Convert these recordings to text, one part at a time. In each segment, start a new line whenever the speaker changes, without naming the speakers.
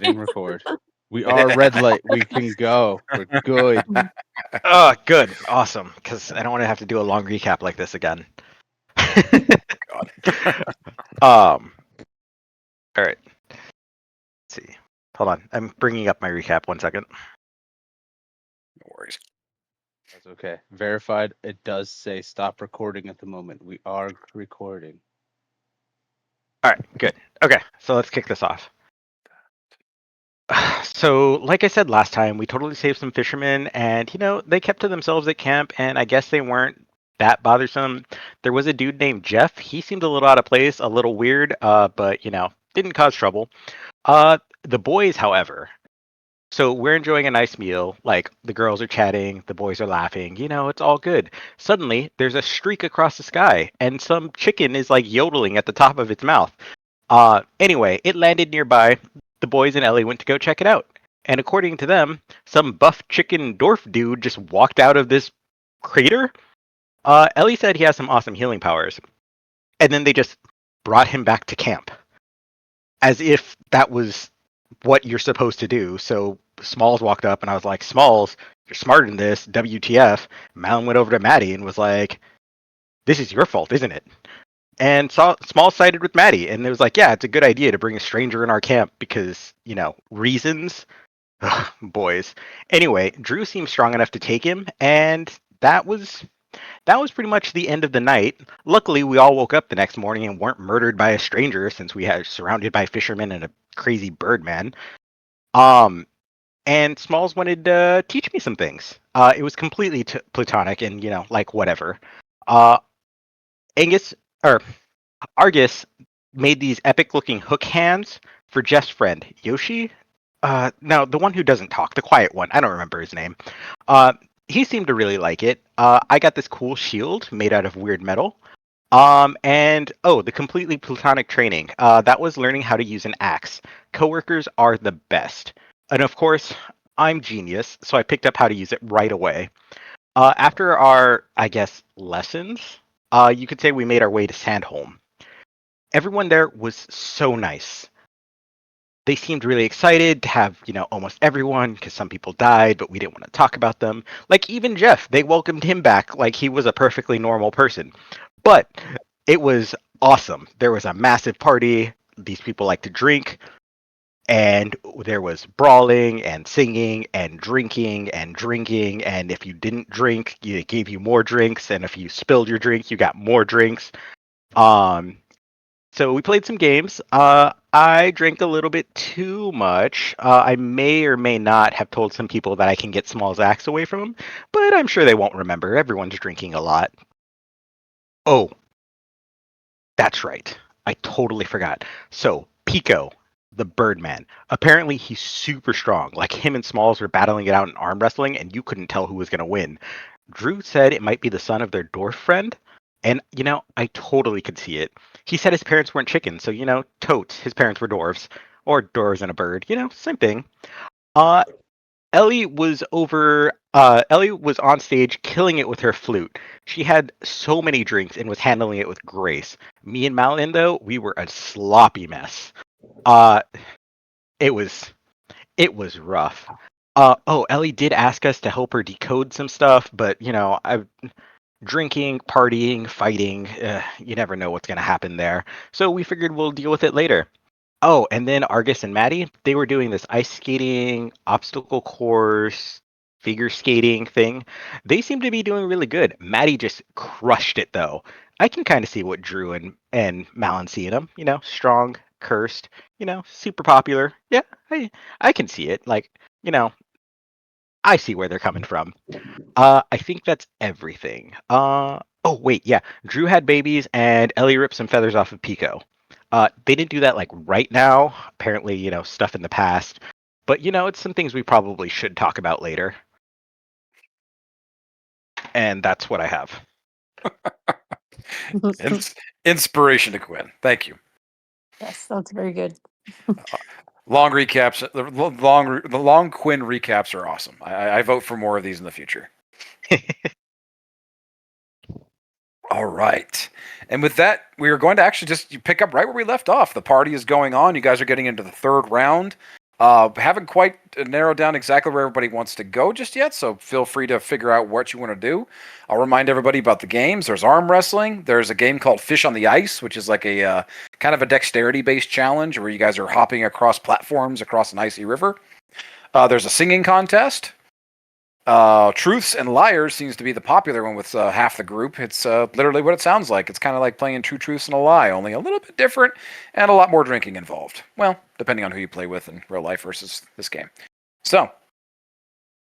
Hitting record. We are red light. We can go. We're good.
Oh, good. Awesome. Because I don't want to have to do a long recap like this again.
God.
All right. Let's see. Hold on. I'm bringing up my recap. 1 second.
No worries.
That's okay. Verified. It does say stop recording at the moment. We are recording.
All right. Good. Okay. So let's kick this off. So, like I said last time, we totally saved some fishermen, and they kept to themselves at camp, and I guess they weren't that bothersome. There was a dude named Jeff. He seemed a little out of place, a little weird, but didn't cause trouble. The boys, however. So we're enjoying a nice meal. Like the girls are chatting, the boys are laughing. It's all good. Suddenly, there's a streak across the sky, and some chicken is like yodeling at the top of its mouth. Anyway, it landed nearby. The boys and Ellie went to go check it out. And according to them, some buff chicken dwarf dude just walked out of this crater. Ellie said he has some awesome healing powers. And then they just brought him back to camp. As if that was what you're supposed to do. So Smalls walked up and I was like, Smalls, you're smarter than this. WTF. Malin went over to Maddie and was like, this is your fault, isn't it? And Smalls sided with Maddie, and it was like, yeah, it's a good idea to bring a stranger in our camp because, reasons. Ugh, boys. Anyway, Drew seemed strong enough to take him, and that was pretty much the end of the night. Luckily, we all woke up the next morning and weren't murdered by a stranger since we had surrounded by fishermen and a crazy birdman. Um, and Smalls wanted to teach me some things. It was completely platonic and like whatever. Uh, Angus or Argus made these epic-looking hook hands for Jeff's friend Yoshi. No, the one who doesn't talk, the quiet one. I don't remember his name. Uh, he seemed to really like it. I got this cool shield made out of weird metal. And the completely platonic training. That was learning how to use an axe. Coworkers are the best. And of course, I'm genius, so I picked up how to use it right away. After our, I guess, lessons, you could say we made our way to Sandholm. Everyone there was so nice. They seemed really excited to have, almost everyone, because some people died, but we didn't want to talk about them. Like, even Jeff, they welcomed him back like he was a perfectly normal person. But it was awesome. There was a massive party. These people like to drink. And there was brawling and singing and drinking and drinking. And if you didn't drink, it gave you more drinks. And if you spilled your drink, you got more drinks. Um, so we played some games. I drank a little bit too much. I may or may not have told some people that I can get Small's axe away from them, but I'm sure they won't remember. Everyone's drinking a lot. Oh, that's right. I totally forgot. So, Pico, the Birdman. Apparently, he's super strong. Like, him and Smalls were battling it out in arm wrestling, and you couldn't tell who was going to win. Drew said it might be the son of their dwarf friend, and, I totally could see it. He said his parents weren't chickens, so, totes, his parents were dwarves. Or dwarves and a bird, same thing. Uh, Ellie was on stage killing it with her flute. She had so many drinks and was handling it with grace. Me and Malin, though, we were a sloppy mess. Uh it was rough. Ellie did ask us to help her decode some stuff, but I drinking, partying, fighting, you never know what's gonna happen there. So we figured we'll deal with it later. Oh, and then Argus and Maddie, they were doing this ice skating, obstacle course, figure skating thing. They seem to be doing really good. Maddie just crushed it though. I can kind of see what Drew and Malin see in him. Strong, cursed, super popular. Yeah, I can see it. Like, you know, I see where they're coming from. I think that's everything. Oh wait, yeah. Drew had babies and Ellie ripped some feathers off of Pico. They didn't do that like right now. Apparently, stuff in the past. But it's some things we probably should talk about later. And that's what I have.
Inspiration to Quinn. Thank you.
Yes, that's very good.
Long recaps. The long Quinn recaps are awesome. I vote for more of these in the future. All right. And with that, we are going to actually just pick up right where we left off. The party is going on. You guys are getting into the third round. Haven't quite narrowed down exactly where everybody wants to go just yet, so feel free to figure out what you want to do. I'll remind everybody about the games. There's arm wrestling. There's a game called Fish on the Ice, which is like a kind of a dexterity-based challenge where you guys are hopping across platforms across an icy river. There's a singing contest. Truths and Liars seems to be the popular one with half the group. It's literally what it sounds like. It's kind of like playing Two Truths and a Lie, only a little bit different and a lot more drinking involved. Well, depending on who you play with in real life versus this game. So,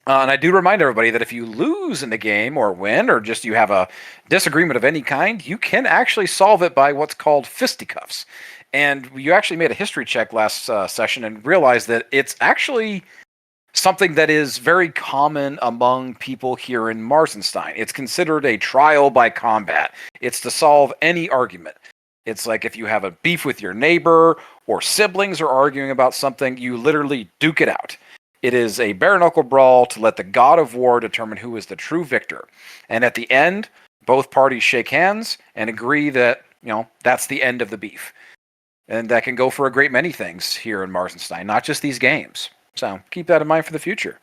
and I do remind everybody that if you lose in the game or win or just you have a disagreement of any kind, you can actually solve it by what's called fisticuffs. And you actually made a history check last session and realized that it's actually something that is very common among people here in Marsenstein. It's considered a trial by combat. It's to solve any argument. It's like if you have a beef with your neighbor or siblings are arguing about something, you literally duke it out. It is a bare knuckle brawl to let the god of war determine who is the true victor. And at the end, both parties shake hands and agree that, that's the end of the beef. And that can go for a great many things here in Marsenstein, not just these games. So keep that in mind for the future.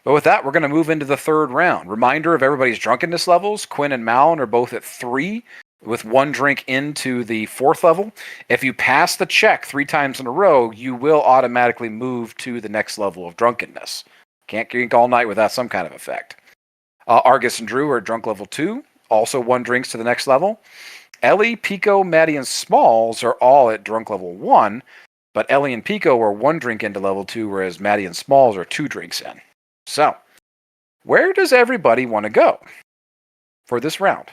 But with that, we're going to move into the third round. Reminder of everybody's drunkenness levels. Quinn and Malin are both at 3 with 1 drink into the 4th level. If you pass the check 3 times in a row, you will automatically move to the next level of drunkenness. Can't drink all night without some kind of effect. Argus and Drew are drunk level 2, also 1 drinks to the next level. Ellie, Pico, Maddie, and Smalls are all at drunk level 1. But Ellie and Pico are 1 drink into level 2, whereas Maddie and Smalls are 2 drinks in. So, where does everybody want to go for this round?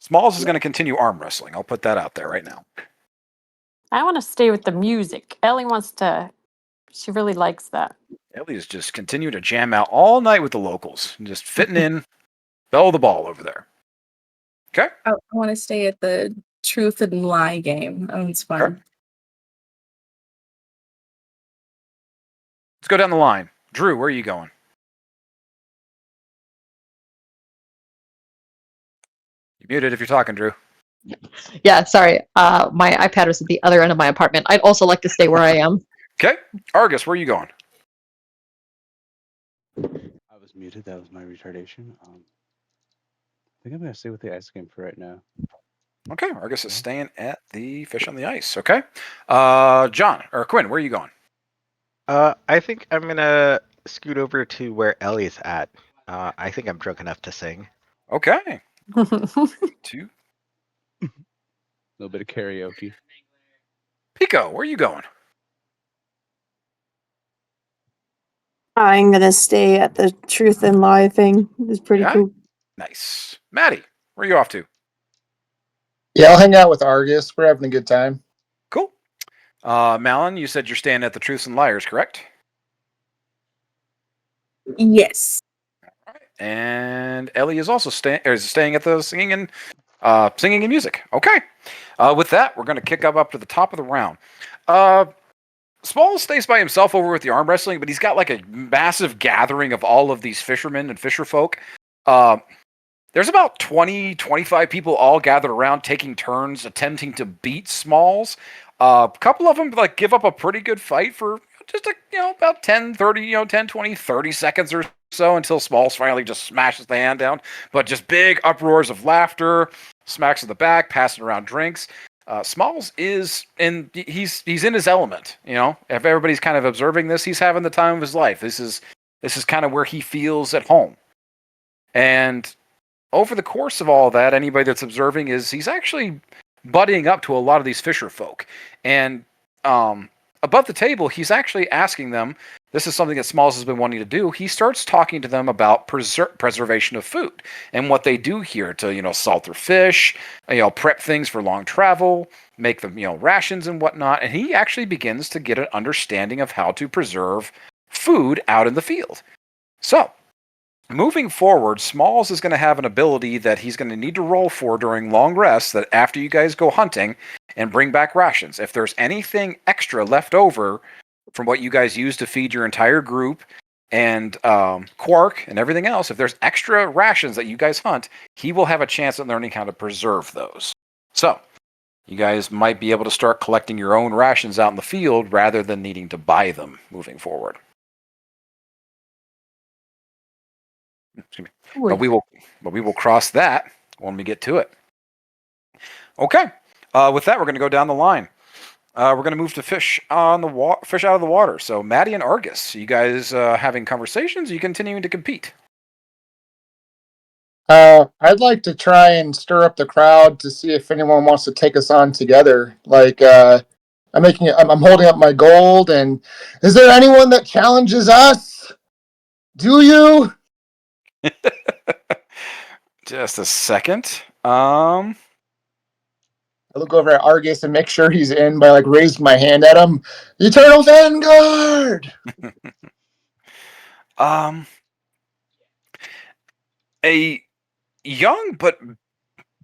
Smalls is going to continue arm wrestling. I'll put that out there right now.
I want to stay with the music. Ellie she really likes that.
Ellie is just continuing to jam out all night with the locals. Just fitting in, bell of the ball over there. Okay.
I want to stay at the truth and lie game. It's fun.
Okay. Let's go down the line. Drew, where are you going? You're muted if you're talking, Drew.
Yeah, sorry. My iPad was at the other end of my apartment. I'd also like to stay where I am.
Okay. Argus, where are you going?
I was muted. That was my retardation. I think I'm going to stay with the ice game for right now.
Okay, Argus is staying at the Fish on the Ice. Okay. John, or Quinn, where are you going?
I think I'm gonna scoot over to where Ellie's at. I think I'm drunk enough to sing.
Okay. 2.
A little bit of karaoke.
Pico, where are you going?
I'm gonna stay at the truth and lie thing. It's pretty
Yeah?
cool.
Nice. Maddie, where are you off to?
Yeah, I'll hang out with Argus. We're having a good time.
Cool. Malin, you said you're staying at the Truths and Liars, correct?
Yes.
And Ellie is also staying at the singing and music. Okay. With that, we're going to kick up to the top of the round. Small stays by himself over with the arm wrestling, but he's got like a massive gathering of all of these fishermen and fisherfolk. There's about 20, 25 people all gathered around taking turns attempting to beat Smalls. A couple of them give up a pretty good fight for just about 10, 30, 10, 20, 30 seconds or so until Smalls finally just smashes the hand down. But just big uproars of laughter, smacks of the back, passing around drinks. Smalls he's in his element. If everybody's kind of observing this, he's having the time of his life. This is kind of where he feels at home. And over the course of all that, anybody that's observing he's actually buddying up to a lot of these fisher folk. And above the table, he's actually asking them, this is something that Smalls has been wanting to do. He starts talking to them about preservation of food and what they do here to, salt their fish, prep things for long travel, make them, rations and whatnot. And he actually begins to get an understanding of how to preserve food out in the field. So, moving forward, Smalls is going to have an ability that he's going to need to roll for during long rests, that after you guys go hunting and bring back rations, if there's anything extra left over from what you guys use to feed your entire group and quark and everything else, if there's extra rations that you guys hunt, he will have a chance at learning how to preserve those. So, you guys might be able to start collecting your own rations out in the field rather than needing to buy them moving forward. Excuse me. But we will cross that when we get to it. Okay. With that, we're going to go down the line. We're going to move to fish on the fish out of the water. So, Maddie and Argus, you guys having conversations? Are you continuing to compete?
I'd like to try and stir up the crowd to see if anyone wants to take us on together. Like, I'm holding up my gold, and is there anyone that challenges us? Do you?
Just a second.
I look over at Argus and make sure he's in by like raising my hand at him. Eternal Vanguard.
A young but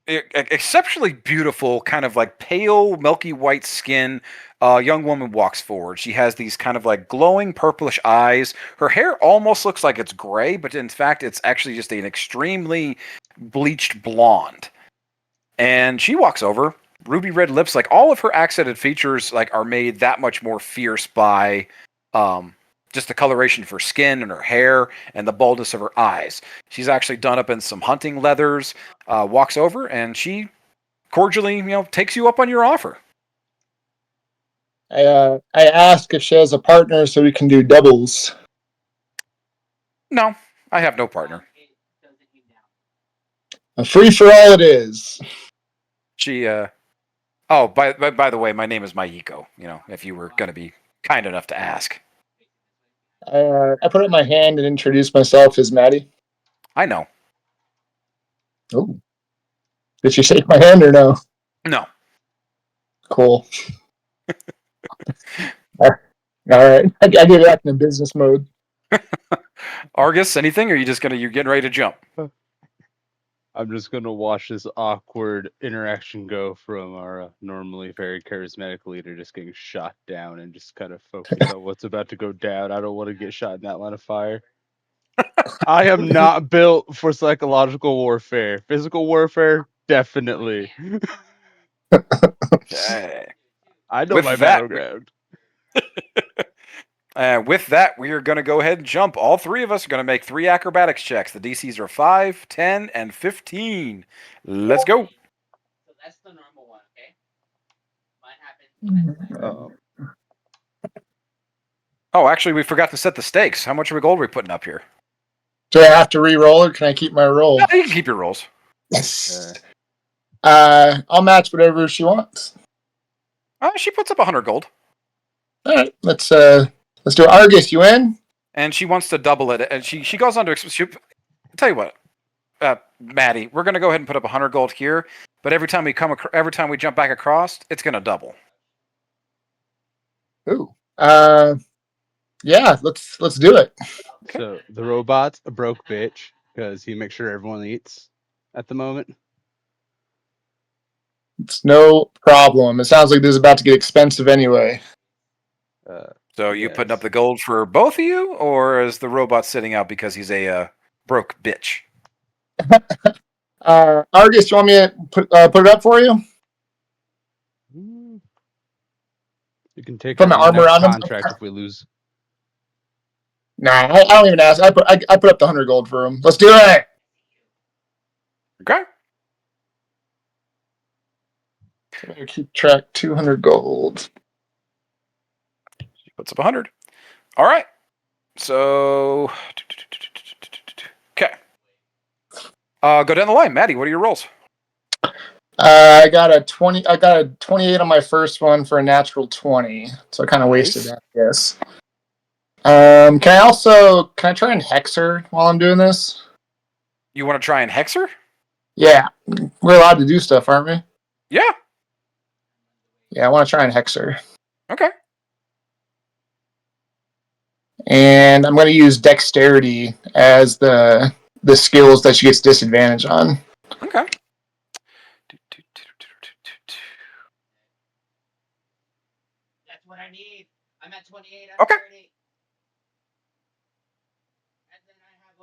exceptionally beautiful, kind of like pale, milky white skin, young woman walks forward. She has these kind of like glowing purplish eyes. Her hair almost looks like it's gray, but in fact, it's actually just an extremely bleached blonde. And she walks over, ruby red lips, like all of her accented features, like are made that much more fierce by just the coloration of her skin and her hair and the boldness of her eyes. She's actually done up in some hunting leathers, walks over, and she cordially, takes you up on your offer.
I ask if she has a partner so we can do doubles.
No, I have no partner.
A free for all it is.
She, oh, by the way, my name is Mayiko, if you were going to be kind enough to ask.
I put up my hand and introduce myself as Maddie.
I know.
Oh. Did she shake my hand or no?
No.
Cool. All right. I get back in business mode.
Argus, anything, or you're getting ready to jump?
I'm just gonna watch this awkward interaction go from our normally very charismatic leader just getting shot down and just kind of focus on what's about to go down. I don't want to get shot in that line of fire. I am not built for psychological warfare. Physical warfare, definitely.
Okay.
I know
With
my
that,
battleground.
With that, we are going to go ahead and jump. All three of us are going to make 3 acrobatics checks. The DCs are 5, 10, and 15. Let's go.
So that's the normal one, okay? Mine happened.
Oh, actually, we forgot to set the stakes. How much of a gold are we putting up here?
Do I have to re-roll or can I keep my roll?
No, you can keep your rolls.
Yes. I'll match whatever she wants.
She puts up 100 gold.
All right, let's do it. Argus, you in?
And she wants to double it. And she goes on to tell you what, Maddie, we're going to go ahead and put up 100 gold here. But every time we jump back across, it's going to double.
Ooh. Yeah, let's do it.
Okay.
So the robot's a broke bitch because he makes sure everyone eats at the moment.
It's no problem. It sounds like this is about to get expensive anyway.
So you putting up the gold for both of you, or is the robot sitting out because he's a broke bitch?
Argus, you want me to put it up for you?
You can take
Put
our
my armor
next
on him?
contract if we lose.
Nah, I don't even ask. I put up the 100 gold for him. Let's do it.
Okay.
So I keep track 200 gold.
She puts up 100. All right. So, okay. Go down the line, Maddie. What are your rolls?
I got a 28 on my first one for a natural 20. So I kind of wasted that, I guess. Can I try and hex her while I'm doing this?
You want to try and hex her?
Yeah. We're allowed to do stuff, aren't we?
Yeah.
Yeah, I want to try and hex her.
Okay.
And I'm going to use dexterity as the skills that she gets disadvantage on.
Okay.
That's what I need. I'm at 28.
Okay.
And then I have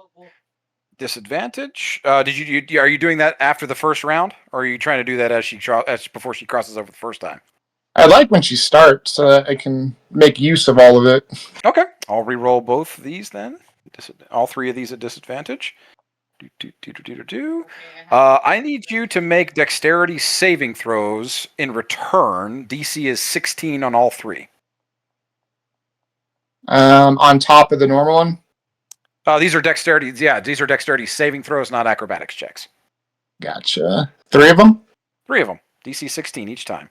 Disadvantage. Are you doing that after the first round, or are you trying to do that before she crosses over the first time?
I like when she starts so that I can make use of all of it.
Okay, I'll re-roll both these then. All three of these at disadvantage. I need you to make dexterity saving throws in return. DC is 16 on all three.
On top of the normal one.
These are dexterity. Yeah, these are dexterity saving throws, not acrobatics checks.
Gotcha. 3 of them.
3 of them. DC 16 each time.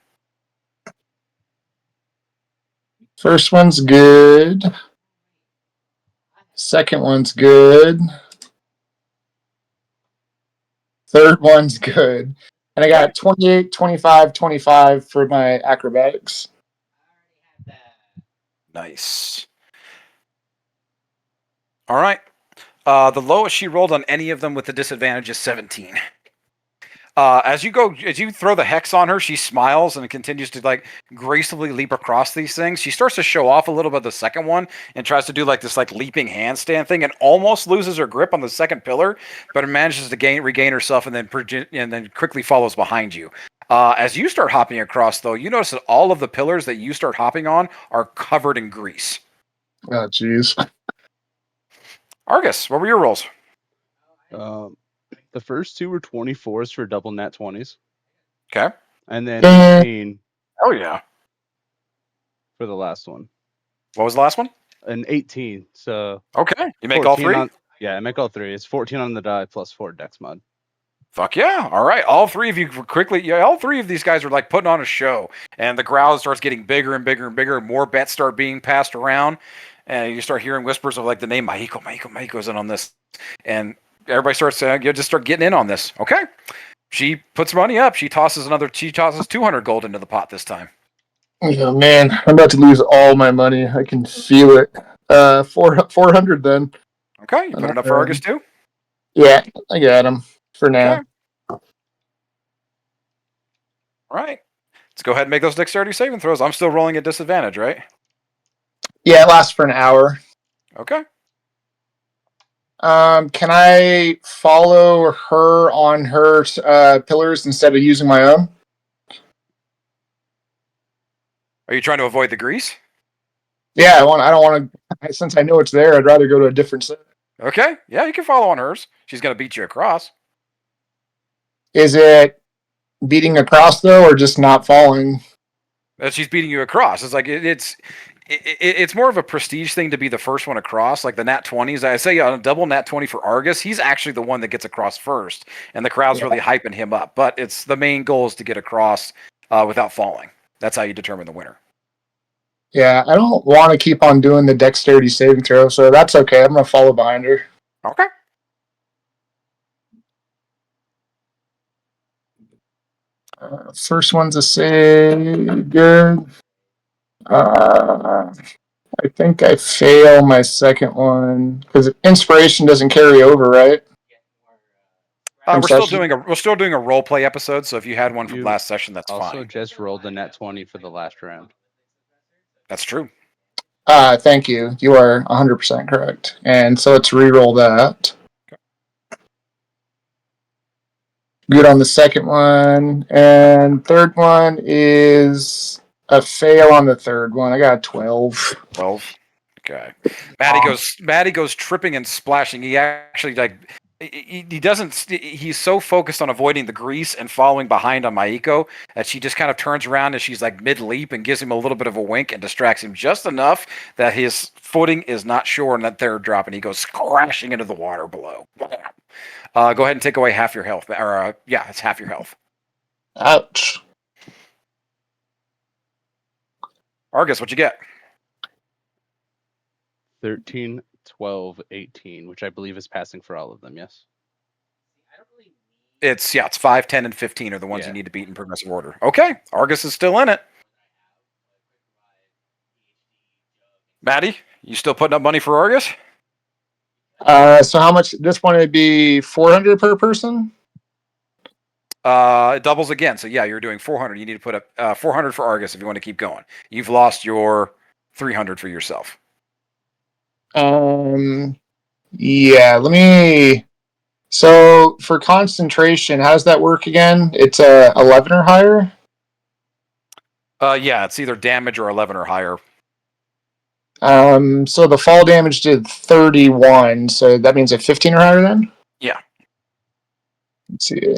First one's good. Second one's good. Third one's good. And I got 28, 25, 25 for my acrobatics.
Nice. All right. The lowest she rolled on any of them with the disadvantage is 17. As you throw the hex on her, she smiles and continues to like gracefully leap across these things. She starts to show off a little bit of the second one and tries to do like this like leaping handstand thing and almost loses her grip on the second pillar, but manages to regain herself and then quickly follows behind you. As you start hopping across, though, you notice that all of the pillars that you start hopping on are covered in grease.
Oh, jeez.
Argus, what were your rolls?
The first 2 were 24s for double nat 20s.
Okay.
And then 18
Oh, yeah.
for the last one.
What was the last one?
An 18. So
okay. You make all 3?
I make all 3. It's 14 on the die plus 4 dex mod.
Fuck yeah. All right. All 3 of you quickly. Yeah, all 3 of these guys are like putting on a show. And the crowd starts getting bigger and bigger and bigger. More bets start being passed around. And you start hearing whispers of like the name Mahiko's in on this. And everybody starts you just start getting in on this. Okay. She puts money up. She tosses 200 gold into the pot this time.
Oh, man, I'm about to lose all my money. I can feel it. 400 then.
Okay. You put it up for Argus too?
Yeah, I got him for now.
Okay. All right. Let's go ahead and make those dexterity saving throws. I'm still rolling at disadvantage, right?
Yeah, it lasts for an hour.
Okay.
Can I follow her on her pillars instead of using my own?
Are you trying to avoid the grease?
Yeah, I don't want to. Since I know it's there, I'd rather go to a different set.
Okay. Yeah, you can follow on hers. She's going to beat you across.
Is it beating across though, or just not falling?
She's beating you across. It's like it's more of a prestige thing to be the first one across. Like the nat 20s, I say on a double nat 20 for Argus, he's actually the one that gets across first, and the crowd's really hyping him up. But it's the main goal is to get across without falling. That's how you determine the winner.
Yeah, I don't want to keep on doing the dexterity saving throw, so that's okay. I'm going to follow behind her.
Okay.
First one's a save. Good. I think I fail my second one because inspiration doesn't carry over, right?
We're still doing a role play episode, so if you had one from last session, that's fine.
Also, just rolled the nat 20 for the last round.
That's true.
Thank you. You are 100% correct. And so let's re-roll that. Okay. Good on the second one. And third one is a fail on the third one. I got 12.
12. Okay. Maddie goes tripping and splashing. He actually he doesn't. He's so focused on avoiding the grease and following behind on Maiko that she just kind of turns around and she's like mid leap and gives him a little bit of a wink and distracts him just enough that his footing is not sure on that third drop and he goes crashing into the water below. Go ahead and take away half your health. Or it's half your health.
Ouch.
Argus, what'd you get?
13, 12, 18, which I believe is passing for all of them, yes?
It's 5, 10, and 15 are the ones you need to beat in progressive order. Okay, Argus is still in it. Maddie, you still putting up money for Argus?
So how much? This one would be 400 per person?
It doubles again. So yeah, you're doing 400. You need to put up 400 for Argus if you want to keep going. You've lost your 300 for yourself.
Yeah, let me So for concentration, how does that work again? It's 11 or higher.
Yeah, it's either damage or 11 or higher.
So the fall damage did 31. So that means a 15 or higher then.
Yeah.
Let's see.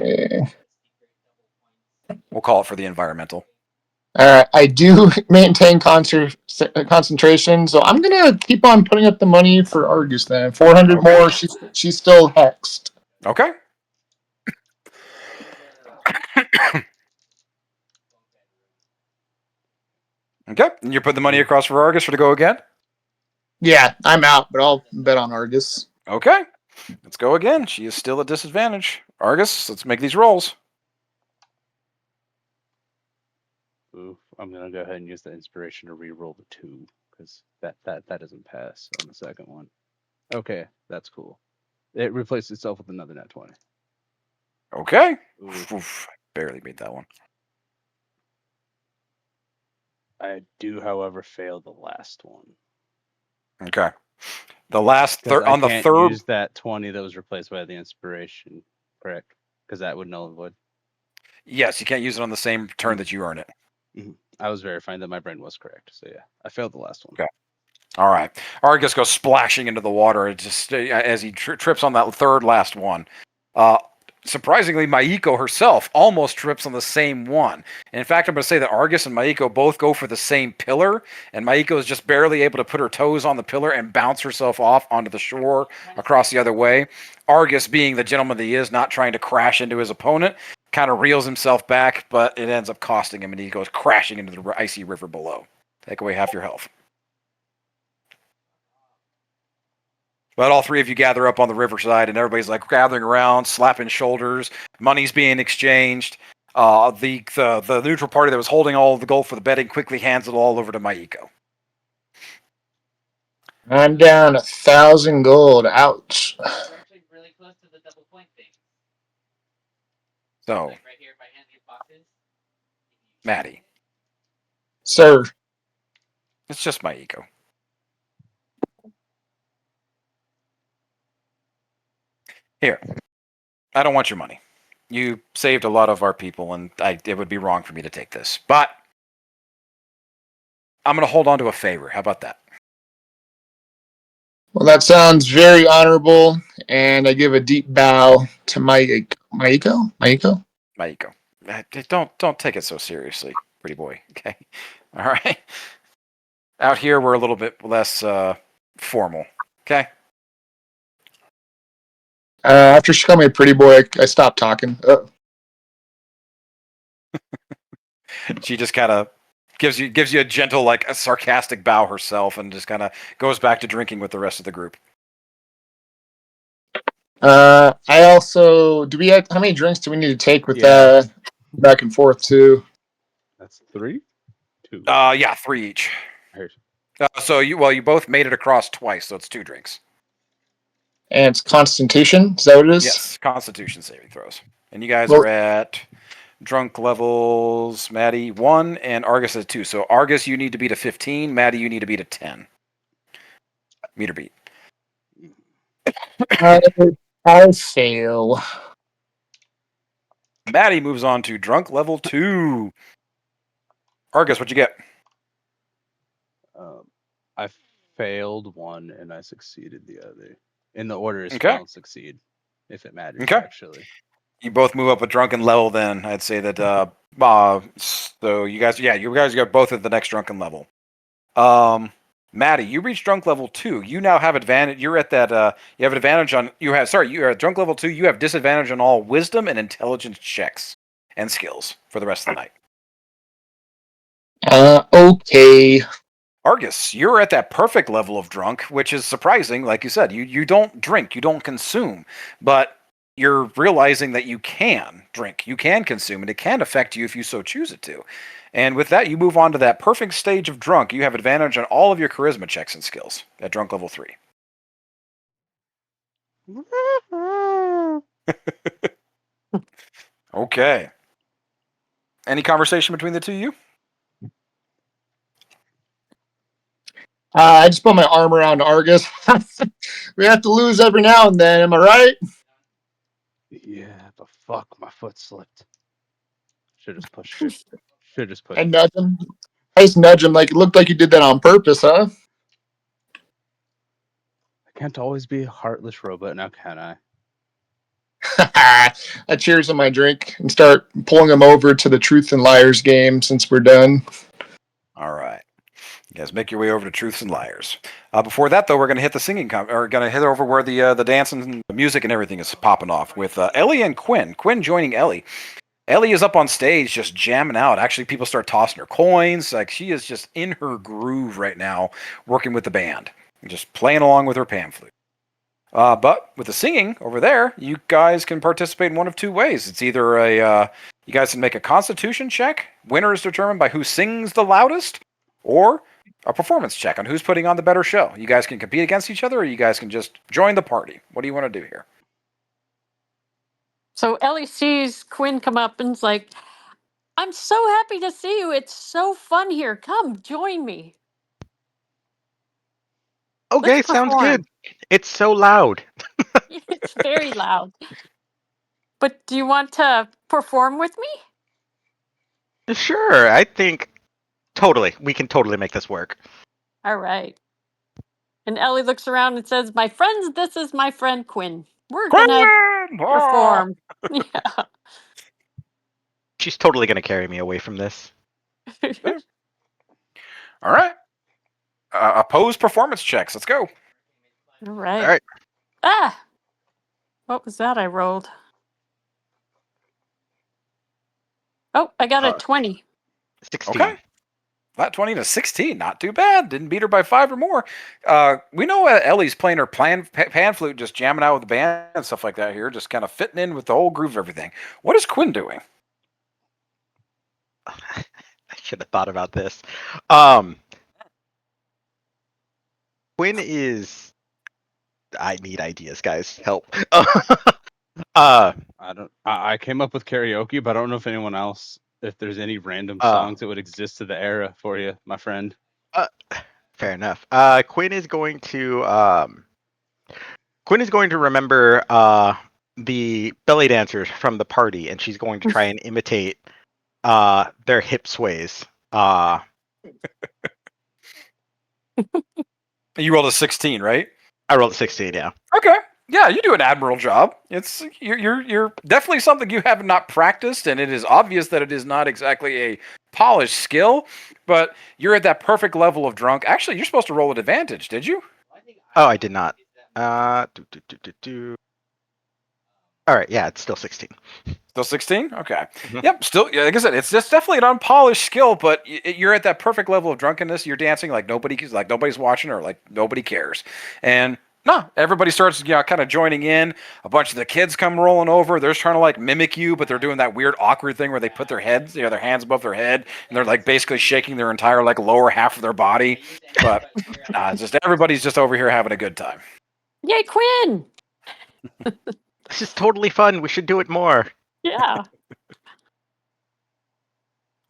We'll call it for the environmental.
I do maintain concentration, so I'm gonna keep on putting up the money for Argus then. 400
Okay.
more. She's still hexed.
Okay. Okay. And you put the money across for Argus for to go again?
Yeah, I'm out, but I'll bet on Argus.
Okay. Let's go again. She is still at disadvantage. Argus, let's make these rolls.
Oof, I'm gonna go ahead and use the inspiration to re-roll the 2 because that doesn't pass on the second one. Okay, that's cool. It replaced itself with another net 20.
Okay.
Oof.
Oof, barely made that one.
I do, however, fail the last one.
Okay. The last
Because I
on the
can't
third.
use that 20 that was replaced by the inspiration, correct? Because that would null and void.
Yes, you can't use it on the same turn that you earn it.
I was verifying that my brain was correct. So yeah, I failed the last one.
Okay. All right. Argus goes splashing into the water just as he trips on that third last one. Surprisingly, Maiko herself almost trips on the same one. And in fact, I'm going to say that Argus and Maiko both go for the same pillar, and Maiko is just barely able to put her toes on the pillar and bounce herself off onto the shore across the other way. Argus, being the gentleman that he is, not trying to crash into his opponent, kind of reels himself back, but it ends up costing him, and he goes crashing into the icy river below. Take away half your health. But all three of you gather up on the riverside, and everybody's like gathering around, slapping shoulders. Money's being exchanged. The neutral party that was holding all of the gold for the betting quickly hands it all over to Maiko.
I'm down 1,000 gold. Ouch.
We're actually really close to the double point thing.
So,
Like right here, if I hand these boxes.
Maddie,
Sir.
it's just Maiko. Here, I don't want your money. You saved a lot of our people, and it would be wrong for me to take this. But I'm going to hold on to a favor. How about that?
Well, that sounds very honorable, and I give a deep bow to Maiko.
Maiko. Don't take it so seriously, pretty boy. Okay, all right. Out here, we're a little bit less formal. Okay.
After she called me a pretty boy, I stopped talking.
She just kind of gives you a gentle, like a sarcastic bow herself, and just kind of goes back to drinking with the rest of the group.
I also how many drinks do we need to take with back and forth too?
That's 3, 2.
Yeah, 3 each. So you both made it across twice, so it's 2 drinks.
And it's Constitution. Is that what it is?
Yes, Constitution saving throws. And you guys are at drunk levels. Maddie 1 and Argus at 2. So Argus, you need to beat a 15. Maddie, you need to beat a 10. Meter beat.
I fail.
Maddie moves on to drunk level 2. Argus, what'd you get?
I failed one and I succeeded the other. In the order is
Okay.
fail and succeed, if it matters.
Okay.
Actually,
You both move up a drunken level. Then I'd say that. So you guys got both at the next drunken level. Maddie, you reach drunk level 2. You now have advantage. You're at that. You have advantage on. You're at drunk level 2. You have disadvantage on all wisdom and intelligence checks and skills for the rest of the night.
Okay.
Argus, you're at that perfect level of drunk, which is surprising. Like you said, you don't drink, you don't consume, but you're realizing that you can drink, you can consume, and it can affect you if you so choose it to. And with that, you move on to that perfect stage of drunk. You have advantage on all of your charisma checks and skills at drunk level 3. Okay. Any conversation between the two of you?
I just put my arm around Argus. We have to lose every now and then. Am I right?
Yeah, but fuck, my foot slipped. Should just pushed it. Should just
I
pushed it.
nudge him. I just nudge him like it looked like you did that on purpose, huh?
I can't always be a heartless robot now, can I?
I cheers on my drink and start pulling him over to the Truth and Liars game since we're done.
All right. You guys make your way over to Truths and Liars. Before that, though, we're going to hit the singing, or going to hit over where the dance and the music and everything is popping off with Ellie and Quinn. Quinn joining Ellie. Ellie is up on stage just jamming out. Actually, people start tossing her coins. Like, she is just in her groove right now, working with the band and just playing along with her pan flute. But with the singing over there, you guys can participate in one of two ways. It's either you guys can make a constitution check. Winner is determined by who sings the loudest, or a performance check on who's putting on the better show. You guys can compete against each other, or you guys can just join the party. What do you want to do here?
So Ellie sees Quinn come up and's like, I'm so happy to see you. It's so fun here. Come join me.
Okay,
Let's
sounds good.
perform.
It's so loud.
It's very loud. But do you want to perform with me?
Sure, I think totally. We can totally make this work.
All right. And Ellie looks around and says, my friends, this is my friend Quinn. We're going to perform. Yeah.
She's totally gonna carry me away from this.
All right. Opposed performance checks. Let's go.
All right.
All right.
Ah! What was that I rolled? Oh, I got a 20.
16.
Okay. Flat 20 to 16. Not too bad. Didn't beat her by 5 or more. We know Ellie's playing her pan flute, just jamming out with the band and stuff like that here, just kind of fitting in with the whole groove of everything. What is Quinn doing?
I should have thought about this. Quinn is. I need ideas, guys. Help.
I don't. I came up with karaoke, but I don't know if anyone else, if there's any random songs that would exist to the era for you, my friend.
Fair enough. Quinn is going to remember the belly dancers from the party, and she's going to try and imitate their hip sways.
You rolled a 16, right?
I rolled a 16. Yeah.
Okay. Yeah, you do an admirable job. It's you're definitely something you have not practiced, and it is obvious that it is not exactly a polished skill, but you're at that perfect level of drunk. Actually, you're supposed to roll at advantage, did you?
Oh, I did not. All right. Yeah, it's still 16.
Still 16? Okay.
Mhm.
Yep. Still, like I said, it's just definitely an unpolished skill, but you're at that perfect level of drunkenness. You're dancing like nobody's watching or like nobody cares. And no, everybody starts, kind of joining in. A bunch of the kids come rolling over. They're trying to like mimic you, but they're doing that weird, awkward thing where they put their heads, their hands above their head, and they're like basically shaking their entire like lower half of their body. But it's just everybody's just over here having a good time.
Yay, Quinn!
This is totally fun. We should do it more.
Yeah.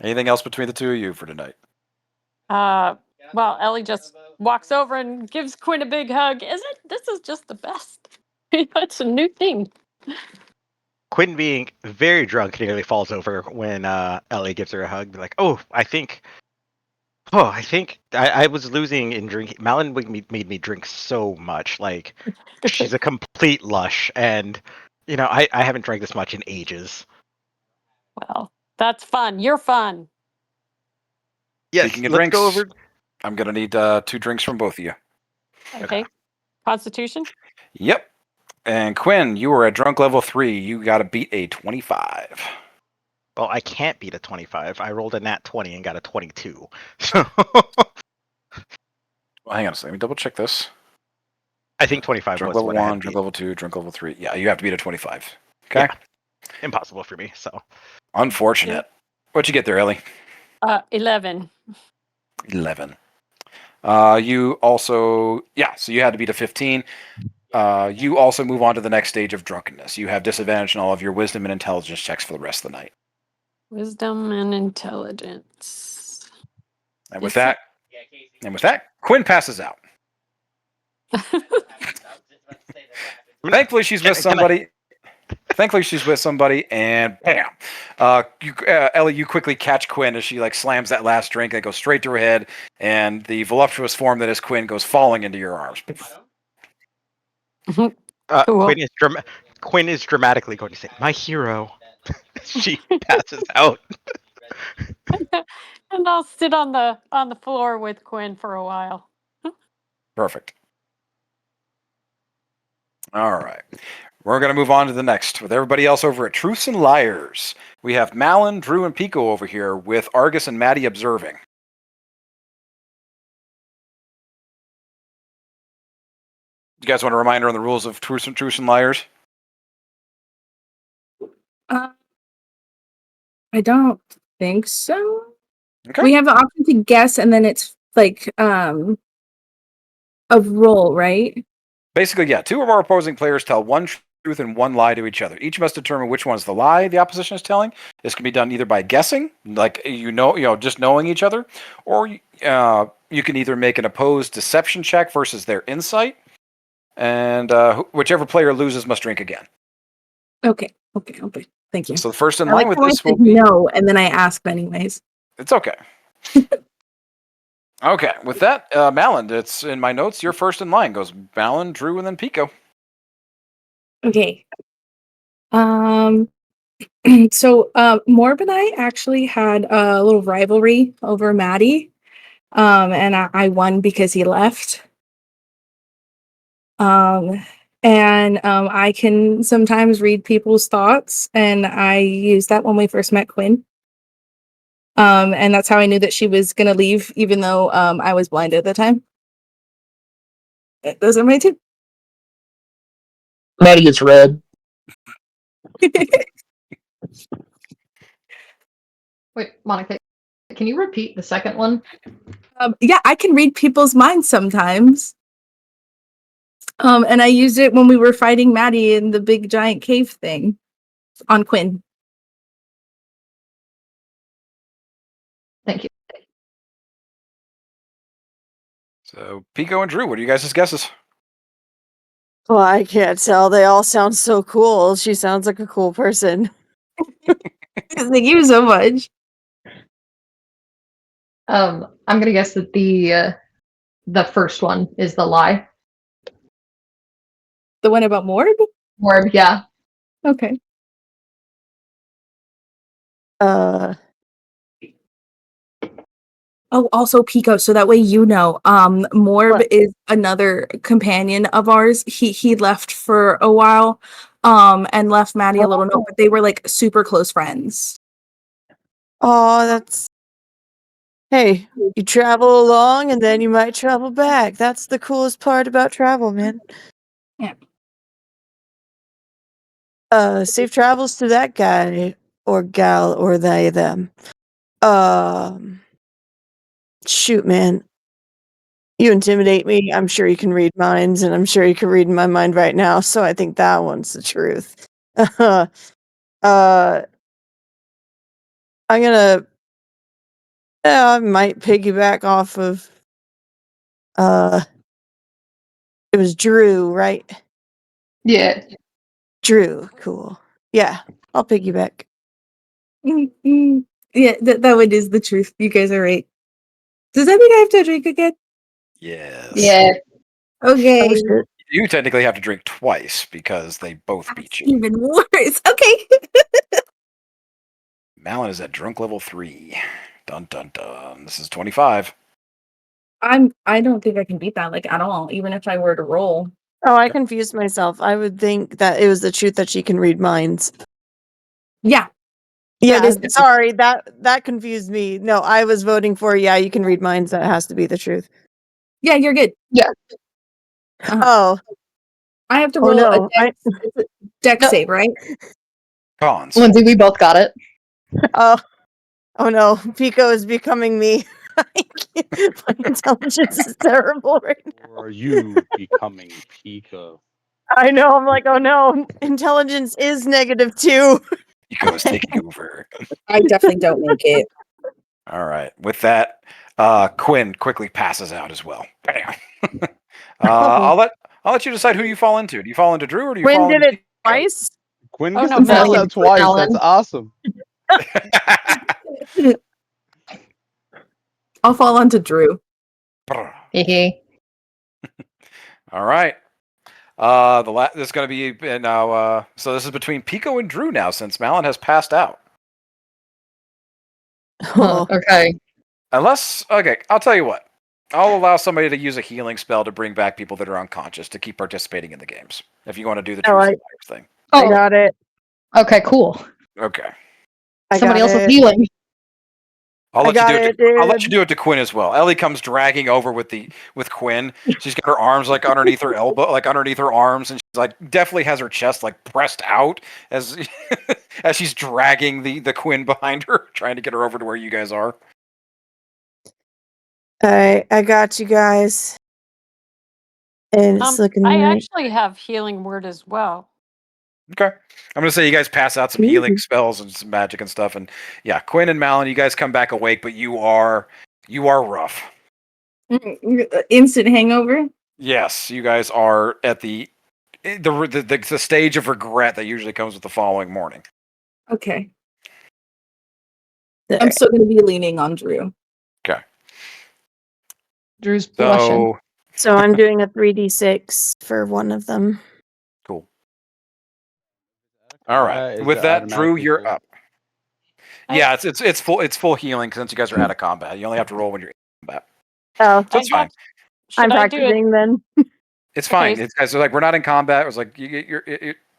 Anything else between the two of you for tonight?
Well, Ellie just walks over and gives Quinn a big hug. This is just the best. It's a new thing.
Quinn, being very drunk, nearly falls over when Ellie gives her a hug. Be like, I think I was losing in drinking. Malin made me drink so much. Like, she's a complete lush, and I haven't drank this much in ages.
Well, that's fun. You're fun.
Yes,
Speaking of
let's
drinks,
go over.
I'm gonna need 2 drinks from both of you.
Okay. Constitution?
Yep. And Quinn, you were at drunk level 3. You got to beat a 25.
Well, I can't beat a 25. I rolled a nat 20 and got a 22. So
Well, hang on a second. Let me double check this.
I think 25
Drunk
was
level
what I had
1,
to
drunk
beat.
level 2, drunk level 3. Yeah, you have to beat a 25. Okay.
Yeah. Impossible for me. So
Unfortunate. What'd you get there, Ellie?
11.
11. You also, so you had to beat a 15. You also move on to the next stage of drunkenness. You have disadvantage on all of your wisdom and intelligence checks for the rest of the night.
Wisdom and intelligence.
And with that, Quinn passes out. Thankfully, she's with somebody. Thankfully, she's with somebody, and bam! Ellie, you quickly catch Quinn as she like slams that last drink and goes straight to her head, and the voluptuous form that is Quinn goes falling into your arms.
Cool.
Quinn is dramatically going to say, "My hero." She passes out.
And I'll sit on the floor with Quinn for a while.
Perfect. All right. We're going to move on to the next with everybody else over at Truths and Liars. We have Malin, Drew, and Pico over here with Argus and Maddie observing. You guys want a reminder on the rules of Truths and Liars?
I don't think so.
Okay.
We have the option to guess, and then it's like a roll, right?
Basically, yeah. Two of our opposing players tell one truth and one lie to each other. Each must determine which one is the lie the opposition is telling. This can be done either by guessing, like just knowing each other, or you can either make an opposed deception check versus their insight, and whichever player loses must drink again.
Okay. Thank you.
So the first in
I
line
like
with
how I
this will
said
be
no, and then I asked anyways.
It's okay. Okay, with that, Malin, it's in my notes. Your first in line goes Malin, Drew, and then Pico.
Okay. So Morb and I actually had a little rivalry over Maddie. And I won because he left. And I can sometimes read people's thoughts, and I used that when we first met Quinn. And that's how I knew that she was gonna leave, even though I was blind at the time. Those are my two.
Maddie gets red.
Wait, Monica, can you repeat the second one?
Yeah, I can read people's minds sometimes. And I used it when we were fighting Maddie in the big giant cave thing on Quinn.
Thank you.
So Pico and Drew, what are you guys' guesses?
Well, I can't tell. They all sound so cool. She sounds like a cool person.
Thank you so much.
I'm gonna guess that the first one is the lie.
The one about Morb?
Morb, yeah.
Okay. Oh, also Pico, so that way you know. Morb
What?
is another companion of ours. He left for a while, and left Maddie a little note, but they were like super close friends.
Oh, that's. Hey, you travel along and then you might travel back. That's the coolest part about travel, man.
Yeah.
Safe travels to that guy or gal or they, them. Shoot, man. You intimidate me. I'm sure you can read minds, and I'm sure you can read my mind right now, so I think that one's the truth. I'm gonna I might piggyback off of it was Drew, right?
Yeah.
Drew, cool. Yeah, I'll piggyback.
Yeah, that one is the truth. You guys are right. Does that mean I have to drink again?
Yes.
Yeah.
Okay.
Oh, shit.
You technically have to drink twice because they both beat
That's
you.
even worse. Okay.
Malin is at drunk level 3. Dun dun dun. This is 25.
I don't think I can beat that like at all, even if I were to roll.
Oh, I confused myself. I would think that it was the truth that she can read minds.
Yeah.
Yeah,
is-
sorry, that confused me. No, I was voting for you can read minds. That has to be the truth.
Yeah, you're good.
Yeah.
Oh,
I have to
oh
roll
no.
a deck
No.
save, right?
Cons.
Lindsay, we both got it.
Oh no. Pico is becoming me. My intelligence is terrible right now.
Or are you becoming Pico?
I know. I'm like, oh no. Intelligence is -2.
Pico is taking over.
I definitely don't make it.
All right. With that, Quinn quickly passes out as well. Bam. I'll let you decide who you fall into. Do you fall into Drew or do you
Quinn
fall
did
into
it twice.
Quinn
Oh,
gets
no,
to pass
Malin.
out twice. That's
Malin.
awesome.
I'll fall onto Drew.
Hehe.
All right. This is going to be now. So this is between Pico and Drew now, since Malin has passed out.
Huh, okay.
Okay, I'll tell you what. I'll allow somebody to use a healing spell to bring back people that are unconscious to keep participating in the games. If you want to do the
Oh,
truth
I-
and liars thing.
I
Oh,
got it.
okay, cool.
Okay.
I
Somebody
got
else is
it.
healing.
I'll
I
let you
got
do it.
it,
I'll let you
dude.
do it to Quinn as well. Ellie comes dragging over with Quinn. She's got her arms like underneath her elbow, like underneath her arms, and she's like definitely has her chest like pressed out as as she's dragging the Quinn behind her, trying to get her over to where you guys are.
Alright, I got you guys. And it's looking
I
like
actually have healing word as well.
Okay. I'm gonna say you guys pass out some healing spells and some magic and stuff, and yeah, Quinn and Malin, you guys come back awake, but you are rough.
Instant hangover.
Yes, you guys are at the stage of regret that usually comes with the following morning.
Okay. I'm still going to be leaning on Drew.
Okay.
Drew's blushing.
So
So I'm doing a 3d6 for one of them.
cool. All right.
Is
With
it
that, Drew,
automatically
you're
full?
up. Yeah, it's full healing since you guys are out of combat. You only have to roll when you're in combat,
Oh,
so it's fine.
I'm
Should I do it?
practicing then.
It's fine.
Okay.
It's guys are like we're not in combat. It was like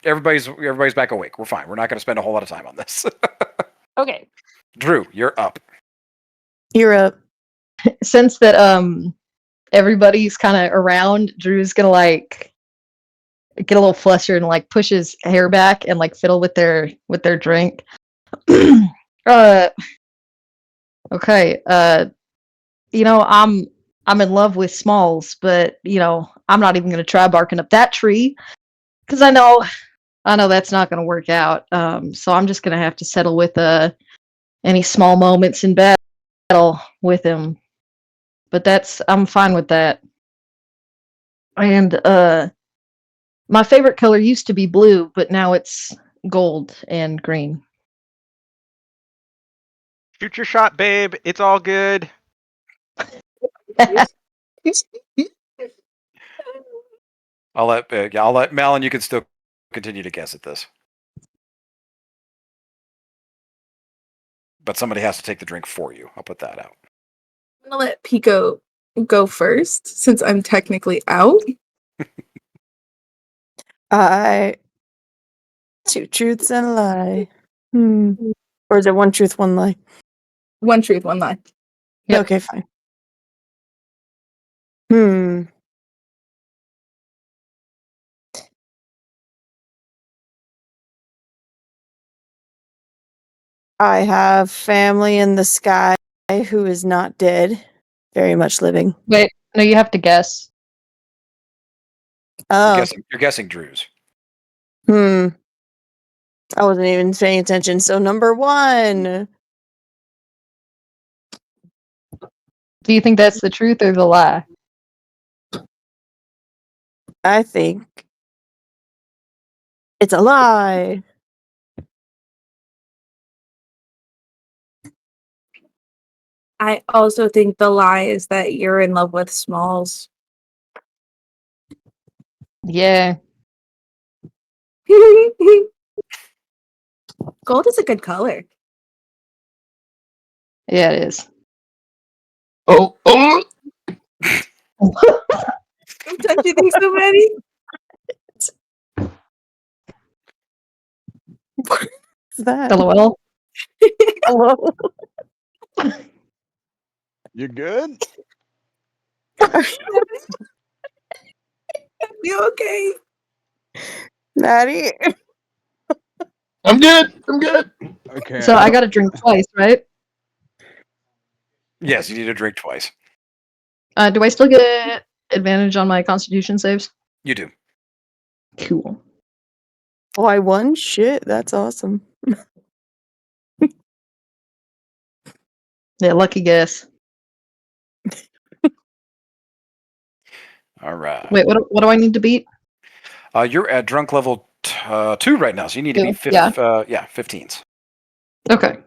everybody's back awake. We're fine. We're not going to spend a whole lot of time on this.
Okay.
Drew, you're up.
You're up.
Since that everybody's kind of around, Drew's gonna like get a little flustered and like push his hair back and like fiddle with their drink. Okay. You know, I'm in love with Smalls, but you know, I'm not even gonna try barking up that tree because I know that's not gonna work out. So I'm just gonna have to settle with any small moments in battle with him. But I'm fine with that. And my favorite color used to be blue, but now it's gold and green.
Shoot your shot, babe. It's all good.
I'll let Malin. You can still continue to guess at this, but somebody has to take the drink for you. I'll put that out.
I'm going to let Pico go first since I'm technically out.
Two truths and a lie. Or is it one truth, one lie?
One truth, one lie.
Yep.
Okay, fine. I have family in the sky who is not dead, very much living.
Wait, no, you have to guess.
Oh,
You're guessing Drew's.
I wasn't even paying attention. So number one.
Do you think that's the truth or the lie?
I think it's a lie.
I also think the lie is that you're in love with Smalls.
Yeah.
Gold is a good color.
Yeah, it is.
Oh,
Don't you think so, Maddie?
What's that?
LOL.
Hello?
You good?
You okay?
Maddie?
I'm good. I'm good.
Okay.
So I got to drink twice, right?
Yes, you need to drink twice.
Do I still get advantage on my Constitution saves?
You do.
Cool.
Oh, I won? Shit, that's awesome.
Yeah, lucky guess.
All right.
Wait, what do I need to beat?
You're at drunk level 2 right now, so you need to be
2, yeah.
15s.
Okay.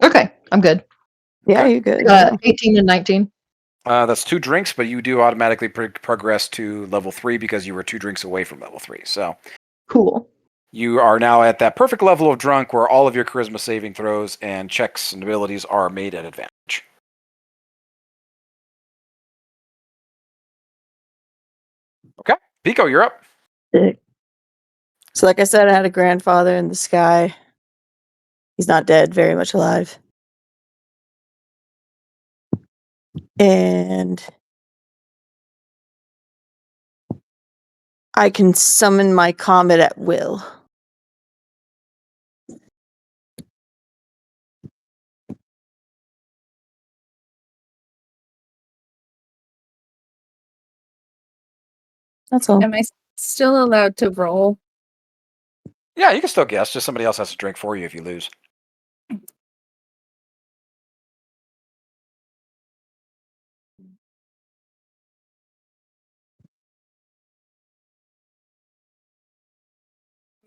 Okay, I'm good.
Yeah,
Okay.
you're good. Yeah.
18 and 19.
That's 2 drinks, but you do automatically progress to level 3 because you were 2 drinks away from level 3. So
Cool.
you are now at that perfect level of drunk where all of your charisma saving throws and checks and abilities are made at advantage. Okay. Pico, you're up.
Sick. So, like I said, I had a grandfather in the sky. He's not dead, very much alive. And I can summon my comet at will. That's all.
Am I still allowed to roll?
Yeah, you can still guess. Just somebody else has to drink for you if you lose.
I'm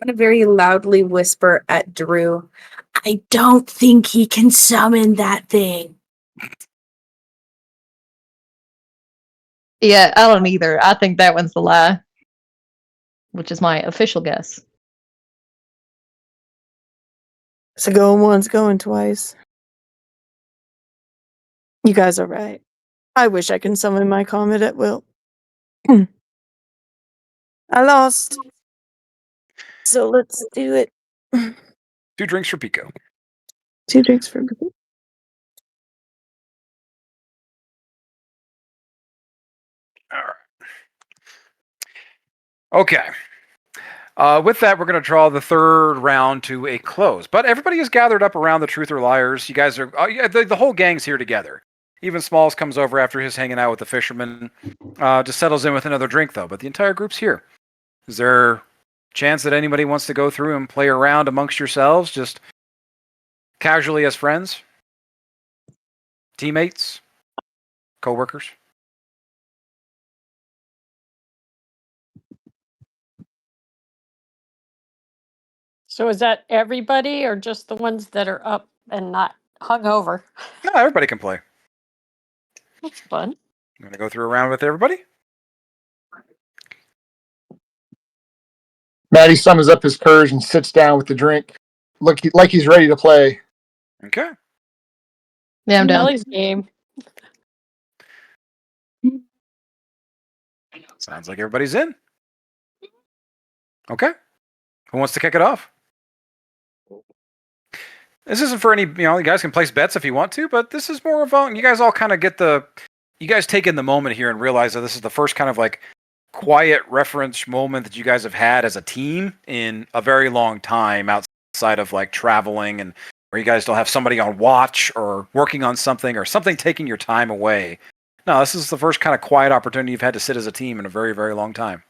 going to very loudly whisper at Drew, I don't think he can summon that thing.
Yeah, I don't either. I think that one's the lie, which is my official guess.
So going once, going twice. You guys are right. I wish I can summon my comet at will. I lost. So let's do it.
2 drinks for Pico.
2 drinks for me.
All right. Okay. With that, we're going to draw the 3rd round to a close. But everybody is gathered up around the Truth or Liars. You guys are, the whole gang's here together. Even Smalls comes over after his hanging out with the fisherman. Just settles in with another drink, though. But the entire group's here. Is there a chance that anybody wants to go through and play around amongst yourselves, just casually as friends? Teammates? Co-workers?
So is that everybody or just the ones that are up and not hungover?
No, everybody can play.
That's fun.
I'm going to go through a round with everybody.
Maddie summons up his courage and sits down with the drink, like he's ready to play.
Okay.
Yeah, I'm down.
Ellie's game.
Sounds like everybody's in. Okay. Who wants to kick it off? This isn't for any, you guys can place bets if you want to, but this is more of a, you guys all kind of you guys take in the moment here and realize that this is the first kind of like quiet reference moment that you guys have had as a team in a very long time outside of like traveling and where you guys don't have somebody on watch or working on something or something taking your time away. No, this is the first kind of quiet opportunity you've had to sit as a team in a very, very long time.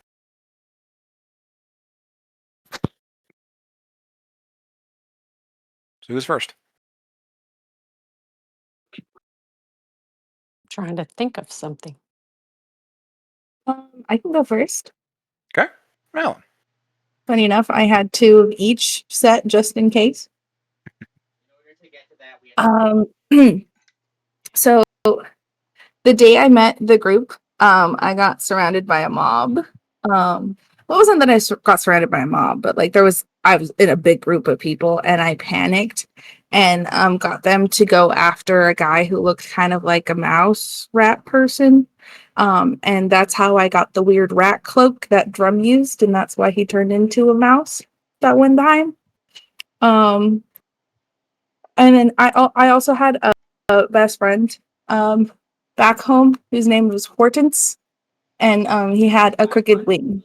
So who's first?
Trying to think of something.
I can go first.
Okay. Alan.
Funny enough, I had 2 of each set just in case. So the day I met the group, I got surrounded by a mob. Well, it wasn't that I got surrounded by a mob, but like I was in a big group of people and I panicked and got them to go after a guy who looked kind of like a mouse rat person. And that's how I got the weird rat cloak that Drum used, and that's why he turned into a mouse that one time. And then I also had a best friend back home whose name was Hortense, and he had a crooked wing.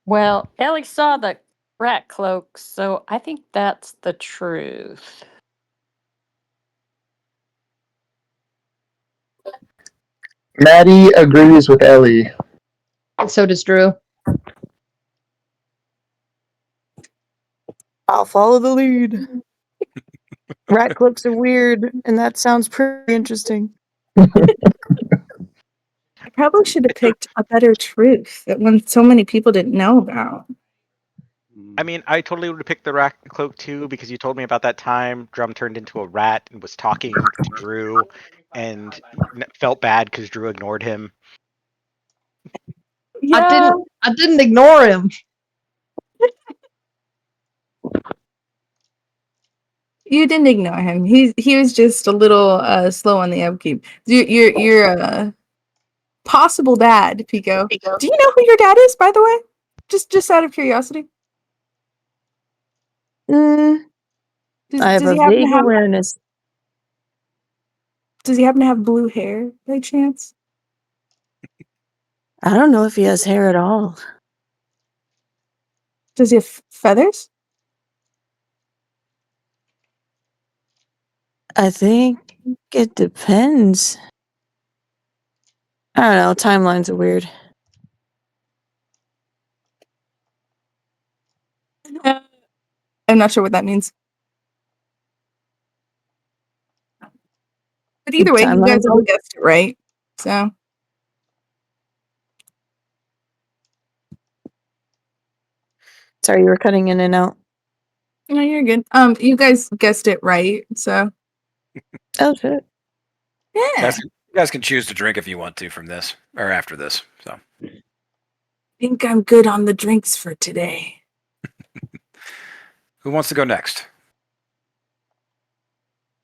Well, Ellie saw the rat cloak, so I think that's the truth.
Maddie agrees with Ellie.
So does Drew.
I'll follow the lead. Rat cloaks are weird, and that sounds pretty interesting.
I probably should have picked a better truth that one so many people didn't know about.
I mean, I totally would have picked the rat cloak too because you told me about that time Drum turned into a rat and was talking to Drew and felt bad because Drew ignored him.
Yeah,
I didn't ignore him.
you didn't ignore him. He was just a little slow on the upkeep. Your possible dad, Pico. Do you know who your dad is, by the way? Just out of curiosity.
I have
Does
a
he happen to
vague
have
awareness.
Does he happen to have blue hair by chance?
I don't know if he has hair at all.
Does he have feathers?
I think it depends. I don't know. Timelines are weird.
I'm not sure what that means. But either way, you guys
Timelines are
all
weird.
guessed it right. So
Sorry, you were cutting in and out.
no, you're good. You guys guessed it right. So
Oh shit.
yeah,
You guys can choose to drink if you want to from this or after this. So,
think I'm good on the drinks for today.
who wants to go next?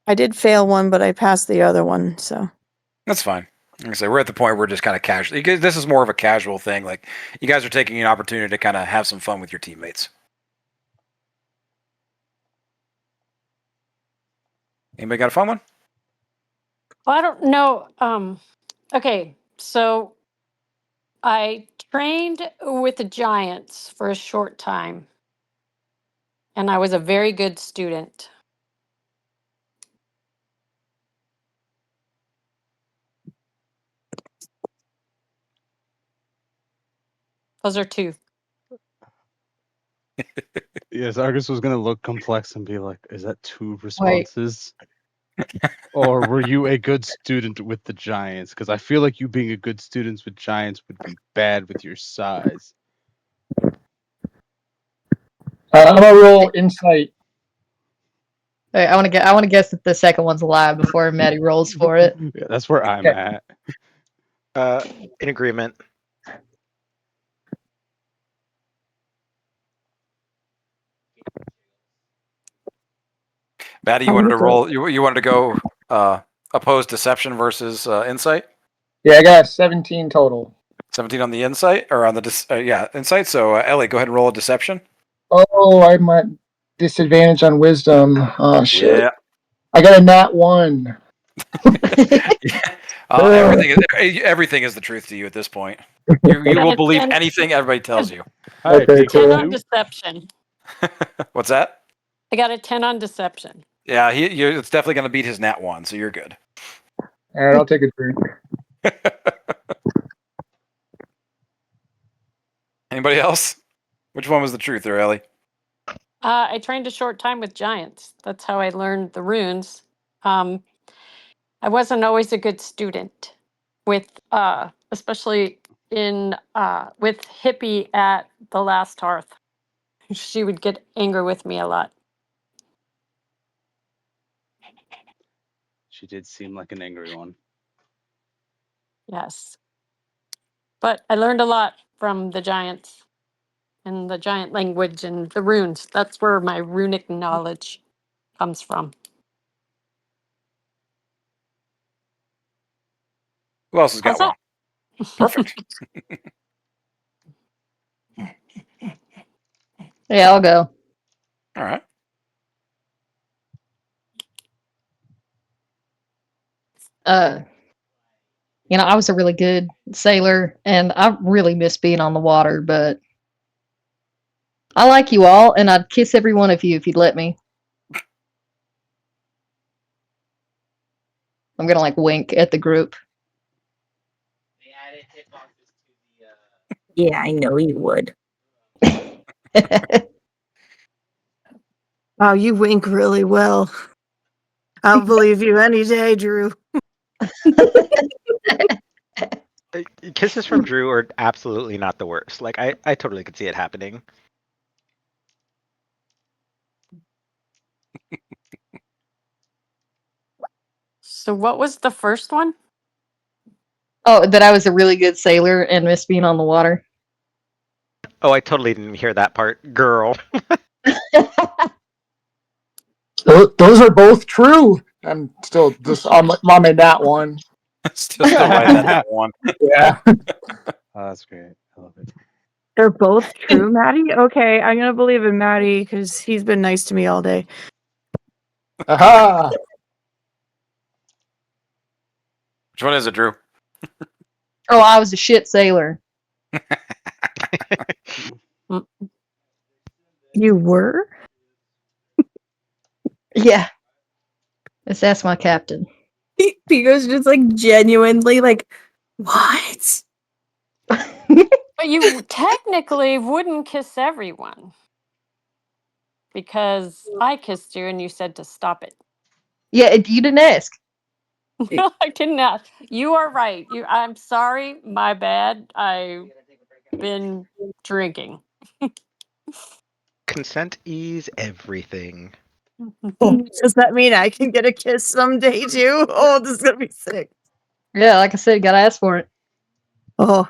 I did fail one, but I passed the other one, so.
That's fine. Like I say, we're at the point where we're just kind of casual. This is more of a casual thing. Like you guys are taking an opportunity to kind of have some fun with your teammates. Anybody got a fun one?
Well, I don't know. Okay, so I trained with the Giants for a short time, and I was a very good student. Those are two.
Yes, Argus was gonna look complex and be like, "Is that two
Wait.
responses?" Or were you a good student with the Giants? Because I feel like you being a good student with Giants would be bad with your size.
I'm gonna roll insight.
Wait, I want to guess that the second one's a lie before Maddie rolls for it.
Yeah, that's where I'm
Okay.
at.
In agreement.
Maddie, you wanted to roll. You wanted to go oppose deception versus insight.
Yeah, I got 17 total.
17 on the insight or on the insight. So Ellie, go ahead and roll a deception.
Oh, I'm at disadvantage on wisdom. Oh shit.
Yeah.
I got a nat 1.
Everything is the truth to you at this point. You
got
will
a
believe
10
anything everybody tells you.
Hi,
Okay,
Pico.
cool.
10 on
You?
deception.
What's that?
I got a 10 on deception.
Yeah, it's definitely going to beat his nat 1, so you're good.
All right, I'll take a drink.
Anybody else? Which one was the truth there, Ellie?
I trained a short time with Giants. That's how I learned the runes. I wasn't always a good student with, especially with Hippie at the last hearth. She would get angry with me a lot.
She did seem like an angry one.
Yes. But I learned a lot from the Giants and the giant language and the runes. That's where my runic knowledge comes from.
Who else has
How's
got one?
that?
Perfect.
Yeah, I'll go.
All right.
I was a really good sailor, and I really miss being on the water, but I like you all, and I'd kiss every one of you if you'd let me. I'm gonna wink at the group.
Yeah, I know you would.
Wow, you wink really well. I'll believe you any day, Drew.
Kisses from Drew are absolutely not the worst. Like I totally could see it happening.
So what was the first one?
Oh, that I was a really good sailor and missed being on the water.
Oh, I totally didn't hear that part. Girl.
Those are both true. I'm still just on that one.
Still ride that one.
Yeah.
That's great. I love it.
They're both true, Maddie? Okay, I'm going to believe in Maddie because he's been nice to me all day.
Aha.
Which one is it, Drew?
Oh, I was a shit sailor.
You were?
Yeah. Let's ask my captain.
Pico's just like genuinely like, what?
But you technically wouldn't kiss everyone because I kissed you and you said to stop it.
Yeah, you didn't ask.
No, I didn't ask. You are right. I'm sorry. My bad. I've been drinking.
Consent is everything.
Oh, does that mean I can get a kiss someday too? Oh, this is going to be sick.
Yeah, like I said, gotta ask for it.
Oh.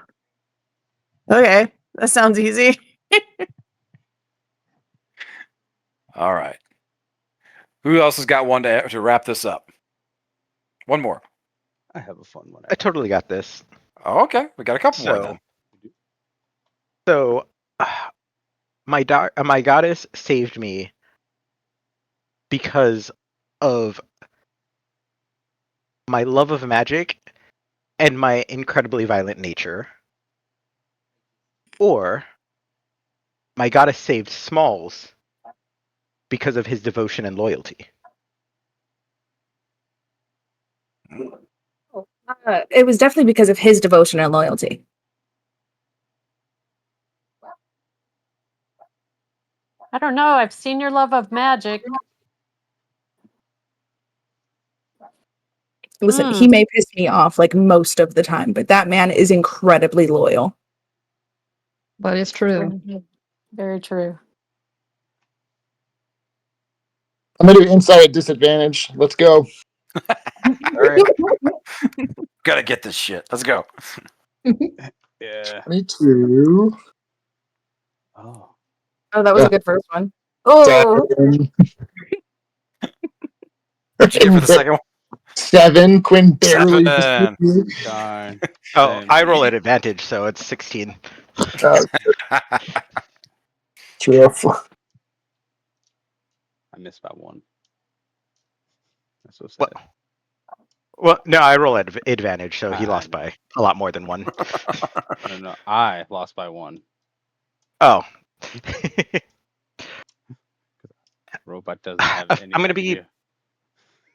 Okay, that sounds easy.
All right. Who else has got one to wrap this up? One more.
I have a fun one.
I totally got this.
Oh, okay, we got a couple more then.
So, my goddess saved me because of my love of magic and my incredibly violent nature. Or my goddess saved Smalls because of his devotion and loyalty.
It was definitely because of his devotion and loyalty.
I don't know. I've seen your love of magic.
Listen, he may piss me off like most of the time, but that man is incredibly loyal.
But it's true.
Very true.
I'm gonna do insight at disadvantage. Let's go.
All right. Gotta get this shit. Let's go.
Yeah.
22.
Oh.
Oh, that was a good first one. Oh,
7.
What'd you get for the second one?
7. Quinn barely.
7.
Darn.
Oh,
Same.
I roll at advantage, so it's 16.
True.
I missed by one. That's so sad.
Well, no, I roll at advantage, so he
I
lost
know.
by a lot more than one.
No, I lost by one.
Oh.
Robot doesn't have any
I'm gonna be
idea.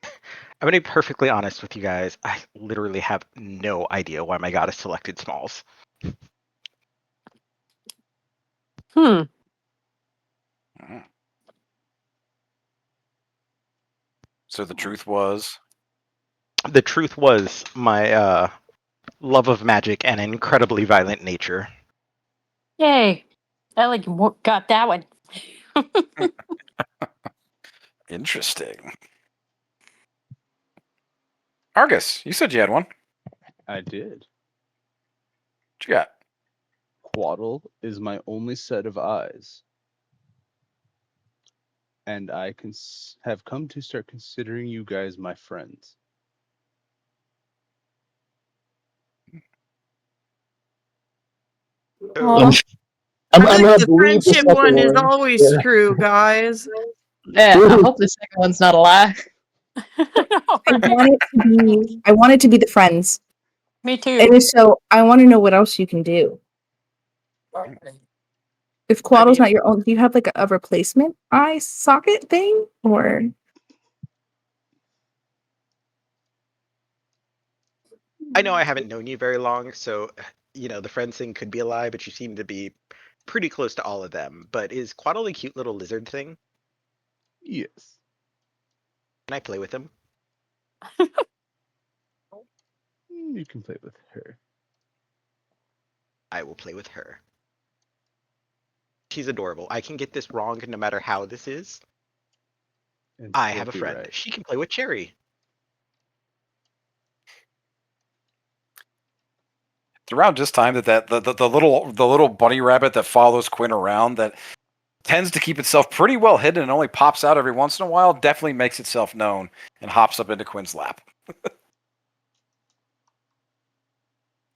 I'm gonna be perfectly honest with you guys. I literally have no idea why my goddess selected Smalls.
So the truth was,
The truth was my love of magic and incredibly violent nature.
Yay. I like got that one.
interesting. Argus, you said you had one.
I did.
What you got?
Quaddle is my only set of eyes. And I have come to start considering you guys my friends.
Aw.
I'm
I feel
gonna
like the
believe the
friendship
second
one is
one.
always
Yeah.
true, guys.
Yeah, I
True.
hope the second one's not a lie.
I want it to be the friends.
Me too.
And so I want to know what else you can do. If Quaddle's not your own, do you have like a replacement eye socket thing? Or
I know I haven't known you very long, so the friends thing could be a lie, but you seem to be pretty close to all of them. But is Quaddle a cute little lizard thing?
Yes.
Can I play with him?
You can play with her.
I will play with her. She's adorable. I can get this wrong no matter how this is.
And
I
still
have a
be
friend.
right.
She can play with Cherry.
It's around this time that the little bunny rabbit that follows Quinn around that tends to keep itself pretty well hidden and only pops out every once in a while definitely makes itself known and hops up into Quinn's lap.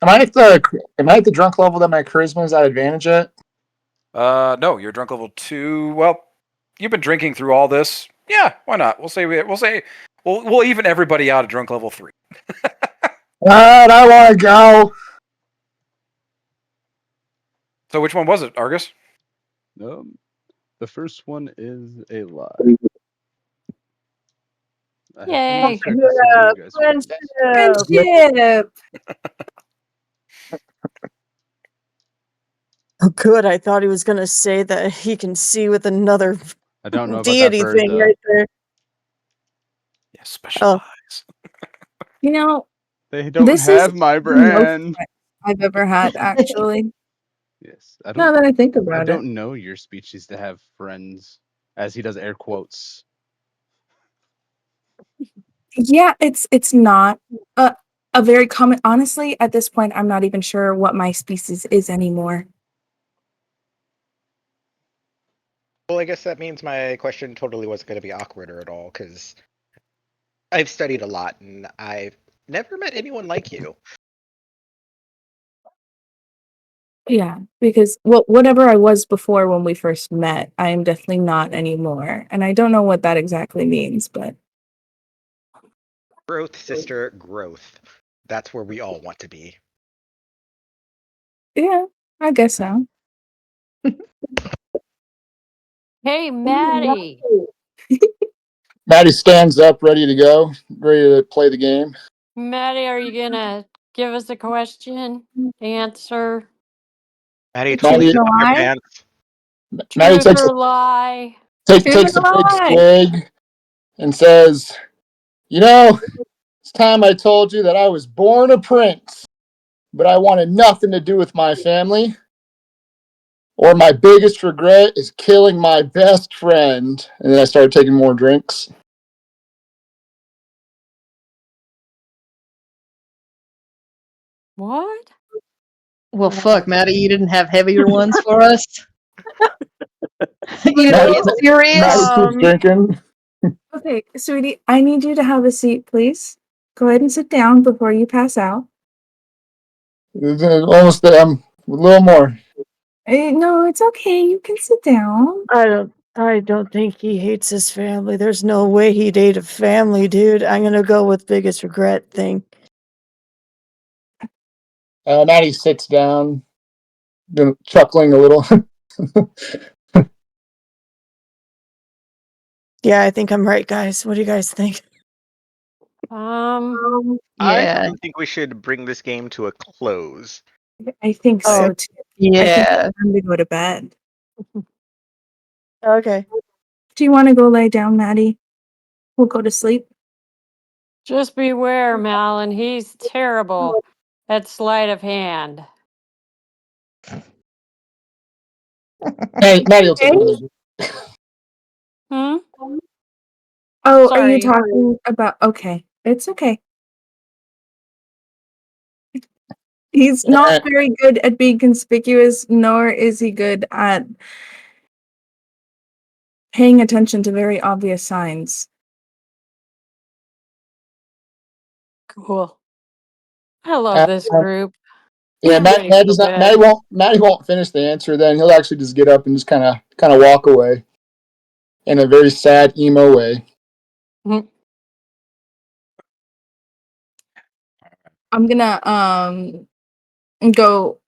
Am I at the drunk level that my charisma is at advantage at?
No, you're drunk level 2. Well, you've been drinking through all this. Yeah, why not? We'll even everybody out at drunk level 3.
Alright, I wanna go.
So which one was it, Argus?
The first one is a lie. I haven't
Yay.
checked to see who you guys are.
Friendship.
Oh, good. I thought he was going to say that he can see with another
I don't know about that
deity
bird,
thing
though.
right there.
Yeah, special eyes.
You know,
They don't
this
have
is
my
the most
brand.
I've ever had, actually.
Yes,
Now that I think
I
about it.
don't know your species to have friends, as he does air quotes.
Yeah, it's not a very common. Honestly, at this point, I'm not even sure what my species is anymore.
Well, I guess that means my question totally wasn't going to be awkward or at all, because I've studied a lot and I've never met anyone like you.
Yeah, because well, whatever I was before when we first met, I am definitely not anymore, and I don't know what that exactly means, but
Growth, sister, growth. That's where we all want to be.
yeah, I guess so.
Hey, Maddie.
Maddie stands up, ready to go, ready to play the game.
Maddie, are you gonna give us a question? Answer?
Maddie,
Truth
totally
Maddie,
zip
or
up your
lie?
pants.
Maddie
Truth or lie?
Truth
takes
or
a big
lie?
swig and says, "You know, it's time I told you that I was born a prince, but I wanted nothing to do with my family. Or my biggest regret is killing my best friend." And then I started taking more drinks.
What?
Well, fuck, Maddie, you didn't have heavier ones for us. You didn't
Maddie,
get
Maddie
serious.
keeps drinking.
Okay, sweetie, I need you to have a seat, please. Go ahead and sit down before you pass out.
Almost there. A little more.
No, it's okay. You can sit down.
I don't think he hates his family. There's no way he'd hate a family, dude. I'm gonna go with biggest regret thing.
Maddie sits down, chuckling a little.
Yeah, I think I'm right, guys. What do you guys think?
I
Yeah,
totally think we should bring this game to a close.
I think
Oh,
so too. I think
yeah.
it's time to go to bed.
Okay.
Do you want to go lay down, Maddie? We'll go to sleep.
Just beware, Malin. He's terrible at sleight of hand.
Hey, Maddie will take
Okay.
another.
Hmm?
Oh, are you
Sorry.
talking about? Okay, it's okay. He's not very good at being conspicuous, nor is he good at paying attention to very obvious signs.
Cool. I love this group.
Yeah,
I'm ready to go bed.
Maddie won't finish the answer. Then he'll actually just get up and just kind of walk away in a very sad emo way.
I'm gonna go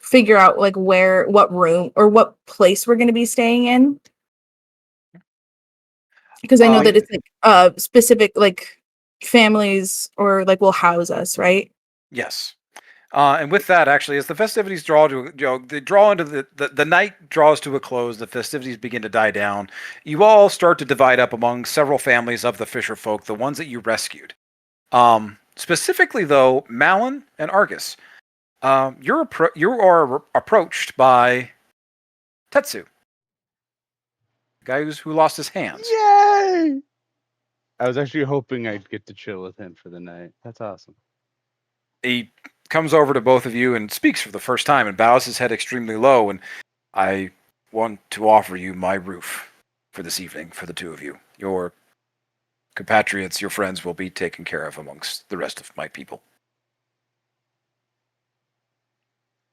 figure out like what room or what place we're gonna be staying in, because I know that it's like specific like families or like will house us, right?
Yes. And with that, actually, as the festivities they draw into the night draws to a close, the festivities begin to die down. You all start to divide up among several families of the fisher folk, the ones that you rescued. Specifically, though, Malin and Argus, you are approached by Tetsu, the guy who lost his hands.
Yay! I was actually hoping I'd get to chill with him for the night. That's awesome.
He comes over to both of you and speaks for the first time and bows his head extremely low. And I want to offer you my roof for this evening for the two of you. Your compatriots, your friends will be taken care of amongst the rest of my people.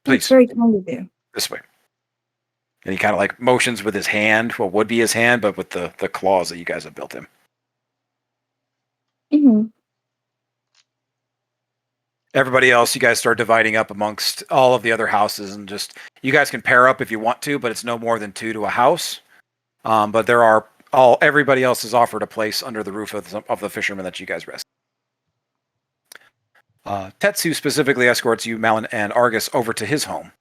That's
Please,
very kind of you.
this way. And he kind of like motions with his hand, what would be his hand, but with the claws that you guys have built him.
Hmm.
Everybody else, you guys start dividing up amongst all of the other houses, and just you guys can pair up if you want to, but it's no more than 2 to a house. But everybody else is offered a place under the roof of the fisherman that you guys rest. Tetsu specifically escorts you, Malin and Argus, over to his home.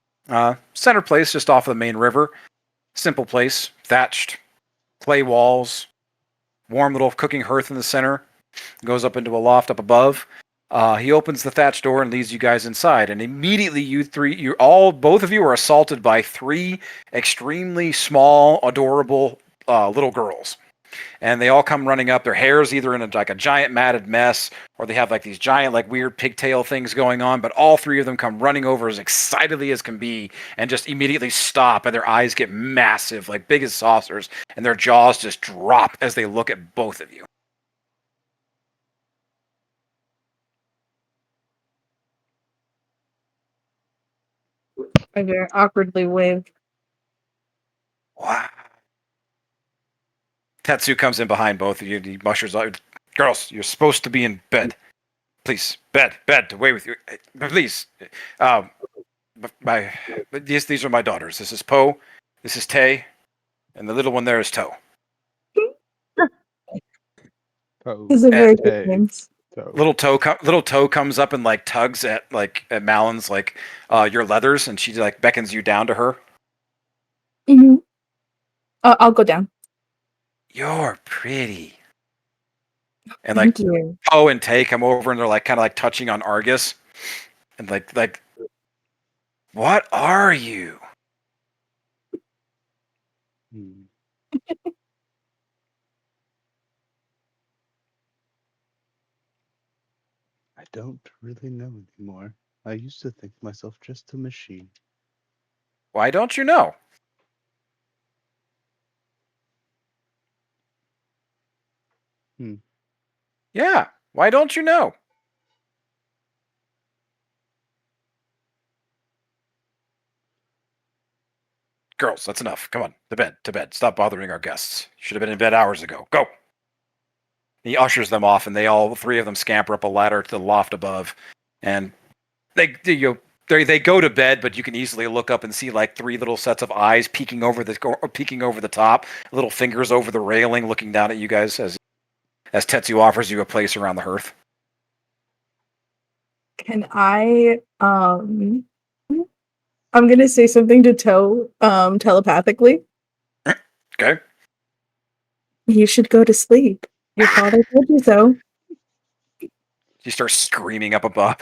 Center place, just off of the main river. Simple place, thatched, clay walls, warm little cooking hearth in the center. Goes up into a loft up above. He opens the thatch door and leads you guys inside, and immediately both of you are assaulted by 3 extremely small, adorable little girls. And they all come running up. Their hair's either in a giant matted mess, or they have like these giant like weird pigtail things going on. But all 3 of them come running over as excitedly as can be, and just immediately stop, and their eyes get massive, like big as saucers, and their jaws just drop as they look at both of you.
I very awkwardly wave.
Wow. Tetsu comes in behind both of you. He mushers out. Girls, you're supposed to be in bed. Please, bed, away with you. Please. These are my daughters. This is Po, this is Tay, and the little one there is Toe.
These are very good names.
Little Toe comes up and like tugs at Malin's your leathers, and she like beckons you down to her.
Mm-hmm. I'll go down.
You're pretty. And
Thank you.
Po and Tay come over and they're like kind of like touching on Argus, and like, what are you?
I don't really know anymore. I used to think myself just a machine.
Why don't you know? Yeah, why don't you know? Girls, that's enough. Come on, to bed. Stop bothering our guests. You should have been in bed hours ago. Go. He ushers them off, and all 3 of them scamper up a ladder to the loft above, and they go to bed. But you can easily look up and see like 3 little sets of eyes peeking over the top, little fingers over the railing, looking down at you guys as Tetsu offers you a place around the hearth.
Can I I'm gonna say something to Toe telepathically.
Okay.
You should go to sleep. Your father told you so.
She starts screaming up above.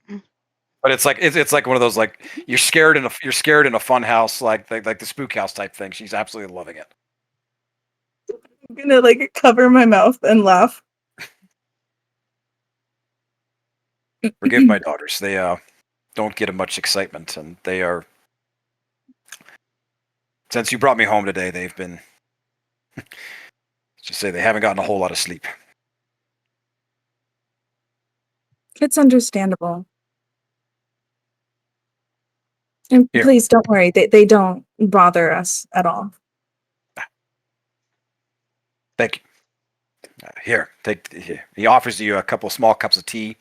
But it's like one of those like you're scared in a fun house like the spook house type thing. She's absolutely loving it.
I'm gonna like cover my mouth and laugh.
Forgive my daughters. They don't get much excitement, and they are. Since you brought me home today, they've been. Just say they haven't gotten a whole lot of sleep.
It's understandable. And
Here.
please don't worry, they don't bother us at all.
Thank you. Here, take. Here. He offers you a couple small cups of tea,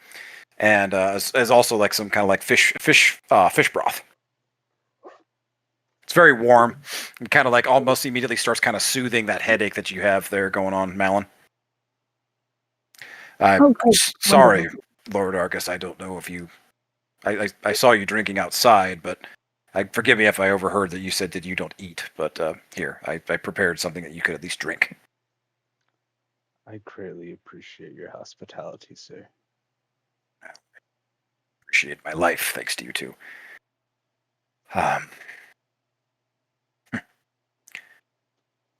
and as also like some kind of like fish broth. It's very warm, and kind of like almost immediately starts kind of soothing that headache that you have there going on, Malin. Sorry, Lord Argus. I don't know if you. I saw you drinking outside, but forgive me if I overheard that you said that you don't eat. But here, I prepared something that you could at least drink.
I greatly appreciate your hospitality, sir.
Appreciate my life, thanks to you too.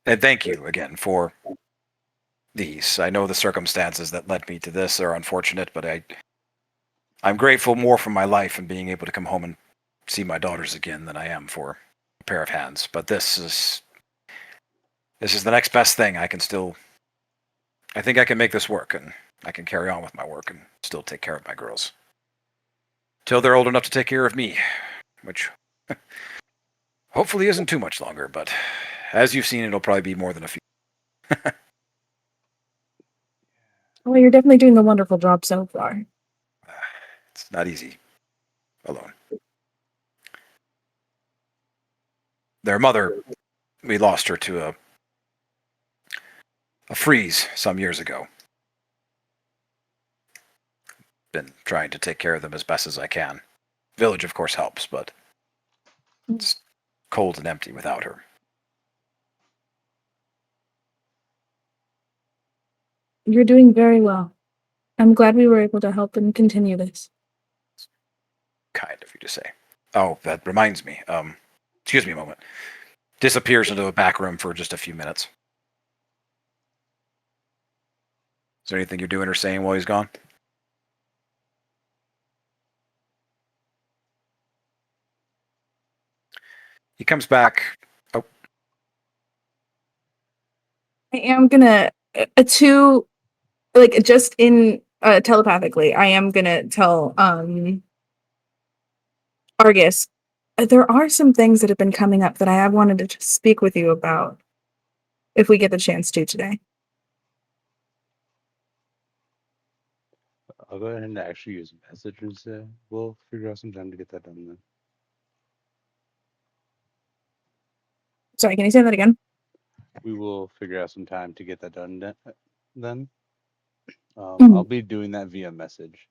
And thank you again for these. I know the circumstances that led me to this are unfortunate, but I'm grateful more for my life and being able to come home and see my daughters again than I am for a pair of hands. But this is the next best thing. I think I can make this work, and I can carry on with my work and still take care of my girls. Till they're old enough to take care of me, which hopefully isn't too much longer, but as you've seen, it'll probably be more than a few.
Well, you're definitely doing a wonderful job so far.
It's not easy alone. Their mother, we lost her to a freeze some years ago. Been trying to take care of them as best as I can. Village, of course, helps, but it's cold and empty without her.
You're doing very well. I'm glad we were able to help and continue this.
Kind of you to say. Oh, that reminds me. Excuse me a moment. Disappears into a back room for just a few minutes. Is there anything you're doing or saying while he's gone? He comes back. Oh,
I am gonna just in telepathically, I am gonna tell Argus. There are some things that have been coming up that I have wanted to just speak with you about if we get the chance to today.
I'll go ahead and actually use a message and say we'll figure out some time to get that done then.
Sorry, can you say that again?
We will figure out some time to get that done then.
Mhm.
I'll be doing that via message.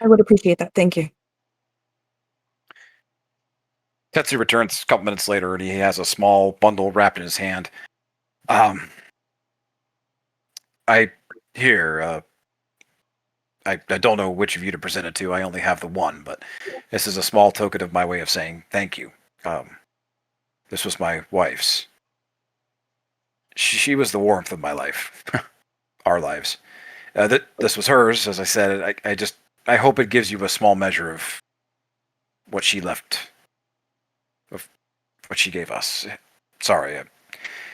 I would appreciate that. Thank you.
Tetsu returns a couple minutes later, and he has a small bundle wrapped in his hand. I don't know which of you to present it to. I only have the one, but this is a small token of my way of saying thank you. This was my wife's. She was the warmth of my life, our lives. This was hers, as I said. I hope it gives you a small measure of what she left, of what she gave us. Sorry.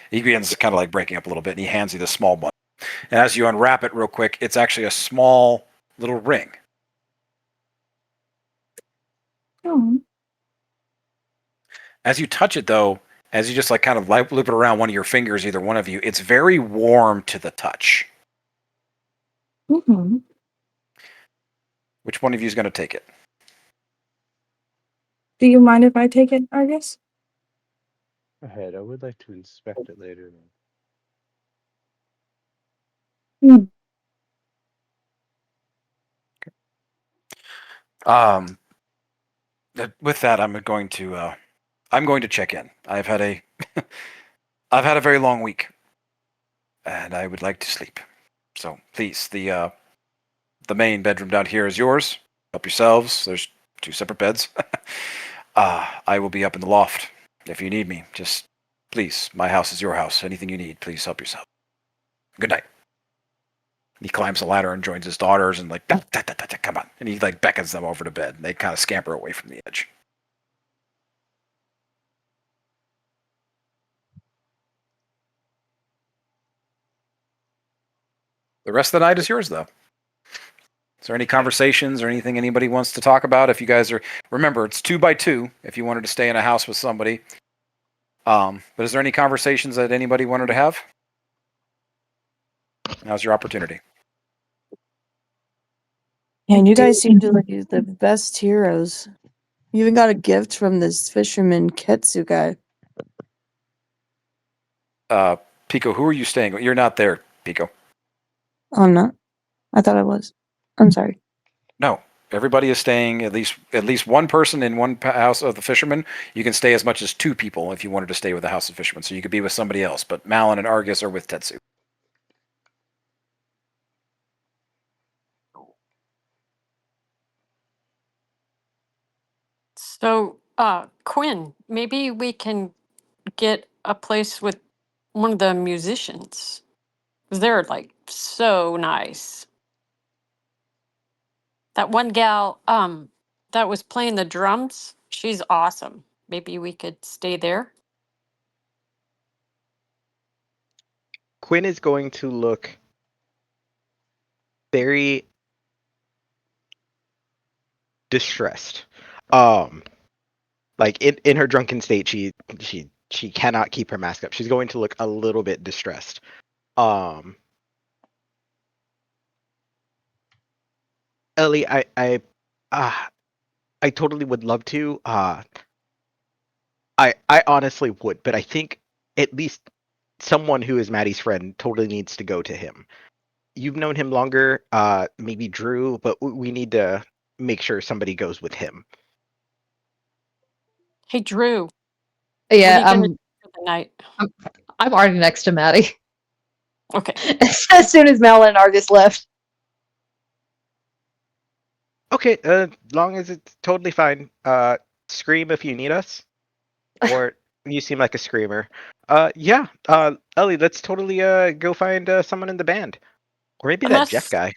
He begins kind of like breaking up a little bit, and he hands you the small one. And as you unwrap it real quick, it's actually a small little ring.
Oh.
As you touch it, though, as you just like kind of loop it around one of your fingers, either one of you, it's very warm to the touch.
Mm-hmm.
Which one of you is going to take it?
Do you mind if I take it, Argus?
Go ahead. I would like to inspect it later.
Hmm.
With that, I'm going to check in. I've had a very long week, and I would like to sleep. So please, the main bedroom down here is yours. Help yourselves. There's 2 separate beds. I will be up in the loft if you need me. Just please, my house is your house. Anything you need, please help yourself. Good night. He climbs the ladder and joins his daughters and like, come on. And he like beckons them over to bed. And they kind of scamper away from the edge. The rest of the night is yours, though. Is there any conversations or anything anybody wants to talk about? If you guys are, remember, it's 2 by 2 if you wanted to stay in a house with somebody. But is there any conversations that anybody wanted to have? Now's your opportunity.
Yeah, and you guys seem to be the best heroes. You even got a gift from this fisherman Ketsu guy.
Pico, who are you staying with? You're not there, Pico.
Oh, I'm not. I thought I was. I'm sorry.
No, Everybody is staying at least one person in one house of the fisherman. You can stay as much as 2 people if you wanted to stay with the house of fisherman. So you could be with somebody else. But Malin and Argus are with Tetsu.
So, Quinn, maybe we can get a place with one of the musicians. 'Cause they're like so nice. That one gal, that was playing the drums, she's awesome. Maybe we could stay there.
Quinn is going to look very distressed. Like in her drunken state, she cannot keep her mask up. She's going to look a little bit distressed. Ellie, I totally would love to. I honestly would, but I think at least someone who is Maddie's friend totally needs to go to him. You've known him longer, maybe Drew, but we need to make sure somebody goes with him.
Hey, Drew, what
Yeah,
are you gonna do for the night?
I'm already next to Maddie.
Okay.
As soon as Malin and Argus left.
Okay, long as it's totally fine. Scream if you need us, or you seem like a screamer. Yeah. Ellie, let's totally go find someone in the band, or maybe that Jeff
Unless,
guy.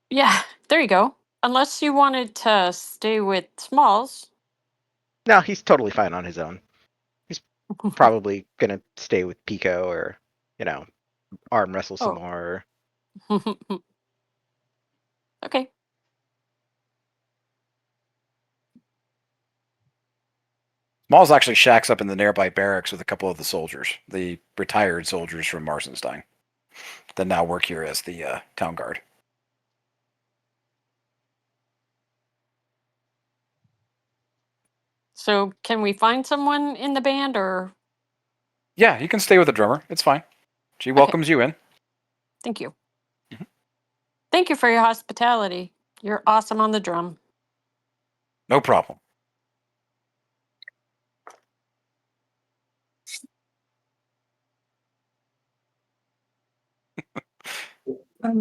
yeah, there you go. Unless you wanted to stay with Smalls.
No, he's totally fine on his own. He's probably gonna stay with Pico, or arm wrestle some
Oh.
more.
Okay.
Smalls actually shacks up in the nearby barracks with a couple of the soldiers, the retired soldiers from Marsenstein, that now work here as the town guard.
So can we find someone in the band or?
Yeah, you can stay with the drummer. It's fine. She welcomes you in.
Thank you. Thank you for your hospitality. You're awesome on the drum.
No problem.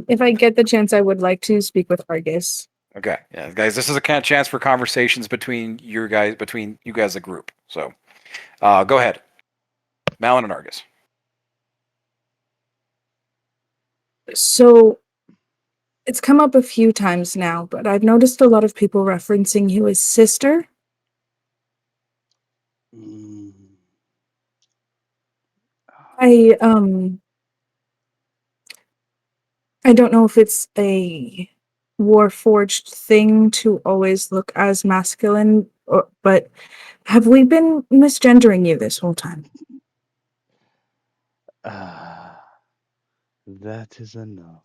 If I get the chance, I would like to speak with Argus.
Okay, yeah, guys, this is a kind of chance for conversations between you guys, a group. So, go ahead, Malin and Argus.
So it's come up a few times now, but I've noticed a lot of people referencing you as sister.
Mm.
I don't know if it's a warforged thing to always look as masculine, but have we been misgendering you this whole time?
That is a no.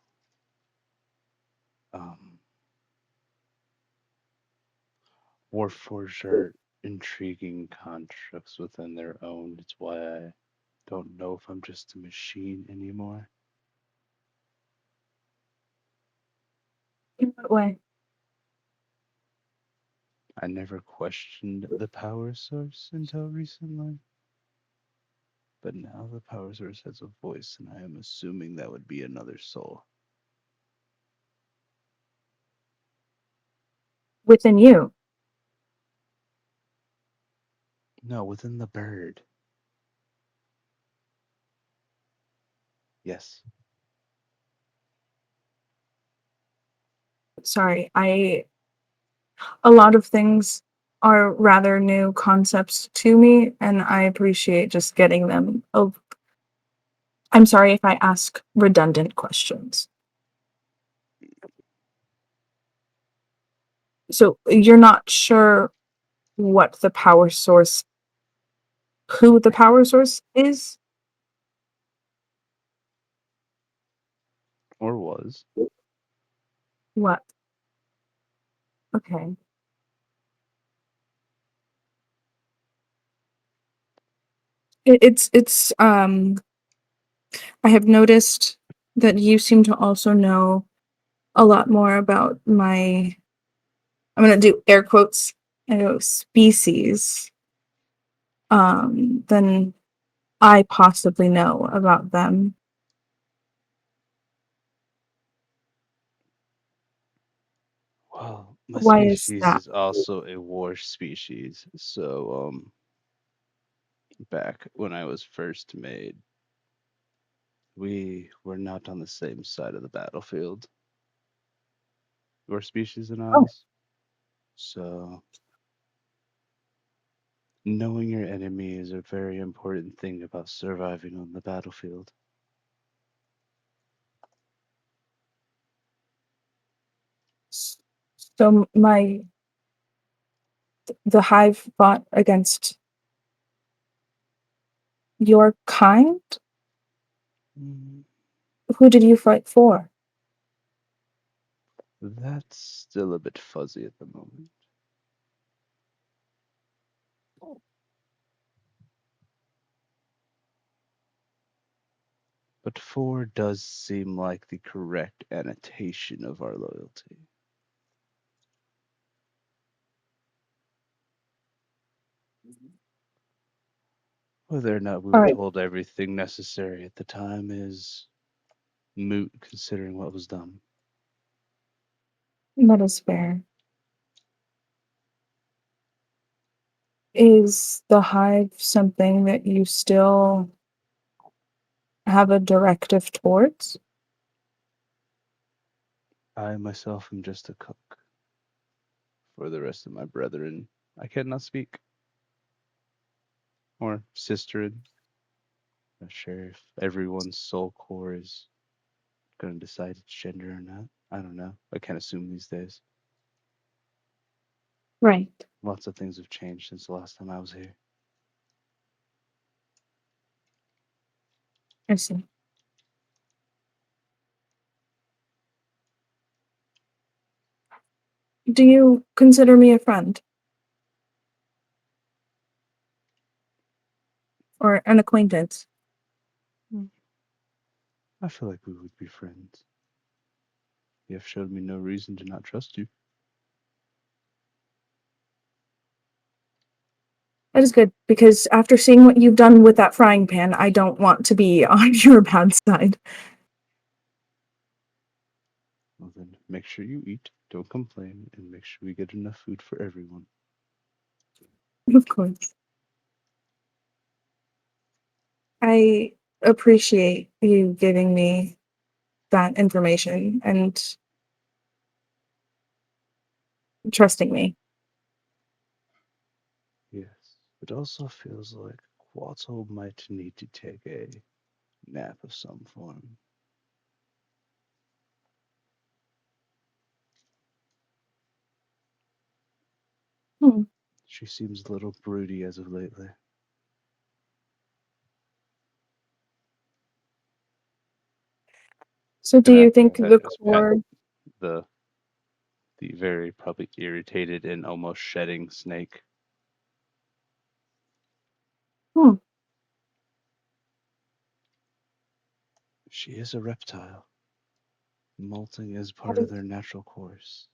Warforged are intriguing constructs within their own. It's why I don't know if I'm just a machine anymore.
In what way?
I never questioned the power source until recently. But now the power source has a voice, and I am assuming that would be another soul.
Within you?
No, within the bird. Yes.
Sorry, a lot of things are rather new concepts to me, and I appreciate just getting them. Oh, I'm sorry if I ask redundant questions. So you're not sure what the power source, who the power source is?
Or was.
What? Okay. It's I have noticed that you seem to also know a lot more about my I'm gonna do air quotes. I go species. Then I possibly know about them.
Well, my
Why is
species
that?
is also a war species, so back when I was first made, we were not on the same side of the battlefield, your species and
Oh,
ours. So knowing your enemy is a very important thing about surviving on the battlefield.
so the hive fought against your kind?
Mm,
Who did you fight for?
That's still a bit fuzzy at the moment. But 4 does seem like the correct annotation of our loyalty. Whether or not we
All
were
right,
told everything necessary at the time is moot considering what was done.
that is fair. Is the hive something that you still have a directive towards?
I myself am just a cook. For the rest of my brethren, I cannot speak. Or sisterin. Not sure if everyone's soul core is going to decide its gender or not. I don't know. I can't assume these days.
Right.
Lots of things have changed since the last time I was here.
I see. Do you consider me a friend? Or an acquaintance?
I feel like we would be friends. You have showed me no reason to not trust you.
That is good, because after seeing what you've done with that frying pan, I don't want to be on your bad side.
Well, then make sure you eat, don't complain, and make sure we get enough food for everyone.
Of course. I appreciate you giving me that information and trusting me.
Yes. It also feels like Quatzal might need to take a nap of some form.
Hmm.
She seems a little broody as of lately.
So do
And
you
after
think
that,
the
just pat
core
the very probably irritated and almost shedding snake.
hmm,
She is a reptile. Molting is
that
part of
is
their natural course.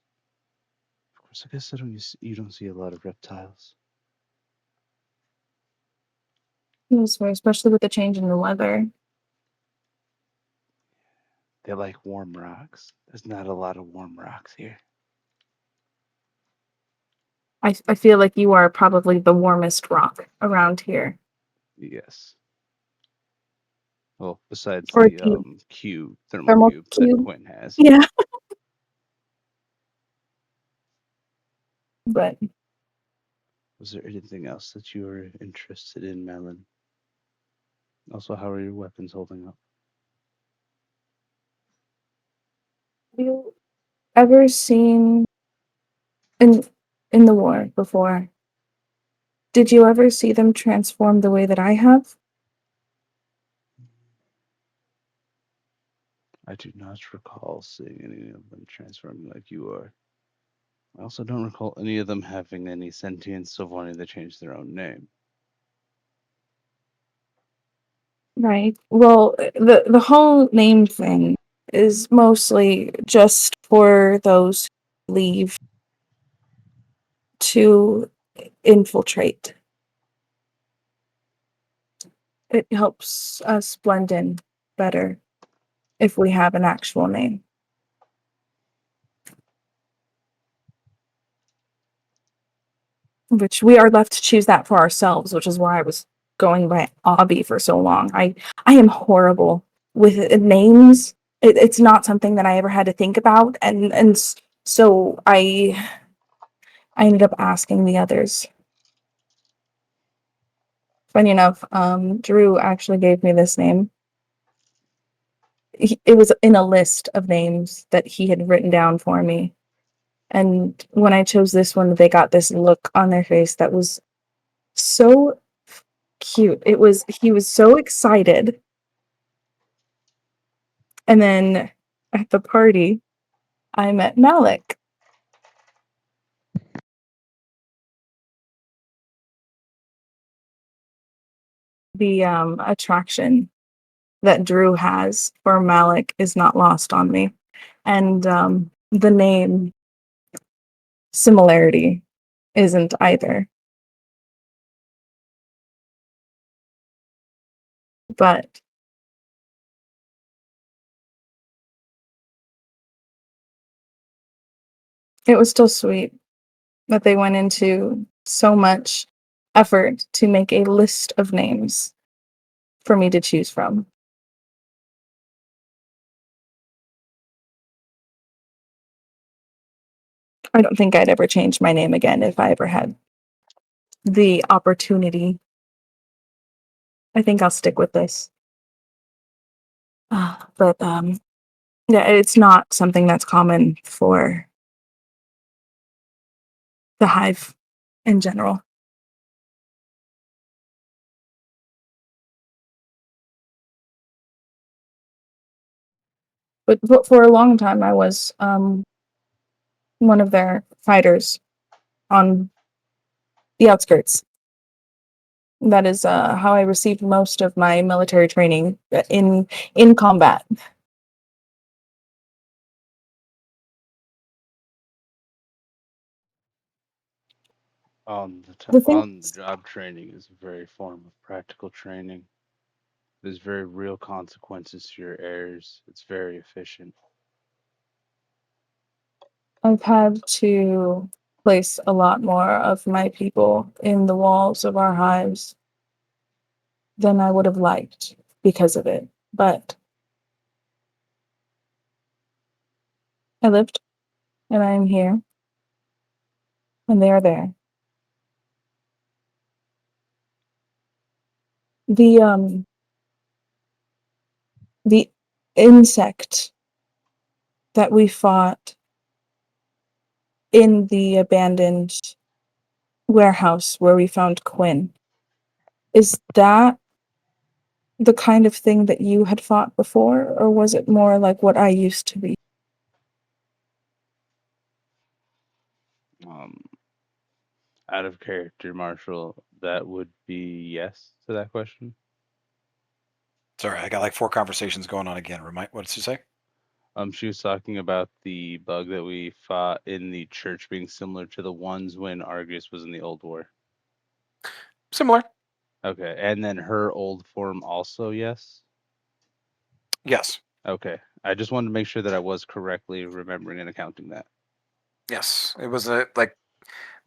Of course, I guess you don't see a lot of reptiles.
useful, especially with the change in the weather.
They like warm rocks. There's not a lot of warm rocks here.
I feel like you are probably the warmest rock around here.
Yes. Well, besides
Or
the
do you
thermal
thermal
cube that
cube?
Quinn has.
Yeah. But
Was there anything else that you were interested in, Melon? Also, how are your weapons holding up?
have you ever seen in in the war before? Did you ever see them transform the way that I have?
I do not recall seeing any of them transforming like you are. I also don't recall any of them having any sentience of wanting to change their own name.
Right. Well, the whole name thing is mostly just for those who leave to infiltrate. It helps us blend in better if we have an actual name. Which we are left to choose that for ourselves, which is why I was going by Abby for so long. I am horrible with names. It's not something that I ever had to think about, and so I ended up asking the others. Funny enough, Drew actually gave me this name. It was in a list of names that he had written down for me. And when I chose this one, they got this look on their face that was so cute. He was so excited. And then at the party, I met Malik. The attraction that Drew has for Malik is not lost on me. And the name similarity isn't either. But it was still sweet that they went into so much effort to make a list of names for me to choose from. I don't think I'd ever change my name again if I ever had the opportunity. I think I'll stick with this. But yeah, it's not something that's common for the hive in general. But for a long time, I was one of their fighters on the outskirts. That is how I received most of my military training in combat. The thing,
On the job training is a very form of practical training. There's very real consequences to your errors. It's very efficient.
I've had to place a lot more of my people in the walls of our hives than I would have liked because of it. But I lived and I am here and they are there. The the insect that we fought in the abandoned warehouse where we found Quinn, is that the kind of thing that you had fought before, or was it more like what I used to be?
Um, Out of character, Marshall, that would be yes to that question.
Sorry, I got like 4 conversations going on again. Remind, what did you say?
She was talking about the bug that we fought in the church being similar to the ones when Argus was in the old war.
Similar.
Okay, and then her old form also, yes?
Yes.
Okay, I just wanted to make sure that I was correctly remembering and accounting that.
Yes. It was like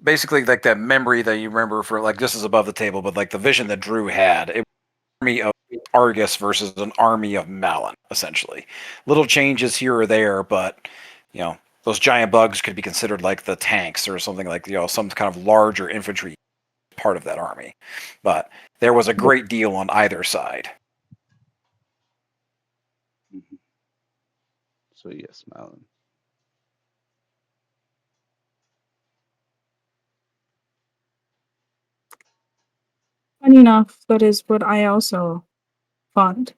basically like that memory that you remember for like this is above the table, but like the vision that Drew had. It was an army of Argus versus an army of Malin, essentially. Little changes here or there, but you know, those giant bugs could be considered like the tanks or something like, you know, some kind of larger infantry part of that army. But there was a great deal on either side.
Mhm. So yes, Malin.
Funny enough, that is what I also fought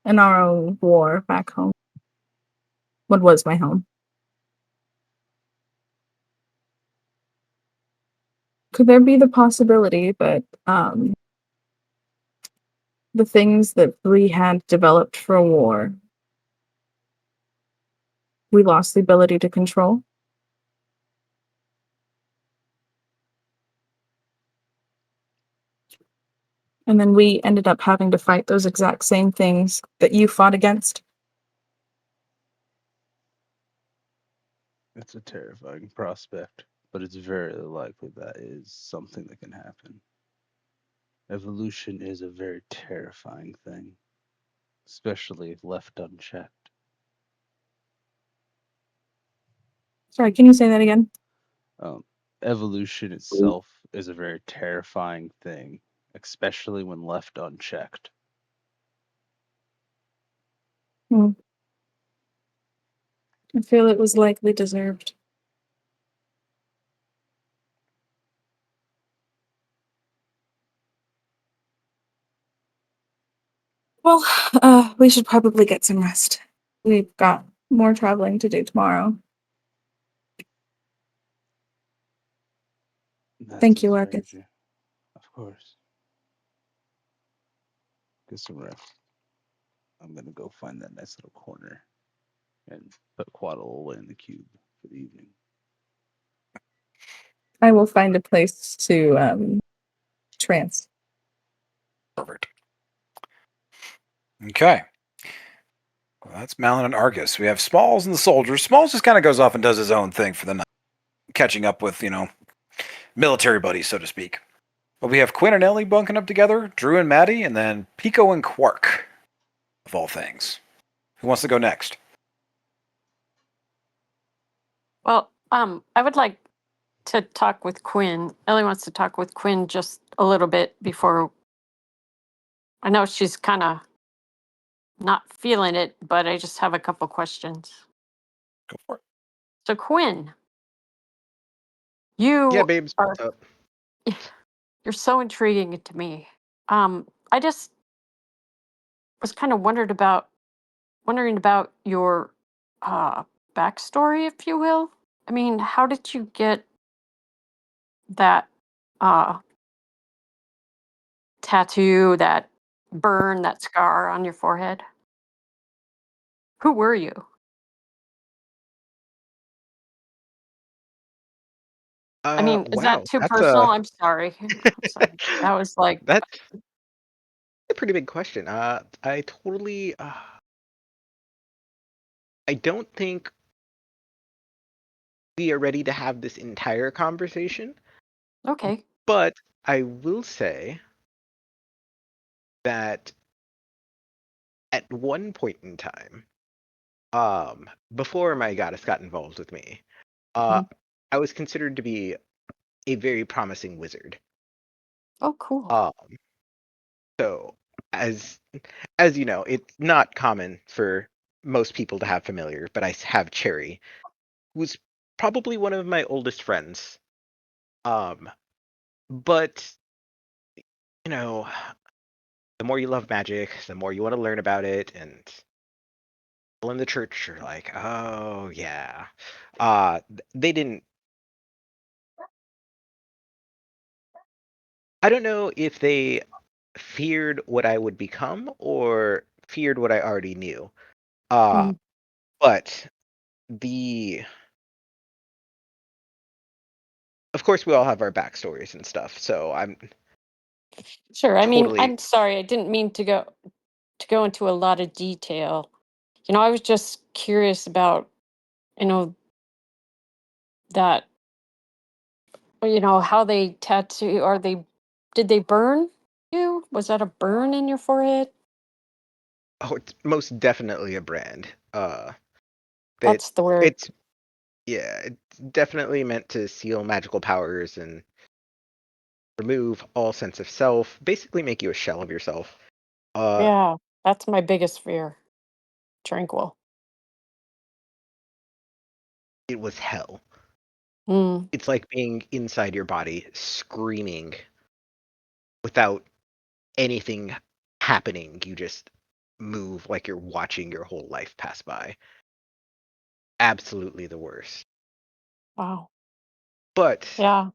in our own war back home. What was my home? Could there be the possibility that the things that Bree had developed for war, we lost the ability to control? And then we ended up having to fight those exact same things that you fought against.
It's a terrifying prospect, but it's very likely that is something that can happen. Evolution is a very terrifying thing, especially if left unchecked.
Sorry, can you say that again?
Evolution itself is a very terrifying thing, especially when left unchecked.
I feel it was likely deserved. Well, we should probably get some rest. We've got more traveling to do tomorrow. Thank you, Arcus.
Of course. Get some rest. I'm gonna go find that nice little corner and put Quaddle away in the cube for the evening.
I will find a place to trance.
Perfect. Okay. Well, that's Malin and Argus. We have Smalls and the soldiers. Smalls just kind of goes off and does his own thing for the night, catching up with, military buddies, so to speak. But we have Quinn and Ellie bunking up together, Drew and Maddie, and then Pico and Quark, of all things. Who wants to go next?
Well, I would like to talk with Quinn. Ellie wants to talk with Quinn just a little bit before. I know she's kind of not feeling it, but I just have a couple questions.
Go for it.
So Quinn,
Yeah,
you
babes.
are
What's up?
you're so intriguing to me. I just was kind of wondering about your backstory, if you will. I mean, how did you get that uh tattoo, that burn, that scar on your forehead? Who were you? I mean, is that
Wow,
too
that's
personal? I'm sorry. I'm sorry. That was like,
that's a pretty big question. I totally. I don't think we are ready to have this entire conversation,
okay.
but I will say that at one point in time, before my goddess got involved with me, uh,
Mhm.
I was considered to be a very promising wizard.
Oh, cool.
Um, so as as you know, it's not common for most people to have familiar, but I have Cherry, who's probably one of my oldest friends. Um, but you know, the more you love magic, the more you want to learn about it, and people in the church are like, "Oh yeah," they didn't. I don't know if they feared what I would become or feared what I already knew. Uh,
Mm.
but the of course we all have our backstories and stuff, so I'm
Sure. I mean,
totally
I'm sorry. I didn't mean to go into a lot of detail. I was just curious about, you know, that, how they tattoo, did they burn you? Was that a burn in your forehead?
oh, it's most definitely a brand. That
That's the word.
it's yeah, it's definitely meant to seal magical powers and remove all sense of self, basically make you a shell of yourself. Uh,
Yeah, that's my biggest fear. Tranquil.
it was hell.
Mm,
It's like being inside your body, screaming without anything happening. You just move like you're watching your whole life pass by. Absolutely the worst.
wow.
But
Yeah.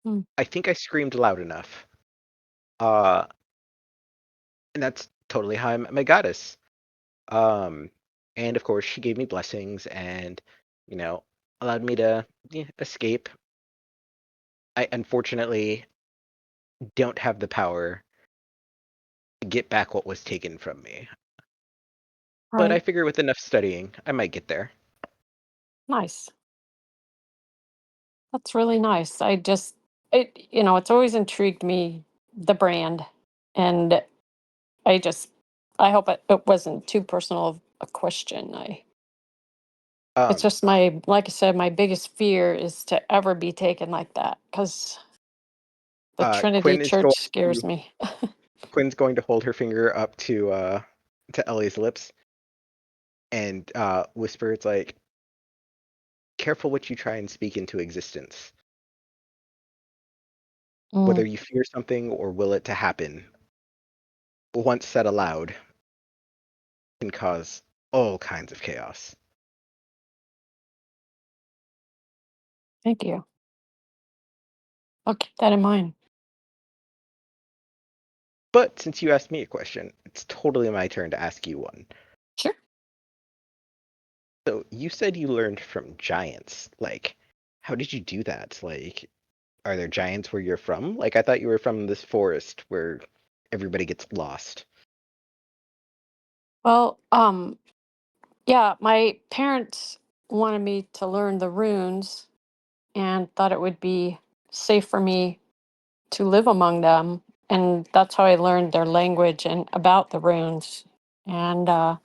Mm,
I think I screamed loud enough. Uh, and that's totally how I met my goddess. Um, and of course, she gave me blessings and, you know, allowed me to escape. I unfortunately don't have the power get back what was taken from me. But I
Right.
figure with enough studying, I might get there.
Nice. That's really nice. It's always intrigued me, the brand. And I just, I hope it wasn't too personal of a question. It's
Um,
just like I said, my biggest fear is to ever be taken like that because the Trinity
Quinn is
Church
going
scares
to
me.
Quinn's going to hold her finger up to Ellie's lips and whisper, "It's like, careful what you try and speak into existence. Whether
Mm,
you fear something or will it to happen, once said aloud, can cause all kinds of chaos."
thank you. I'll keep that in mind.
But since you asked me a question, it's totally my turn to ask you one.
Sure.
So you said you learned from giants. Like, how did you do that? Like, are there giants where you're from? Like, I thought you were from this forest where everybody gets lost.
Well, yeah, my parents wanted me to learn the runes and thought it would be safe for me to live among them. And that's how I learned their language and about the runes. And it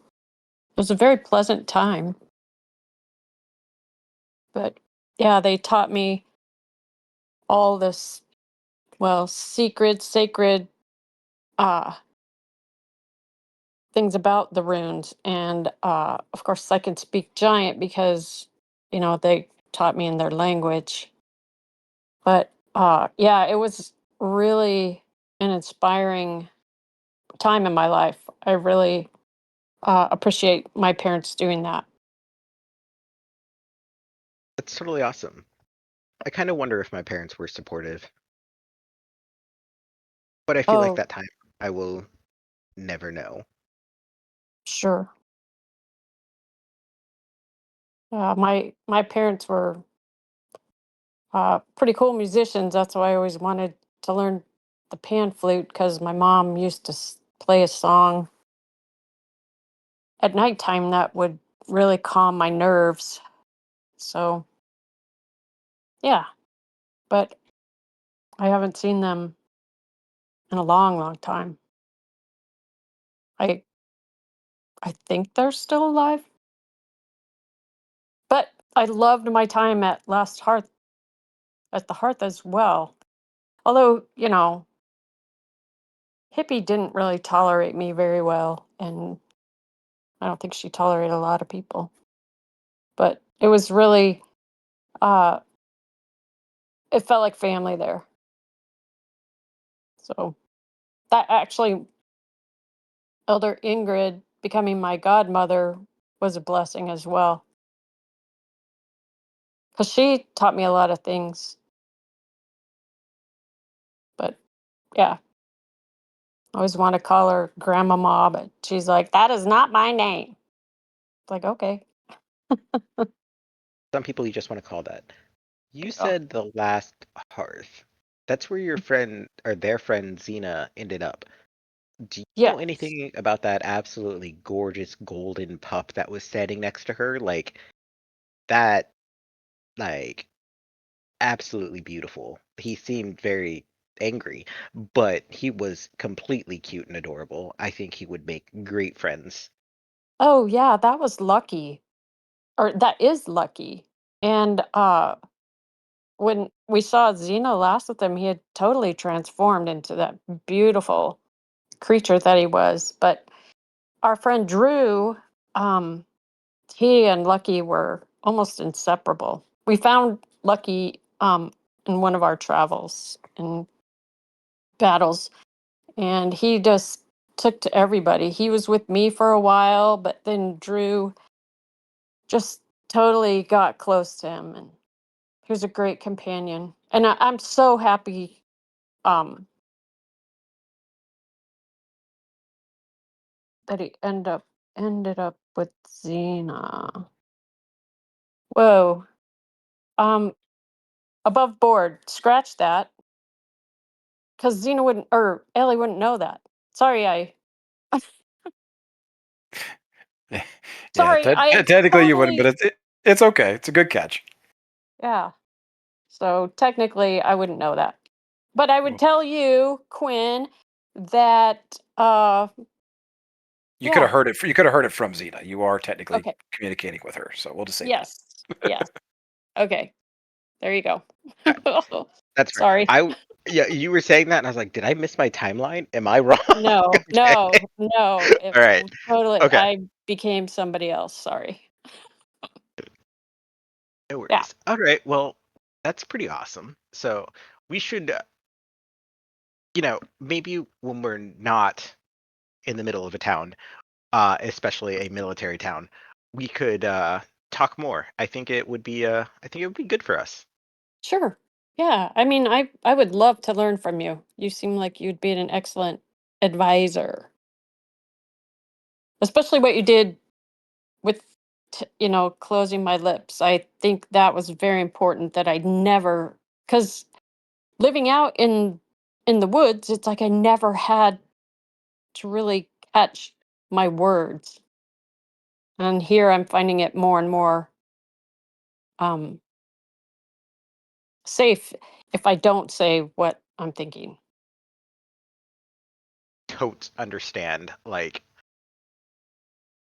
was a very pleasant time. But yeah, they taught me all this, well, secret, sacred uh, things about the runes. And of course, I can speak giant because, they taught me in their language. But yeah, it was really an inspiring time in my life. I really appreciate my parents doing that.
That's totally awesome. I kind of wonder if my parents were supportive, but I feel like
Oh,
that time I will never know.
sure. My parents were pretty cool musicians. That's why I always wanted to learn the pan flute because my mom used to play a song at nighttime that would really calm my nerves. So yeah, but I haven't seen them in a long, long time. I I think they're still alive, but I loved my time at the hearth as well. Although Hippie didn't really tolerate me very well, and I don't think she tolerated a lot of people. But it was really, uh, it felt like family there. So that actually, Elder Ingrid becoming my godmother was a blessing as well, because she taught me a lot of things. But yeah, I always want to call her Grandmama, but she's like, that is not my name. It's like, okay.
Some people you just want to call that. You
Oh,
said the last hearth. That's where your friend or their friend Xena ended up. Do you know
yes.
anything about that absolutely gorgeous golden pup that was standing next to her? Like that, like absolutely beautiful. He seemed very angry, but he was completely cute and adorable. I think he would make great friends.
Oh, yeah, that was lucky. Or that is lucky. And when we saw Xena last with him, he had totally transformed into that beautiful creature that he was. But our friend Drew, um, he and Lucky were almost inseparable. We found Lucky in one of our travels and battles, and he just took to everybody. He was with me for a while, but then Drew just totally got close to him, and he was a great companion. And I'm so happy um, that he ended up with Xena. Whoa. Um, above board. Scratch that, because Xena wouldn't or Ellie wouldn't know that. Sorry, I.
Yeah,
Sorry, I
technically you wouldn't,
totally.
but it's okay. It's a good catch.
Yeah. So technically, I wouldn't know that, but I would
Well,
tell you, Quinn, that.
you could
Yeah.
have heard it. You could have heard it from Zeta. You are technically
Okay.
communicating with her, so we'll just say that.
Yes. Yes. Okay. There you go.
That's right.
Sorry.
Yeah, you were saying that, and I was like, did I miss my timeline? Am I wrong?
No,
Okay.
no, no. It
All right.
totally.
Okay.
I became somebody else. Sorry.
No
Yeah.
worries. All right. Well, that's pretty awesome. So we should, maybe when we're not in the middle of a town, especially a military town, we could talk more. I think it would be good for us.
Sure. Yeah. I mean, I would love to learn from you. You seem like you'd be an excellent advisor, especially what you did with closing my lips. I think that was very important that I never, because living out in the woods, it's like I never had to really catch my words, and here I'm finding it more and more um safe if I don't say what I'm thinking.
Totes understand. Like,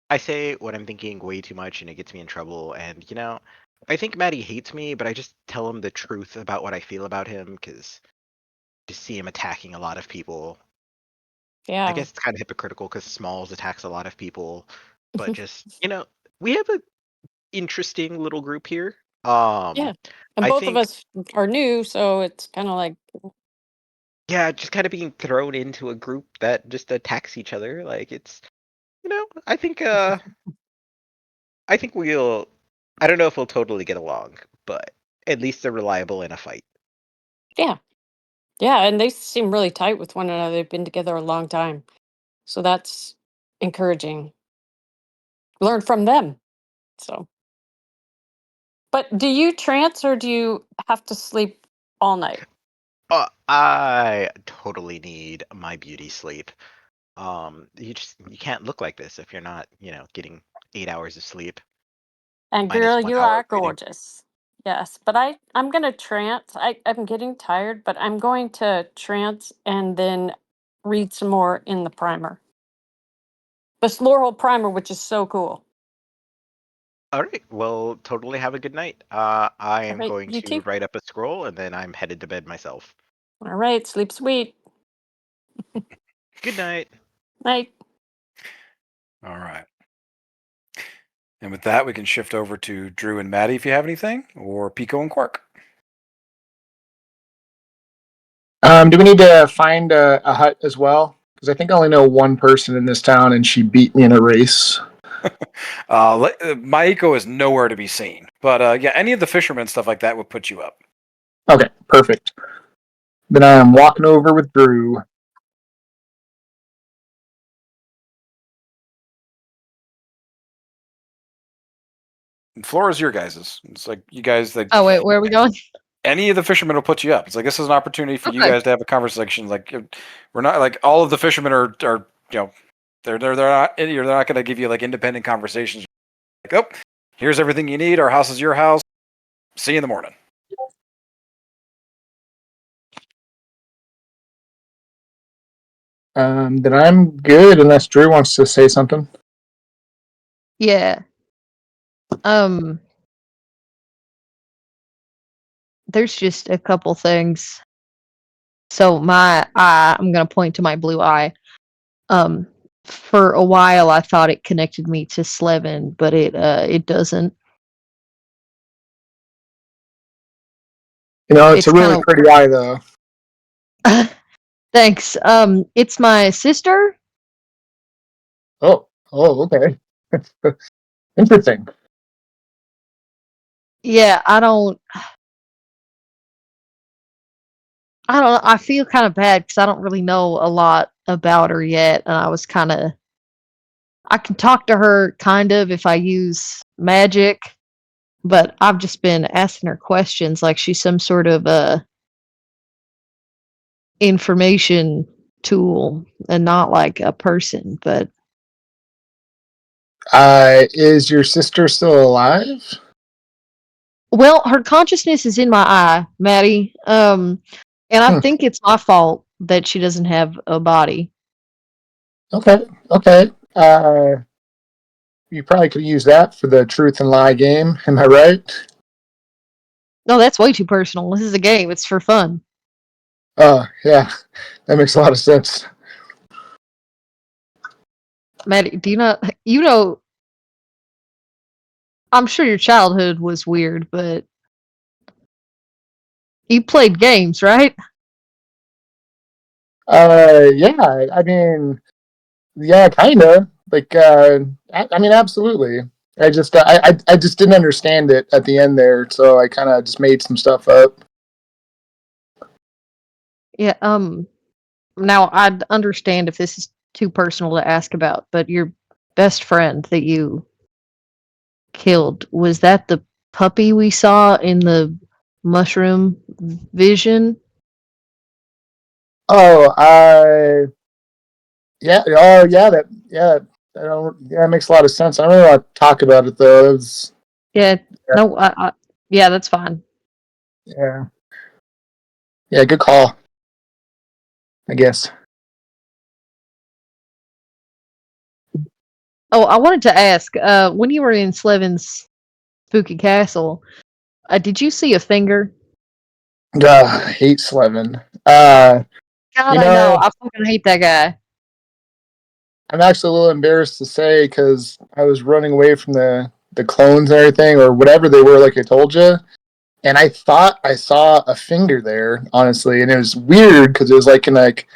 I say what I'm thinking way too much and it gets me in trouble. And, I think Maddie hates me, but I just tell him the truth about what I feel about him because to see him attacking a lot of people, I
Yeah.
guess it's kind of hypocritical because Smalls attacks a lot of people, but just, we have a interesting little group here.
Yeah, and
I
both of
think,
us are new, so it's kind of like.
yeah, just kind of being thrown into a group that just attacks each other. Like it's, I think we'll. I don't know if we'll totally get along, but at least they're reliable in a fight.
Yeah. Yeah, and they seem really tight with one another. They've been together a long time. So that's encouraging. Learn from them. So, but do you trance or do you have to sleep all night?
I totally need my beauty sleep. You can't look like this if you're not, getting 8 hours of sleep
And
minus
girl,
one
you
hour
are
of breathing.
gorgeous. Yes, but I'm going to trance. I'm getting tired, but I'm going to trance and then read some more in the primer. The Slorhole primer, which is so cool.
All right. Well, totally have a good night. I
All
am
right,
going
you
to
too.
write up a scroll and then I'm headed to bed myself.
All right, sleep sweet.
Good night.
Night.
All right. And with that, we can shift over to Drew and Maddie if you have anything, or Pico and Quark.
Do we need to find a hut as well? Because I think I only know one person in this town, and she beat me in a race.
Maiko is nowhere to be seen, but yeah, any of the fishermen stuff like that would put you up.
Okay, perfect. Then I am walking over with Drew.
The floor is your guys's. It's like you guys, like
Oh wait, where are we going?
any of the fishermen will put you up. It's like this is an opportunity for you
Okay.
guys to have a conversation. Like we're not like all of the fishermen are they're not they're not going to give you like independent conversations. Like here's everything you need. Our house is your house. See you in the morning.
Then I'm good unless Drew wants to say something.
Yeah. There's just a couple things. So my eye, I'm gonna point to my blue eye. For a while I thought it connected me to Slevin, but it doesn't.
It's a
It's
really
kind
pretty eye, though.
of thanks. It's my sister.
Oh, okay. Interesting.
Yeah, I don't know. I feel kind of bad because I don't really know a lot about her yet, and I can talk to her kind of if I use magic, but I've just been asking her questions like she's some sort of information tool and not like a person. But
Is your sister still alive?
well, her consciousness is in my eye, Maddie. And I
Hmm.
think it's my fault that she doesn't have a body.
Okay. Okay. You probably could use that for the truth and lie game. Am I right?
No, that's way too personal. This is a game. It's for fun.
Oh, yeah. That makes a lot of sense.
Maddie, do you not? You know, I'm sure your childhood was weird, but you played games, right?
Yeah. I mean, yeah, kind of. Like, I mean, absolutely. I just didn't understand it at the end there, so I kind of just made some stuff up.
Yeah. Now I'd understand if this is too personal to ask about, but your best friend that you killed, was that the puppy we saw in the mushroom vision?
Oh, yeah. Oh, yeah. I don't. Yeah, that makes a lot of sense. I don't really want to talk about it though. It was,
Yeah. No. Yeah, that's fine.
yeah, yeah. Good call, I guess.
Oh, I wanted to ask. When you were in Slevin's spooky castle, did you see a finger?
Hate Slevin.
God,
You
I know.
know,
I fucking hate that guy.
I'm actually a little embarrassed to say because I was running away from the clones and everything, or whatever they were, like I told you. And I thought I saw a finger there, honestly, and it was weird because it was like in like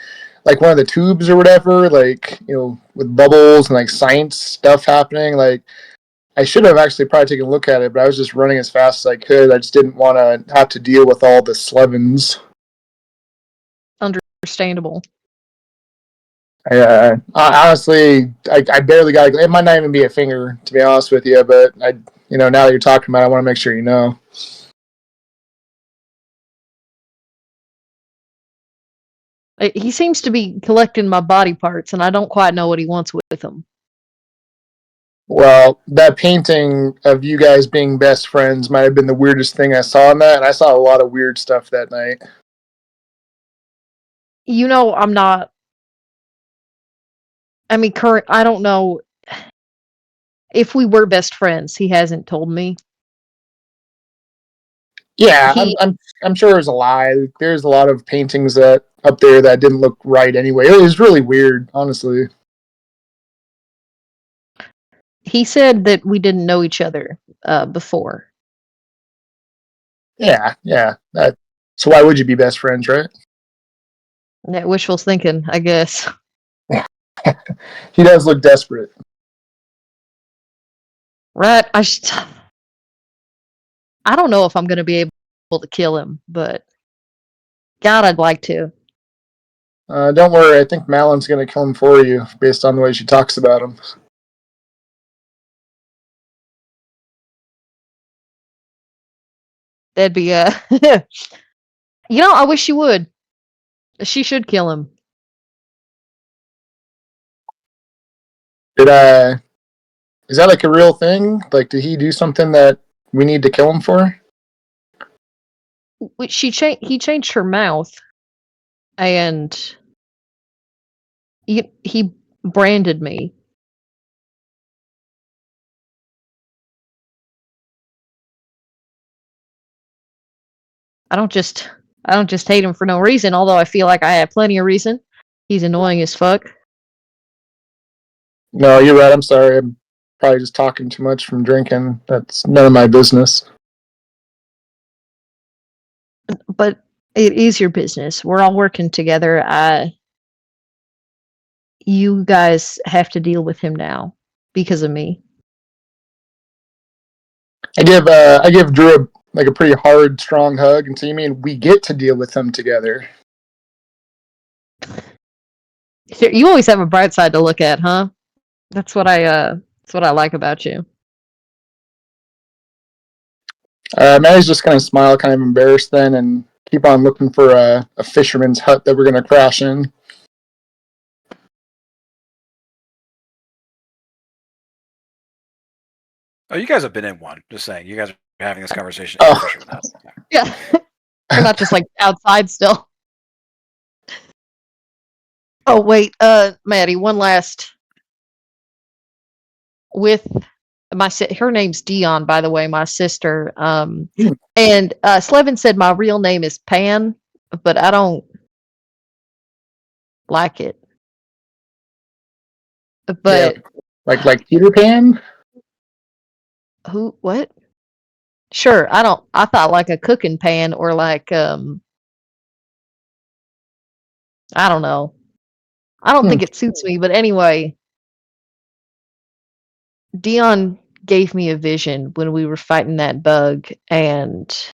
one of the tubes or whatever, like with bubbles and like science stuff happening. Like I should have actually probably taken a look at it, but I was just running as fast as I could. I just didn't want to have to deal with all the Slevins.
Understandable.
Honestly, I barely got it. It might not even be a finger, to be honest with you. But now that you're talking about it, I want to make sure you know.
He seems to be collecting my body parts, and I don't quite know what he wants with them.
Well, that painting of you guys being best friends might have been the weirdest thing I saw in that, and I saw a lot of weird stuff that night.
You know, I'm not. I mean, I don't know if we were best friends. He hasn't told me.
Yeah,
He
I'm sure it was a lie. There's a lot of paintings that up there that didn't look right anyway. It was really weird, honestly.
he said that we didn't know each other before.
Yeah. So why would you be best friends, right?
That wishful thinking, I guess.
He does look desperate.
Right? I don't know if I'm going to be able to kill him, but God, I'd like to.
Don't worry, I think Malon's gonna kill him for you, based on the way she talks about him.
That'd be I wish she would. She should kill him.
Did is that like a real thing? Like, did he do something that we need to kill him for?
He changed her mouth, and he branded me. I don't just I don't just hate him for no reason, although I feel like I have plenty of reason. He's annoying as fuck.
No, you're right. I'm sorry. I'm probably just talking too much from drinking. That's none of my business.
But it is your business. We're all working together. You guys have to deal with him now because of me.
I give Drew a pretty hard, strong hug, and so you mean we get to deal with him together?
You always have a bright side to look at, huh? That's what I like about you.
Maddie's just gonna smile, kind of embarrassed then, and keep on looking for a fisherman's hut that we're gonna crash in.
Oh, you guys have been in one. Just saying, you guys are having this conversation in
Oh.
a fisherman house.
Yeah. You're not just like outside still. Oh wait, Maddie, one last with her name's Dion, by the way, my sister. And Slevin said my real name is Pan, but I don't like it. But
like Peter Pan.
who? What? Sure, I don't. I thought like a cooking pan or like I don't know. I don't think it suits me, but anyway, Dion gave me a vision when we were fighting that bug, and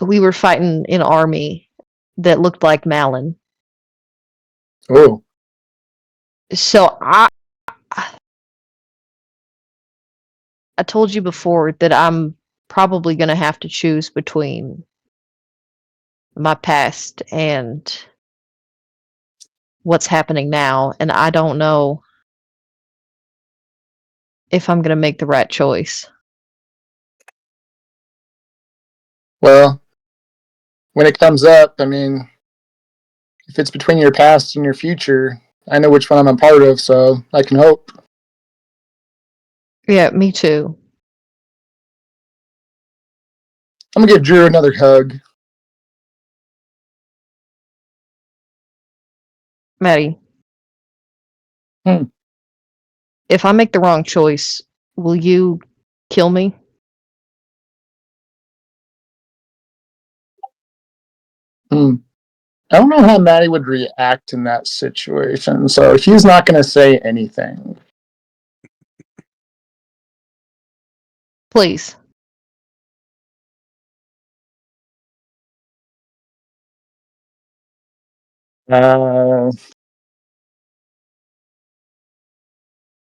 we were fighting an army that looked like Malin.
Oh,
So I told you before that I'm probably going to have to choose between my past and what's happening now, and I don't know if I'm going to make the right choice.
well, when it comes up, I mean, if it's between your past and your future, I know which one I'm a part of, so I can hope.
Yeah, me too.
I'm gonna give Drew another hug.
Maddie,
Hmm.
if I make the wrong choice, will you kill me?
Hmm. I don't know how Maddie would react in that situation, so he's not gonna say anything.
Please.
Uh,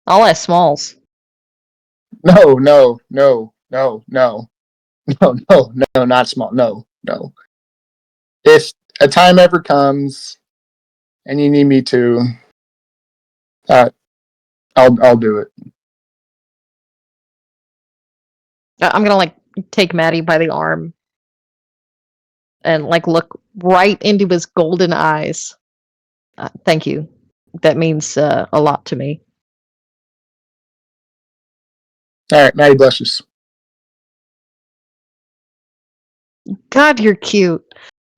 I'll ask Smalls.
no, no, no, no, no, no, no, no, not small. No, no. If a time ever comes and you need me to, I'll do it.
I'm gonna like take Maddie by the arm and like look right into his golden eyes. Thank you. That means a lot to me.
All right, Maddie bless you.
God, you're cute.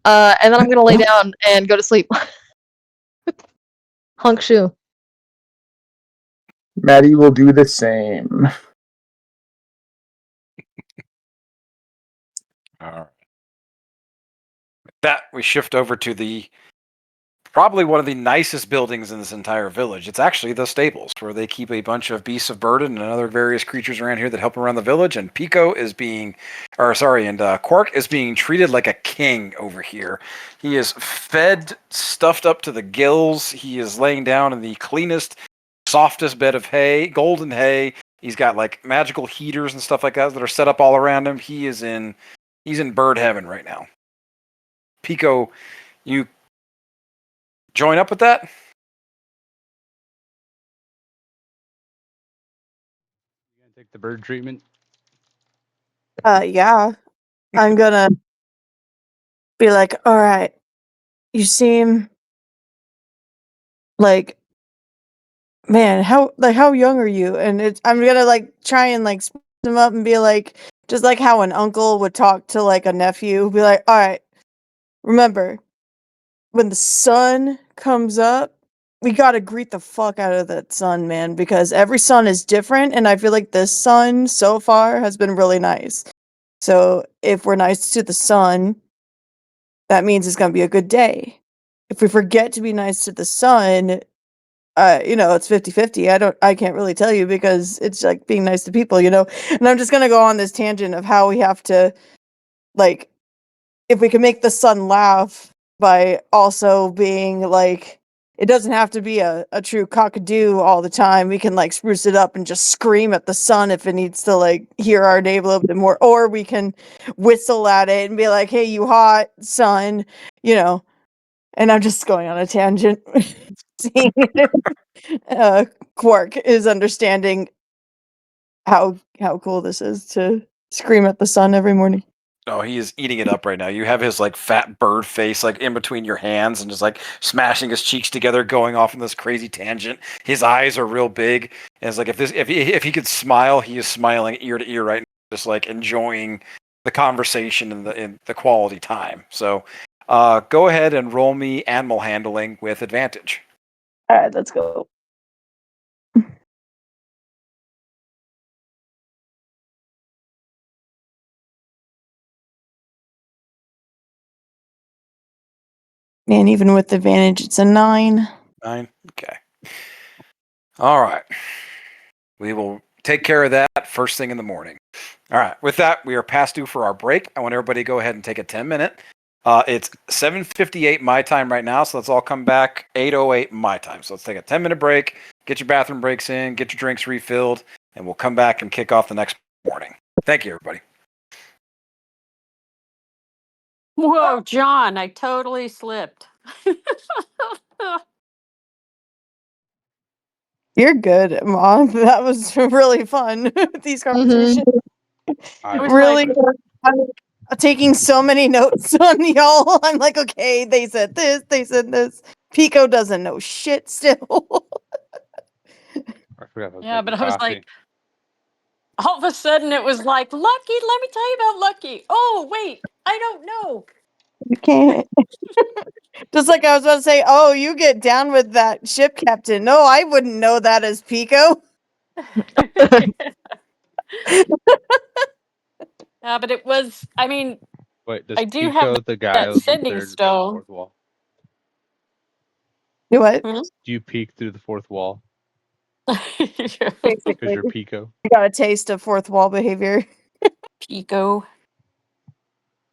And then I'm gonna lay down and go to sleep. Hunk shoe.
Maddie will do the same.
All right. With that, we shift over to the probably one of the nicest buildings in this entire village. It's actually the stables where they keep a bunch of beasts of burden and other various creatures around here that help around the village. And Pico is being, Quark is being treated like a king over here. He is fed, stuffed up to the gills. He is laying down in the cleanest, softest bed of hay, golden hay. He's got like magical heaters and stuff like that are set up all around him. He's in bird heaven right now. Pico, you join up with that?
You gonna take the bird treatment?
Yeah. I'm gonna be like, all right, you seem like, man, how young are you? And I'm gonna like try and like spruce him up and be like, just like how an uncle would talk to like a nephew, be like, all right, remember, when the sun comes up, we gotta greet the fuck out of that sun, man, because every sun is different, and I feel like this sun so far has been really nice. So if we're nice to the sun, that means it's gonna be a good day. If we forget to be nice to the sun, it's 50-50. I can't really tell you because it's like being nice to people, you know? And I'm just gonna go on this tangent of how we have to, like, if we can make the sun laugh by also being like, it doesn't have to be a true cockadoo all the time. We can like spruce it up and just scream at the sun if it needs to like hear our name a little bit more. Or we can whistle at it and be like, hey, you hot sun, you know. And I'm just going on a tangent. Seeing if Quark is understanding how cool this is to scream at the sun every morning.
Oh, he is eating it up right now. You have his like fat bird face like in between your hands and just like smashing his cheeks together, going off on this crazy tangent. His eyes are real big. And it's like if he could smile, he is smiling ear to ear right now, just like enjoying the conversation and the quality time. So go ahead and roll me animal handling with advantage.
All right, let's go. And even with advantage, it's a 9.
9. Okay. All right. We will take care of that first thing in the morning. All right. With that, we are past due for our break. I want everybody to go ahead and take a 10-minute. It's 7:58 my time right now, so let's all come back 8:08 my time. So let's take a 10-minute break, get your bathroom breaks in, get your drinks refilled, and we'll come back and kick off the next morning. Thank you, everybody.
Whoa, John, I totally slipped.
You're good, Mom. That was really fun. These conversations.
I
was
Really,
like,
I'm taking so many notes on y'all. I'm like, okay, they said this, they said this. Pico doesn't know shit still.
I forgot I was
Yeah,
making
but I was
coffee.
like, all of a sudden it was like, Lucky, let me tell you about Lucky. Oh, wait, I don't know.
You can't. Just like I was about to say, oh, you get down with that ship captain. No, I wouldn't know that as Pico.
Yeah, but it was, I mean,
Wait, does
I do have
Pico the guy
that
on the
sending
third
stone.
fourth wall?
You what?
Hmm?
Do you peek through the fourth wall because
Basically,
you're Pico?
you got a taste of fourth wall behavior.
Pico.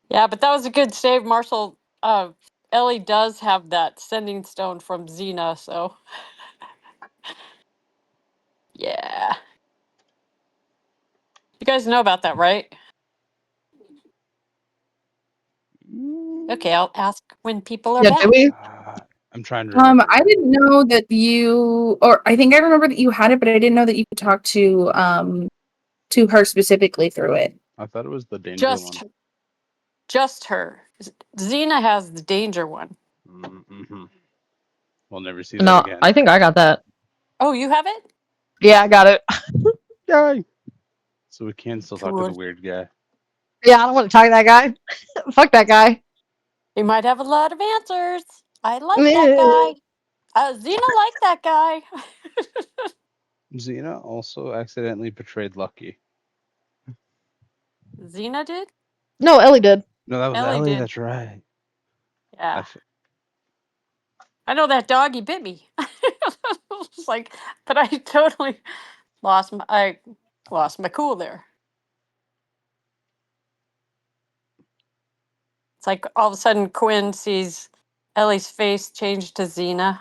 Yeah, but that was a good save, Marshall. Ellie does have that sending stone from Xena, so yeah. You guys know about that, right? Okay, I'll ask when people are
Yeah, do
back.
we?
I'm trying to remember.
I didn't know that you, or I think I remember that you had it, but I didn't know that you could talk to her specifically through it.
I thought it was the danger one.
Just her. Xena has the danger one.
Mm-hmm. We'll never see that
No,
again.
I think I got that.
Oh, you have it?
Yeah, I got it.
Yay! So we can still talk to the
Cool.
weird guy.
Yeah, I don't want to talk to that guy. Fuck that guy.
He might have a lot of answers. I like that
Meh.
guy. Xena liked that guy.
Xena also accidentally betrayed Lucky.
Xena did?
No, Ellie did.
No, that was
Ellie
Ellie.
did.
That's right.
Yeah. I know that doggy bit me. It's like, but I totally I lost my cool there. It's like all of a sudden Quinn sees Ellie's face change to Xena.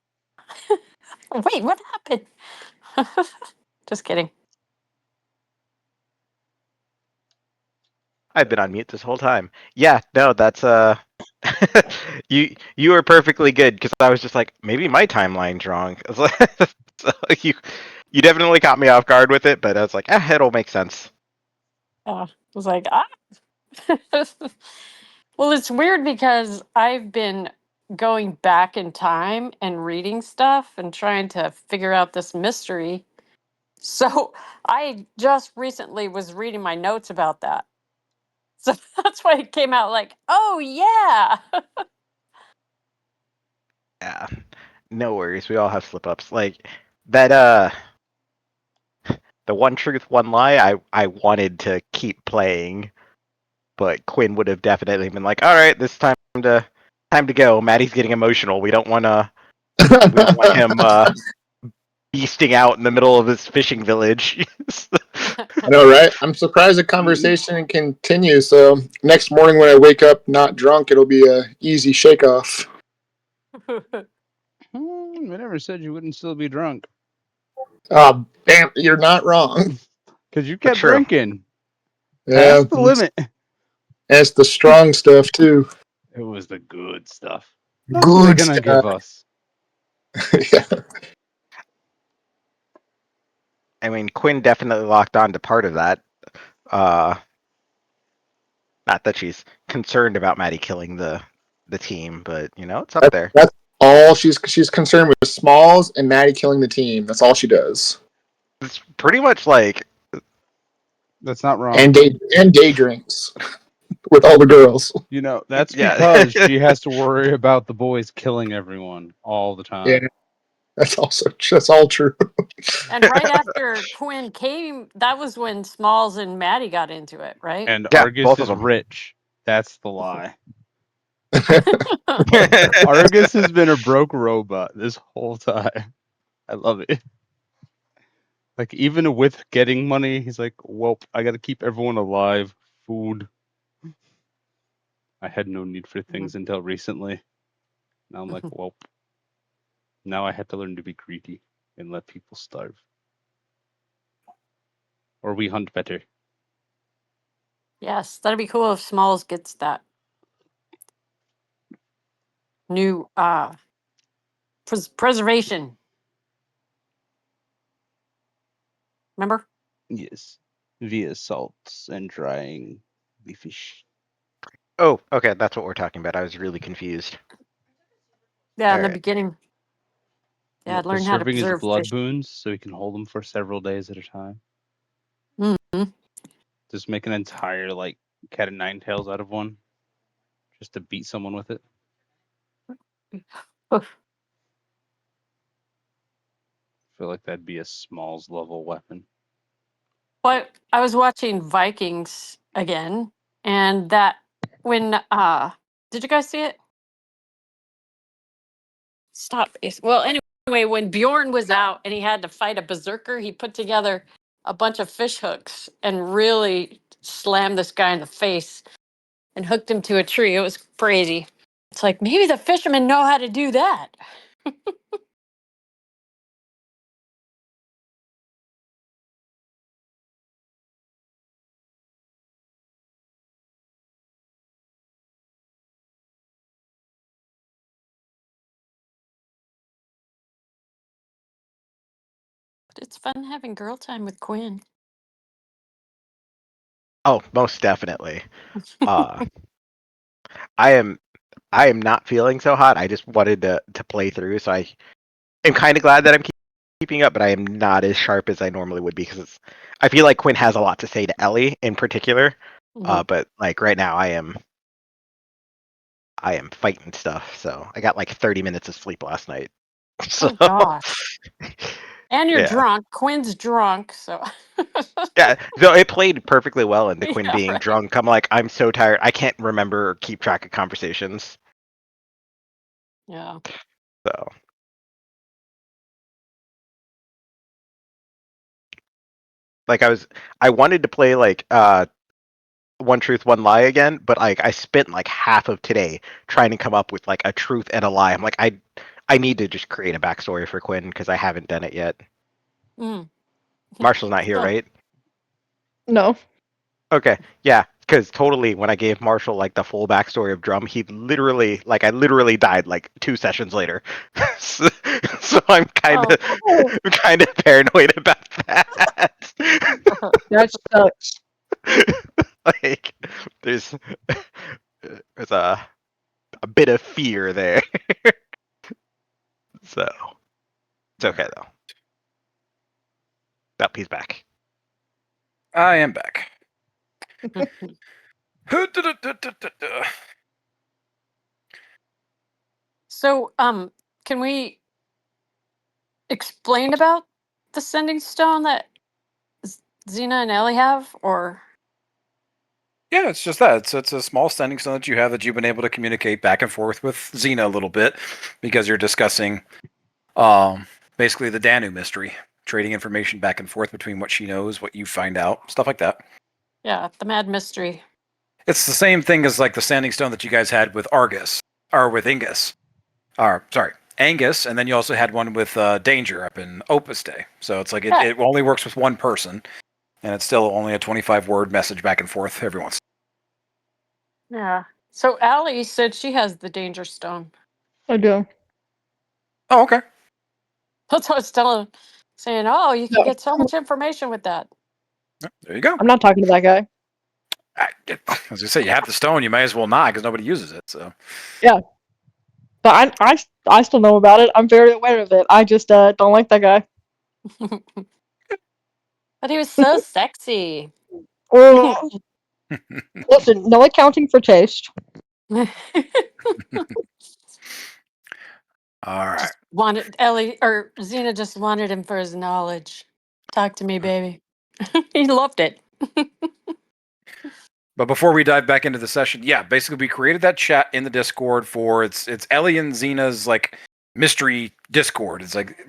Wait, what happened? Just kidding.
I've been on mute this whole time. Yeah, no, that's you were perfectly good because I was just like, maybe my timeline's wrong. I was like, so you definitely caught me off guard with it, but I was like, it'll make sense.
I was like, ah. Well, it's weird because I've been going back in time and reading stuff and trying to figure out this mystery. So I just recently was reading my notes about that. So that's why it came out like, oh yeah.
Yeah, no worries. We all have slip ups. Like that. The one truth, one lie. I wanted to keep playing, but Quinn would have definitely been like, all right, this time to go. Maddie's getting emotional. We don't want him beasting out in the middle of his fishing village.
I know, right? I'm surprised the conversation continues. So next morning when I wake up not drunk, it'll be a easy shake off.
We never said you wouldn't still be drunk.
Bam, you're not wrong.
Because you
But
kept
true.
drinking
Yeah,
past the limit.
that's the strong stuff too.
It was the good stuff. That's what they're
Good
gonna
stuff.
give us.
Yeah.
I mean, Quinn definitely locked on to part of that. Uh, Not that she's concerned about Maddie killing the team, but it's up there.
That's all she's concerned with: Smalls and Maddie killing the team. That's all she does.
It's pretty much like
That's not wrong.
And day drinks with all the girls.
That's
Yeah.
because she has to worry about the boys killing everyone all the time.
Yeah, that's all true.
And right after Quinn came, that was when Smalls and Maddie got into it, right?
And
Yeah,
Argus
both of
is
them.
rich. That's the lie. Argus has been a broke robot this whole time. I love it. Like, even with getting money, he's like, well, I gotta keep everyone alive. Food. I had no need for things until recently. Now I'm like, well, now I had to learn to be greedy and let people starve. Or we hunt better.
Yes, that'd be cool if Smalls gets that new preservation. Remember?
Yes. Via salts and drying the fish.
Oh, okay, that's what we're talking about. I was really confused.
Yeah, in
All
the
right.
beginning. Yeah, I'd learn how to
Preserving his
preserve
blood
fish.
wounds so he can hold them for several days at a time.
Mm-hmm.
Just make an entire, like, cat of nine tails out of one. Just to beat someone with it. I feel like that'd be a Smalls level weapon.
But I was watching Vikings again, and that when did you guys see it? Stop. Well, anyway, when Bjorn was out and he had to fight a berserker, he put together a bunch of fish hooks and really slammed this guy in the face and hooked him to a tree. It was crazy. It's like maybe the fishermen know how to do that. But it's fun having girl time with Quinn.
Oh, most definitely. Uh, I am not feeling so hot. I just wanted to play through, so I am kind of glad that I'm keeping up, but I am not as sharp as I normally would be because I feel like Quinn has a lot to say to Ellie in particular.
Mhm.
But like right now, I am fighting stuff. So I got like 30 minutes of sleep last night. So
Oh gosh. And you're
yeah,
drunk. Quinn's drunk, so
yeah. So it played perfectly well into Quinn
yeah,
being
right.
drunk. I'm like, I'm so tired. I can't remember or keep track of conversations.
Yeah.
So like I wanted to play like One Truth, One Lie again, but like I spent like half of today trying to come up with like a truth and a lie. I'm like, I need to just create a backstory for Quinn because I haven't done it yet.
Mm.
Marshall's not here,
So,
right?
No.
Okay, yeah, because totally when I gave Marshall like the full backstory of Drum, he literally like I literally died like 2 sessions later. so I'm kind
oh,
of kind of paranoid about that.
That sucks.
Like there's there's a bit of fear there. So it's okay though. That he's back.
I am back.
so can we explain about the sending stone that Xena and Ellie have, or
Yeah, it's just that. It's a small standing stone that you have that you've been able to communicate back and forth with Xena a little bit because you're discussing basically the Danu mystery, trading information back and forth between what she knows, what you find out, stuff like that.
yeah, the mad mystery?
It's the same thing as like the standing stone that you guys had with Argus or with Ingus. Or sorry, Angus, and then you also had one with Danger up in Opus Day. So it's like
Yeah,
it only works with one person, and it's still only a 25-word message back and forth every once.
yeah. So Allie said she has the danger stone.
I do.
Oh, okay.
That's what I was telling saying, "Oh, you can
No.
get so much information with that."
There you go.
I'm not talking to that guy.
As I say, you have the stone, you may as well not because nobody uses it. So
But I still know about it. I'm very aware of it. I just don't like that guy.
But he was so sexy.
Oh, listen, no accounting for taste.
all right.
Just wanted Ellie or Xena just wanted him for his knowledge. Talk to me, baby. He loved it.
But before we dive back into the session, yeah, basically we created that chat in the Discord for it's Ellie and Xena's like mystery Discord. It's like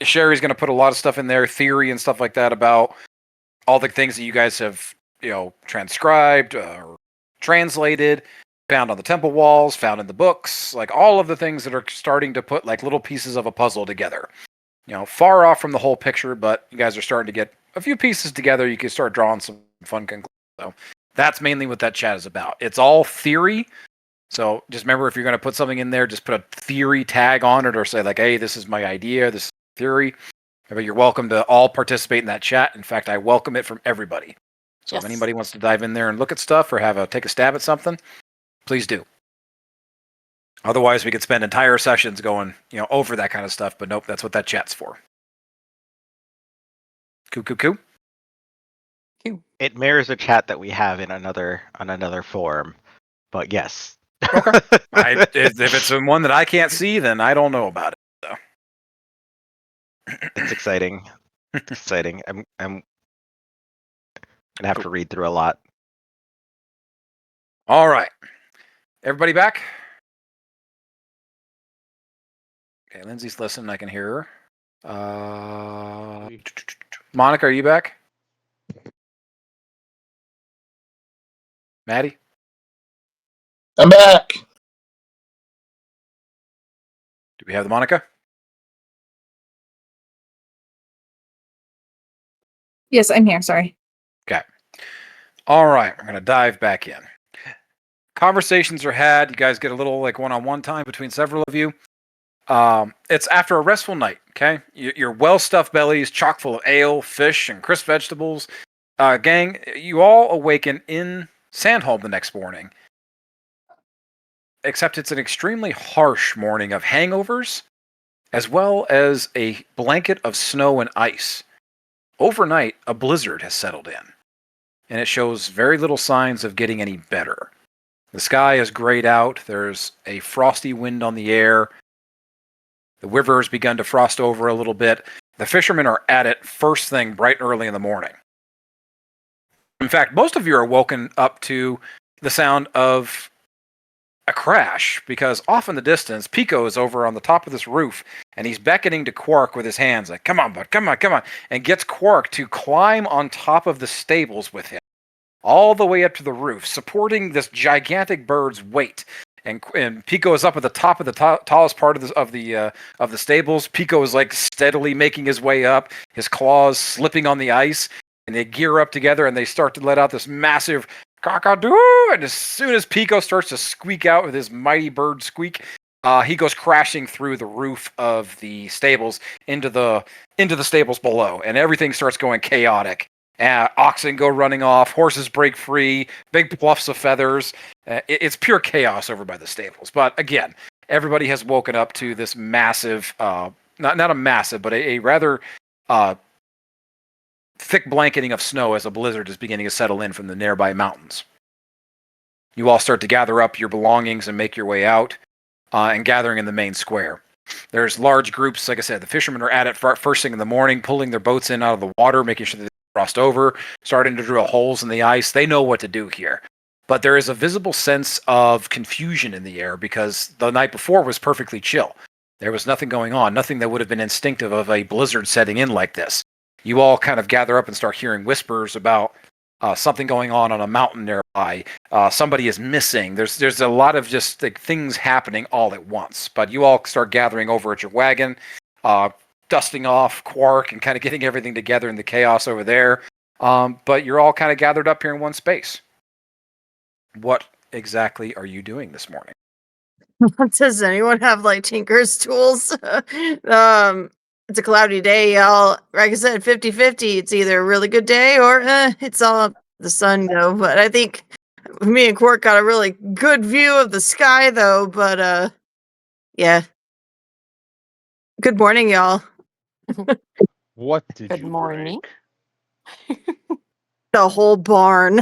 Sherry's going to put a lot of stuff in there, theory and stuff like that about all the things that you guys have transcribed or translated, found on the temple walls, found in the books, like all of the things that are starting to put like little pieces of a puzzle together. Far off from the whole picture, but you guys are starting to get a few pieces together. You can start drawing some fun conclusions. So that's mainly what that chat is about. It's all theory. So just remember, if you're going to put something in there, just put a theory tag on it or say like, hey, this is my idea, this is theory. But you're welcome to all participate in that chat. In fact, I welcome it from everybody. So
Yes.
if anybody wants to dive in there and look at stuff or take a stab at something, please do. Otherwise, we could spend entire sessions going, over that kind of stuff. But nope, that's what that chat's for. Cool.
It mirrors a chat that we have in another forum, but yes.
Okay. If it's one that I can't see, then I don't know about it. So.
It's exciting. It's exciting. I'm gonna have to read through a lot.
All right. Everybody back? Okay, Lindsay's listening. I can hear her. Monica, are you back? Maddie?
I'm back.
Do we have the Monica?
Yes, I'm here. Sorry.
Okay. All right. We're going to dive back in. Conversations are had. You guys get a little like one-on-one time between several of you. It's after a restful night, okay? Your well-stuffed bellies chock full of ale, fish, and crisp vegetables. Gang, you all awaken in Sandholm the next morning. Except it's an extremely harsh morning of hangovers, as well as a blanket of snow and ice. Overnight, a blizzard has settled in, and it shows very little signs of getting any better. The sky is grayed out, there's a frosty wind on the air, the river has begun to frost over a little bit. The fishermen are at it first thing bright and early in the morning. In fact, most of you are woken up to the sound of a crash, because off in the distance, Pico is over on the top of this roof, and he's beckoning to Quark with his hands, like, come on, bud, come on, and gets Quark to climb on top of the stables with him, all the way up to the roof, supporting this gigantic bird's weight. And Pico is up at the top of the tallest part of the stables. Pico is like steadily making his way up, his claws slipping on the ice, and they gear up together and they start to let out this massive cock-a-doo. And as soon as Pico starts to squeak out with his mighty bird squeak, he goes crashing through the roof of the stables into the stables below, and everything starts going chaotic. Oxen go running off, horses break free, big pluffs of feathers. It's pure chaos over by the stables. But again, everybody has woken up to this massive, not a massive, but a rather thick blanketing of snow as a blizzard is beginning to settle in from the nearby mountains. You all start to gather up your belongings and make your way out, and gathering in the main square. There's large groups, like I said, the fishermen are at it first thing in the morning, pulling their boats in out of the water, making sure that they frost over, starting to drill holes in the ice. They know what to do here. But there is a visible sense of confusion in the air because the night before was perfectly chill. There was nothing going on, nothing that would have been instinctive of a blizzard setting in like this. You all kind of gather up and start hearing whispers about something going on a mountain nearby. Somebody is missing. There's a lot of just like, things happening all at once. But you all start gathering over at your wagon, dusting off Quark and kind of getting everything together in the chaos over there. But you're all kind of gathered up here in one space. What exactly are you doing this morning?
Does anyone have like Tinker's tools? it's a cloudy day, y'all. Like I said, 50-50. It's either a really good day or it's all up the sun go. But I think me and Quark got a really good view of the sky, though. But yeah. Good morning, y'all.
What did
Good
you
morning.
break?
The whole barn.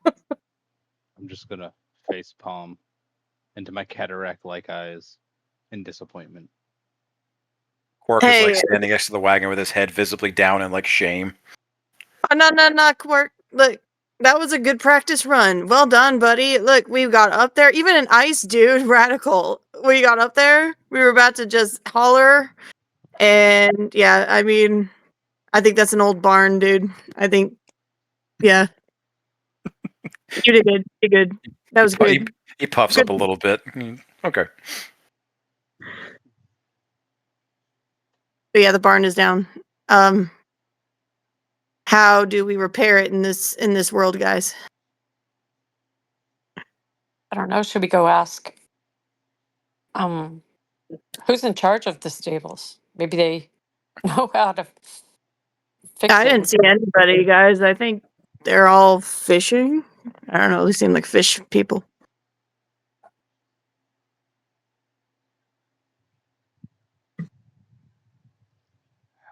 I'm just gonna face palm into my cataract-like eyes in disappointment.
Quark is like
Hey,
standing next to the wagon with his head visibly down in like shame.
no, Quark. Look, that was a good practice run. Well done, buddy. Look, we got up there. Even an ice dude, radical. We got up there. We were about to just holler. And yeah, I mean, I think that's an old barn, dude. I think, yeah. You did good. You did good. That was good.
He puffs
Good.
up a little bit. Okay.
But yeah, the barn is down. How do we repair it in this world, guys?
I don't know. Should we go ask who's in charge of the stables? Maybe they know how to fix
I
it.
didn't see anybody, guys. I think they're all fishing. I don't know. They seem like fish people.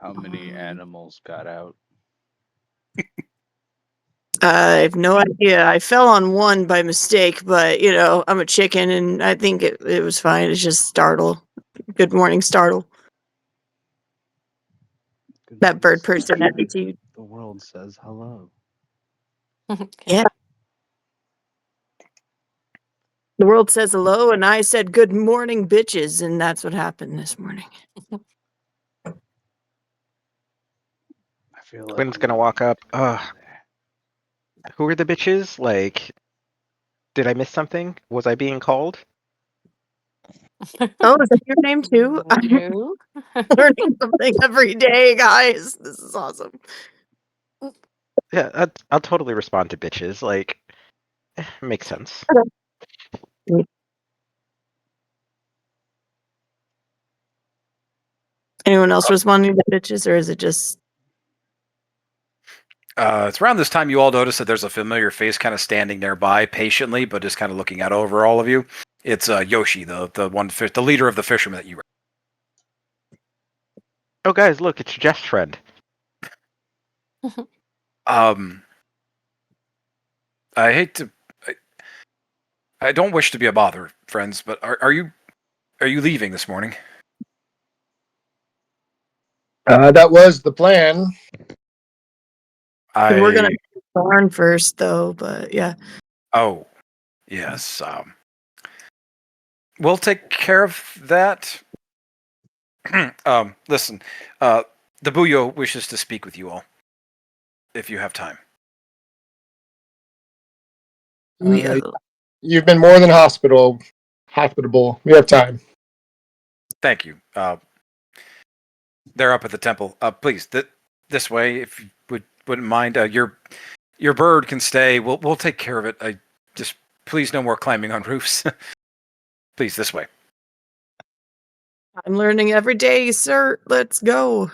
How many animals got out?
I have no idea. I fell on one by mistake, but you know, I'm a chicken and I think it was fine. It's just Startle. Good morning, Startle. That bird person attitude.
The world says hello.
Yeah. The world says hello, and I said good morning, bitches, and that's what happened this morning.
I feel like
Quinn's gonna walk up. Who are the bitches? Like, did I miss something? Was I being called?
Oh, is that your name too? I'm
No.
learning something every day, guys. This is awesome.
Yeah, I'll totally respond to bitches. Like, makes sense.
Anyone else responding to bitches, or is it just
It's around this time you all notice that there's a familiar face kind of standing nearby, patiently, but just kind of looking out over all of you. It's Yoshi, the leader of the fishermen that you were.
Oh, guys, look, it's Jeff's friend.
I hate to. I don't wish to be a bother, friends, but are you leaving this morning?
That was the plan.
we're gonna barn first, though? But yeah,
Oh, yes. We'll take care of that. Listen, the Buyo wishes to speak with you all, if you have time.
You've been more than hospitable. We have time.
Thank you. They're up at the temple. Please, this way, if you wouldn't mind. Your bird can stay. We'll take care of it. I just please no more climbing on roofs. Please, this way.
I'm learning every day, sir. Let's go.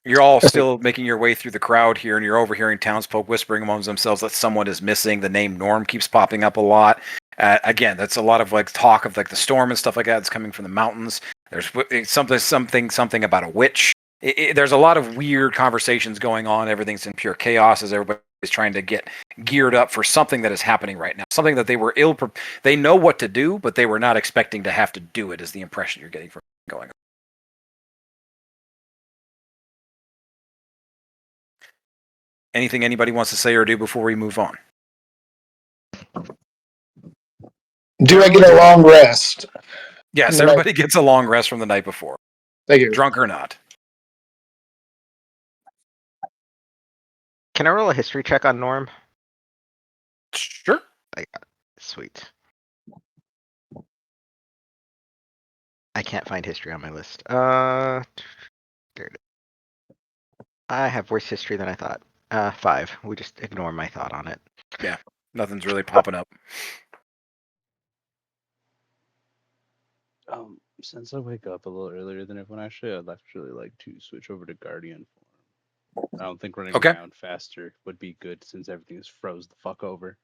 You're all still making your way through the crowd here, and you're overhearing townsfolk whispering amongst themselves that someone is missing. The name Norm keeps popping up a lot. Again, that's a lot of like talk of like the storm and stuff like that. It's coming from the mountains. There's something about a witch. There's a lot of weird conversations going on. Everything's in pure chaos as everybody's trying to get geared up for something that is happening right now. Something that they were they know what to do, but they were not expecting to have to do it. Is the impression you're getting from going on. Anything anybody wants to say or do before we move on?
Do I get a long rest?
Yes, everybody gets a long rest from the night before.
Thank you.
Drunk or not.
Can I roll a history check on Norm?
Sure.
Sweet. I can't find history on my list. There it is. I have worse history than I thought. 5. We just ignore my thought on it.
Yeah, nothing's really popping up.
Since I wake up a little earlier than everyone, I'd actually like to switch over to Guardian form. I don't think running
Okay.
around faster would be good since everything is froze the fuck over.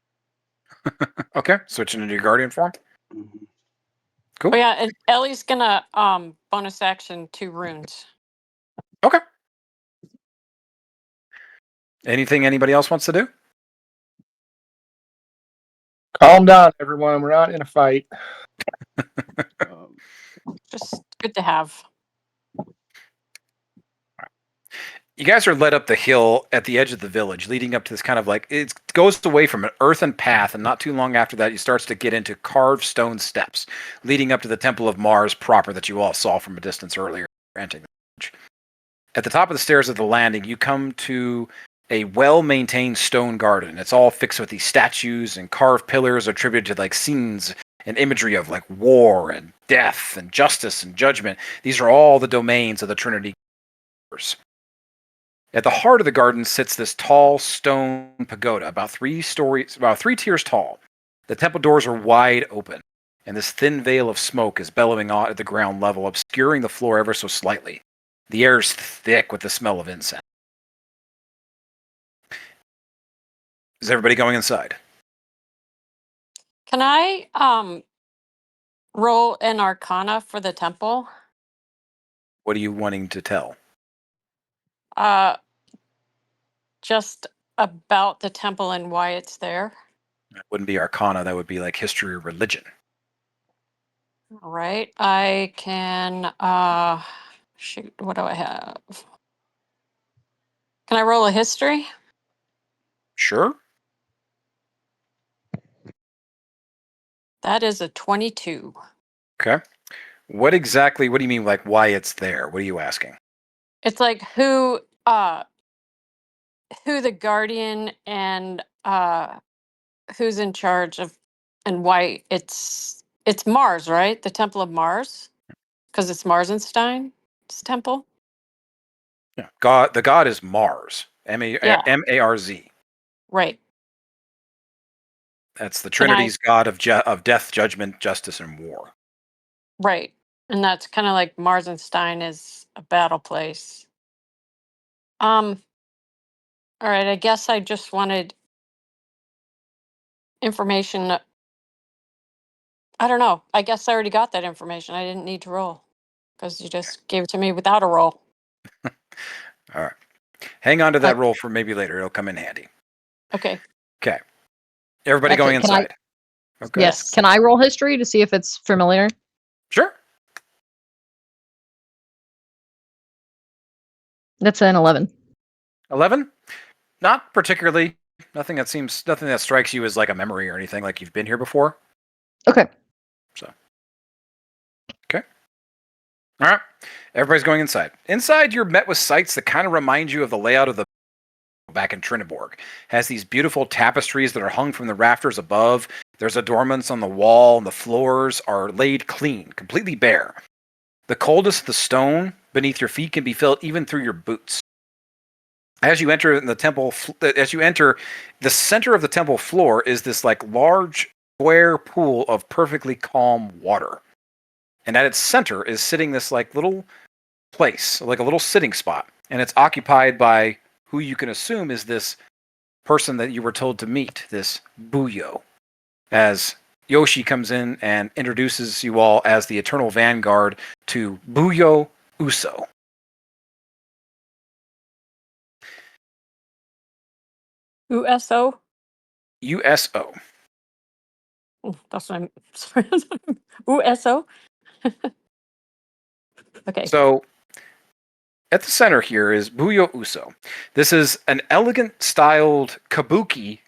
Okay. Switching into your guardian form.
Mhm.
Cool.
Oh yeah, and Ellie's gonna bonus action 2 runes.
Okay. Anything anybody else wants to do?
Calm down, everyone. We're not in a fight.
Um,
Just good to have.
You guys are led up the hill at the edge of the village, leading up to this kind of like it goes away from an earthen path, and not too long after that, you starts to get into carved stone steps, leading up to the Temple of Mars proper that you all saw from a distance earlier. Entering the village. At the top of the stairs of the landing, you come to a well-maintained stone garden. It's all fixed with these statues and carved pillars attributed to like scenes and imagery of like war and death and justice and judgment. These are all the domains of the Trinity. At the heart of the garden sits this tall stone pagoda, about 3 tiers tall. The temple doors are wide open, and this thin veil of smoke is bellowing out at the ground level, obscuring the floor ever so slightly. The air is thick with the smell of incense. Is everybody going inside?
Can I roll an arcana for the temple?
What are you wanting to tell?
Just about the temple and why it's there.
That wouldn't be arcana, that would be like history or religion.
All right. I can shoot, what do I have? Can I roll a history?
Sure.
That is a 22.
Okay. What do you mean like why it's there? What are you asking?
It's like who the guardian and who's in charge of and why it's Mars, right? The Temple of Mars, because it's Marsenstein's temple.
Yeah. God, the god is Mars.
Yeah.
M-A-R-Z.
Right.
That's the
Can I?
Trinity's god of death, judgment, justice, and war.
Right. And that's kind of like Marsenstein is a battle place. All right, I guess I just wanted information. I don't know. I guess I already got that information. I didn't need to roll because you just gave it to me without a roll.
All right. Hang on to that
Uh,
roll for maybe later. It'll come in handy.
Okay.
Okay. Everybody
Actually,
going
can I-
inside. Okay.
Yes. Can I roll history to see if it's familiar?
Sure.
That's an 11.
11? Not particularly. Nothing that strikes you as like a memory or anything like you've been here before.
Okay.
So. Okay. All right. Everybody's going inside. Inside, you're met with sights that kind of remind you of the layout of the back in Triniborg. Has these beautiful tapestries that are hung from the rafters above. There's adornments on the wall, and the floors are laid clean, completely bare. The coldest of the stone beneath your feet can be felt even through your boots. As you enter the temple, the center of the temple floor is this like large square pool of perfectly calm water. And at its center is sitting this like little place, like a little sitting spot. And it's occupied by who you can assume is this person that you were told to meet, this Buyo. As Yoshi comes in and introduces you all as the Eternal Vanguard to Buyo Uso.
USO.
USO.
That's what I'm sorry. USO. Okay.
So at the center here is Buyo Uso. This is an elegant styled kabuki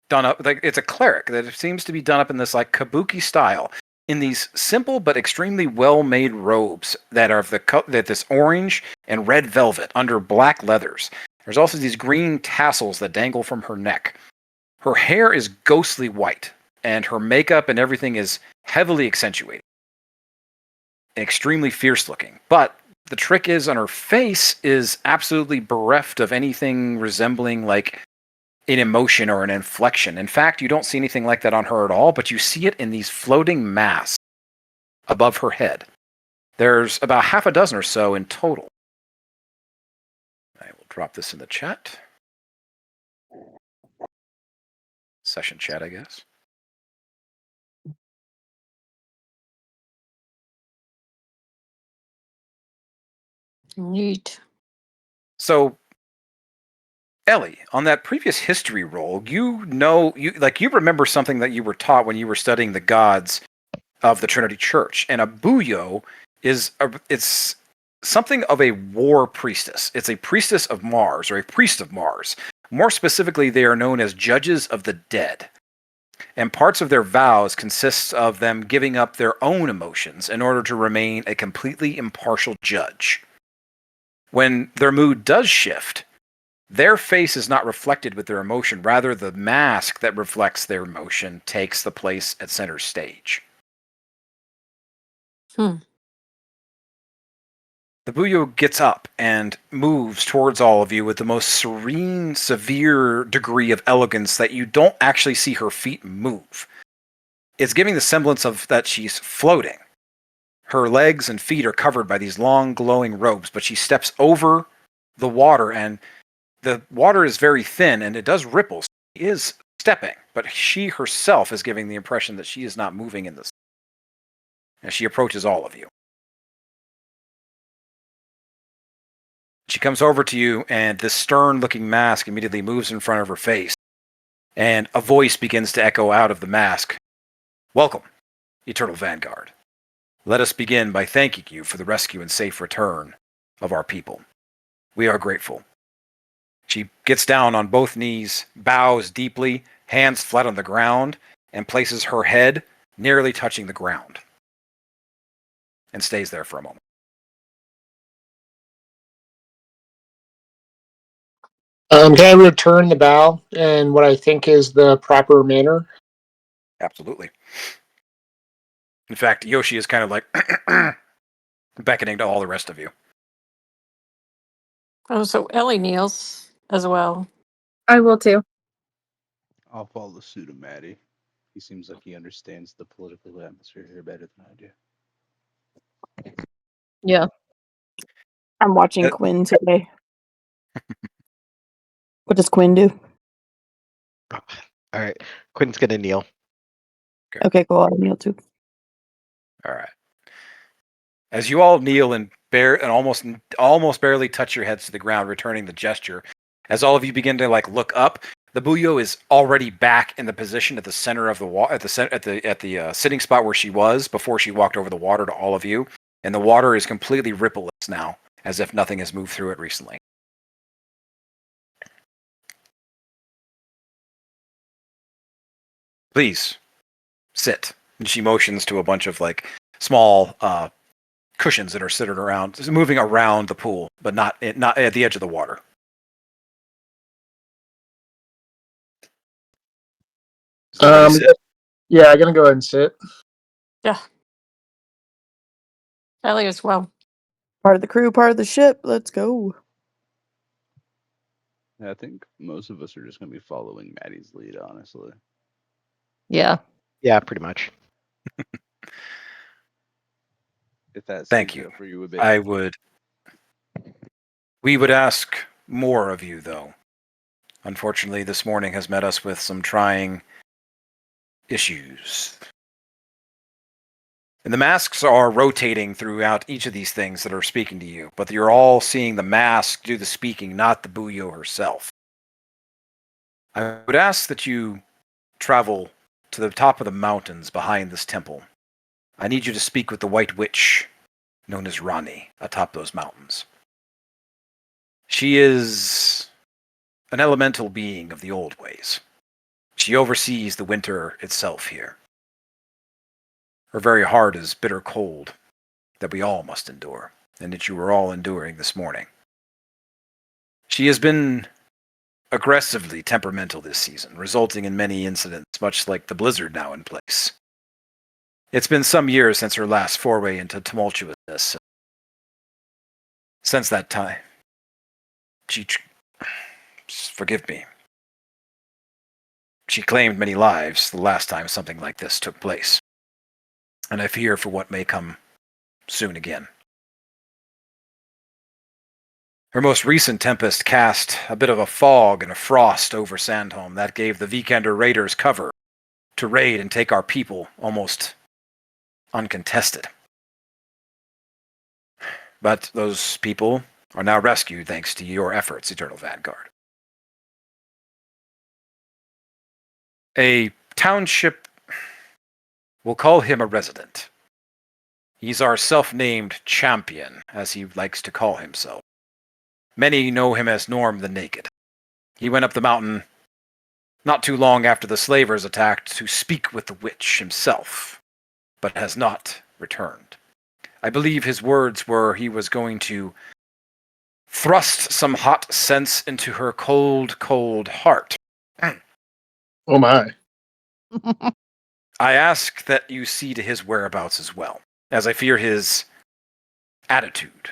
done up like it's a cleric that seems to be done up in this like kabuki style in these simple but extremely well-made robes that are that this orange and red velvet under black leathers. There's also these green tassels that dangle from her neck. Her hair is ghostly white, and her makeup and everything is heavily accentuated and extremely fierce looking. But the trick is on her face is absolutely bereft of anything resembling like an emotion or an inflection. In fact, you don't see anything like that on her at all, but you see it in these floating masks above her head. There's about half a dozen or so in total. I will drop this in the chat. Session chat, I guess.
Neat.
So, Ellie, on that previous history roll, you remember something that you were taught when you were studying the gods of the Trinity Church, and a buyo it's something of a war priestess. It's a priestess of Mars, or a priest of Mars. More specifically, they are known as judges of the dead. And parts of their vows consists of them giving up their own emotions in order to remain a completely impartial judge. When their mood does shift, their face is not reflected with their emotion. Rather, the mask that reflects their emotion takes the place at center stage.
Hmm.
The Buyo gets up and moves towards all of you with the most serene, severe degree of elegance that you don't actually see her feet move. It's giving the semblance of that she's floating. Her legs and feet are covered by these long, glowing robes, but she steps over the water, and the water is very thin, and it does ripple. She is stepping, but she herself is giving the impression that she is not moving in this as she approaches all of you. She comes over to you, and this stern-looking mask immediately moves in front of her face, and a voice begins to echo out of the mask. Welcome, Eternal Vanguard. Let us begin by thanking you for the rescue and safe return of our people. We are grateful. She gets down on both knees, bows deeply, hands flat on the ground, and places her head nearly touching the ground, and stays there for a moment.
Can I return the bow in what I think is the proper manner?
Absolutely. In fact, Yoshi is kind of like beckoning to all the rest of you.
Oh, so Ellie kneels as well.
I will too.
I'll follow suit of Maddie. He seems like he understands the political atmosphere here better than I do.
Yeah.
I'm watching Quinn today. What does Quinn do?
All right. Quinn's gonna kneel.
Okay, cool. I'll kneel too.
All right. As you all kneel and almost barely touch your heads to the ground, returning the gesture, as all of you begin to look up, the Buyo is already back in the position at the center of the at the sitting spot where she was before she walked over the water to all of you, and the water is completely rippleless now, as if nothing has moved through it recently. Please sit. And she motions to a bunch of small cushions that are sitting around, moving around the pool, but not at the edge of the water. Does everybody sit?
Yeah, I'm gonna go ahead and sit.
Yeah. Ellie as well.
Part of the crew, part of the ship. Let's go.
I think most of us are just going to be following Maddie's lead, honestly.
Yeah.
Yeah, pretty much.
If that
Thank
speeds
you.
up for you a bit.
We would ask more of you, though. Unfortunately, this morning has met us with some trying issues. And the masks are rotating throughout each of these things that are speaking to you, but you're all seeing the mask do the speaking, not the Buyo herself. I would ask that you travel to the top of the mountains behind this temple. I need you to speak with the White Witch, known as Rani, atop those mountains. She is an elemental being of the old ways. She oversees the winter itself here. Her very heart is bitter cold that we all must endure, and that you are all enduring this morning. She has been aggressively temperamental this season, resulting in many incidents, much like the blizzard now in place. It's been some years since her last foray into tumultuousness. Since that time, forgive me. She claimed many lives the last time something like this took place. And I fear for what may come soon again. Her most recent tempest cast a bit of a fog and a frost over Sandholm that gave the Vikander raiders cover to raid and take our people almost uncontested. But those people are now rescued thanks to your efforts, Eternal Vanguard. A township, we'll call him a resident. He's our self-named champion, as he likes to call himself. Many know him as Norm the Naked. He went up the mountain not too long after the slavers attacked to speak with the witch himself, but has not returned. I believe his words were he was going to thrust some hot sense into her cold, cold heart.
Oh my.
I ask that you see to his whereabouts as well, as I fear his attitude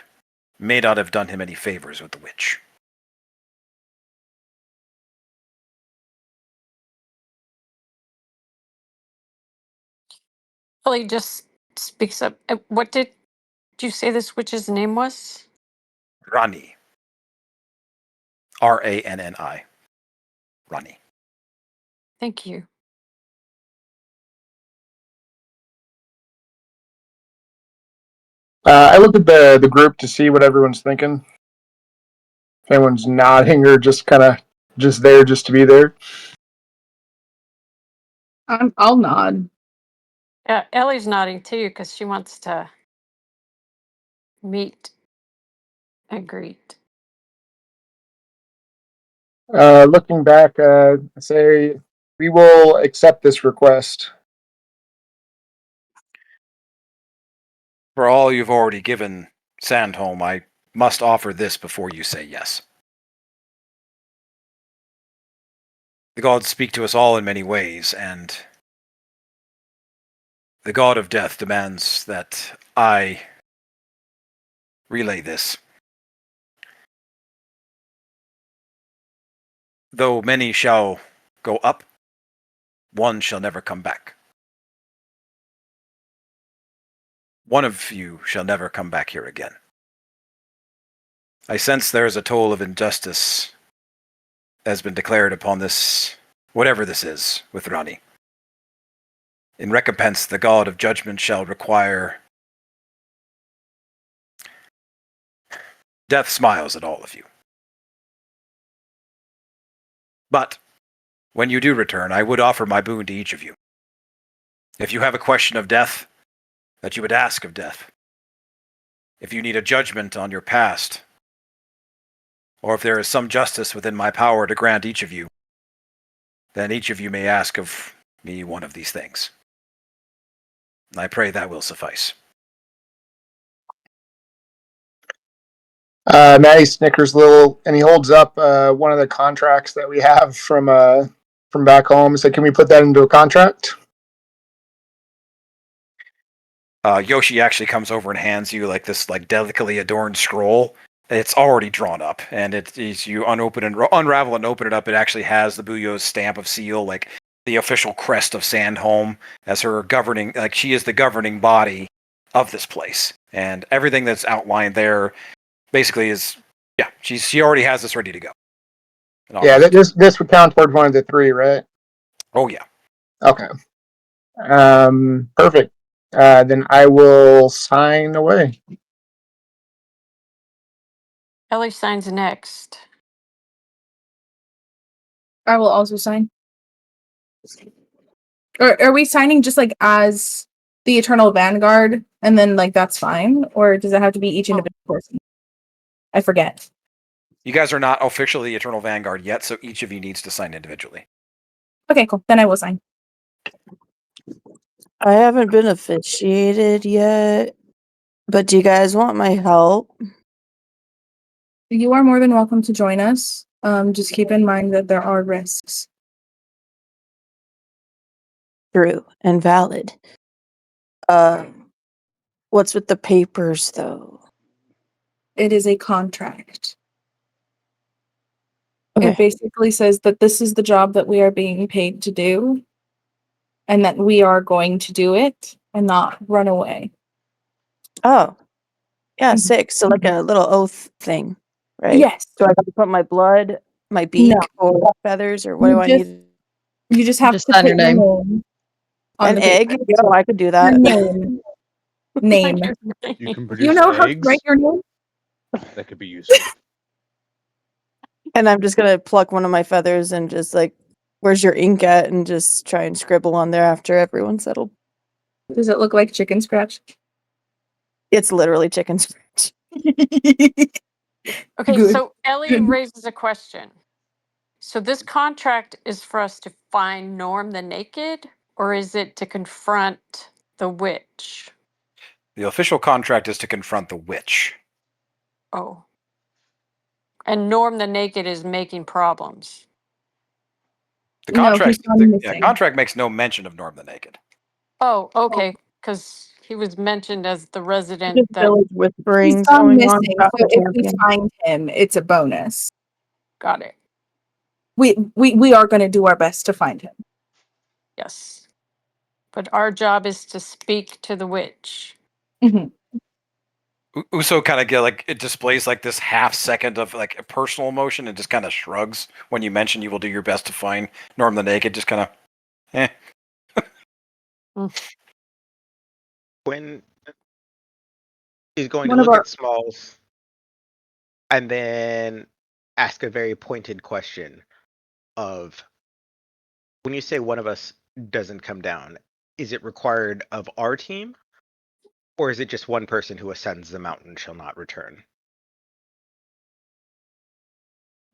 may not have done him any favors with the witch.
Well, he just speaks up. What did you say this witch's name was?
Rani. Ranni. Rani.
Thank you.
I look at the group to see what everyone's thinking. If anyone's nodding or just kind of just there just to be there.
I'll nod.
Yeah, Ellie's nodding too because she wants to meet and greet.
Looking back, I say we will accept this request.
For all you've already given Sandholm, I must offer this before you say yes. The gods speak to us all in many ways, and the god of death demands that I relay this. Though many shall go up, one shall never come back. One of you shall never come back here again. I sense there is a toll of injustice that has been declared upon this, whatever this is, with Rani. In recompense, the god of judgment shall require. Death smiles at all of you. But when you do return, I would offer my boon to each of you. If you have a question of death that you would ask of death, if you need a judgment on your past, or if there is some justice within my power to grant each of you, then each of you may ask of me one of these things. I pray that will suffice.
Matty snickers a little, and he holds up one of the contracts that we have from back home. He said, "Can we put that into a contract?"
Yoshi actually comes over and hands you like this delicately adorned scroll. It's already drawn up, and you unravel and open it up. It actually has the Buyo's stamp of seal, like the official crest of Sandholm, as her governing, like she is the governing body of this place, and everything that's outlined there basically is, yeah, she already has this ready to go.
Yeah, this would count toward one of the three, right?
Oh yeah.
Okay. Perfect. Then I will sign away.
Ellie signs next.
I will also sign. Or are we signing just like as the Eternal Vanguard and then like that's fine? Or does it have to be each individual person? I forget.
You guys are not officially the Eternal Vanguard yet, so each of you needs to sign individually.
Okay, cool. Then I will sign.
I haven't been officiated yet, but do you guys want my help?
You are more than welcome to join us. Just keep in mind that there are risks.
True and valid. What's with the papers though?
It is a contract.
Okay.
It basically says that this is the job that we are being paid to do, and that we are going to do it and not run away.
Oh, yeah,
Mhm.
6. So like a little oath thing, right?
Yes.
Do I have to put my blood, my
No.
beak, or feathers, or what do I need?
You just have
Just
to
sign
put
your
your
name.
name on
An
the
egg?
paper.
Yeah, I could do
Your
that.
name. Name.
You can
You
produce
know how to write
eggs.
your name?
That could be useful.
And I'm just gonna pluck one of my feathers and just like, where's your ink at? And just try and scribble on there after everyone's settled.
Does it look like chicken scratch?
It's literally chicken scratch.
Okay,
Good.
so Ellie raises a question. So this contract is for us to find Norm the Naked, or is it to confront the witch?
The official contract is to confront the witch.
Oh. And Norm the Naked is making problems.
The
No,
contract,
he's gone
yeah,
missing.
contract makes no mention of Norm the Naked.
Oh, okay. Because he was mentioned as the resident
Just
that
village
He's
whisperings
gone
going on
missing,
about
so
the
if we
champion.
find him, it's a bonus.
got it.
We are going to do our best to find him.
Yes. But our job is to speak to the witch.
Mhm.
Uso kind of get like it displays like this half second of like a personal emotion and just kind of shrugs when you mention you will do your best to find Norm the Naked. Just kind of, eh.
Quinn is going to
One of
look
our
at Smalls and then ask a very pointed question of, when you say one of us doesn't come down, is it required of our team? Or is it just one person who ascends the mountain shall not return?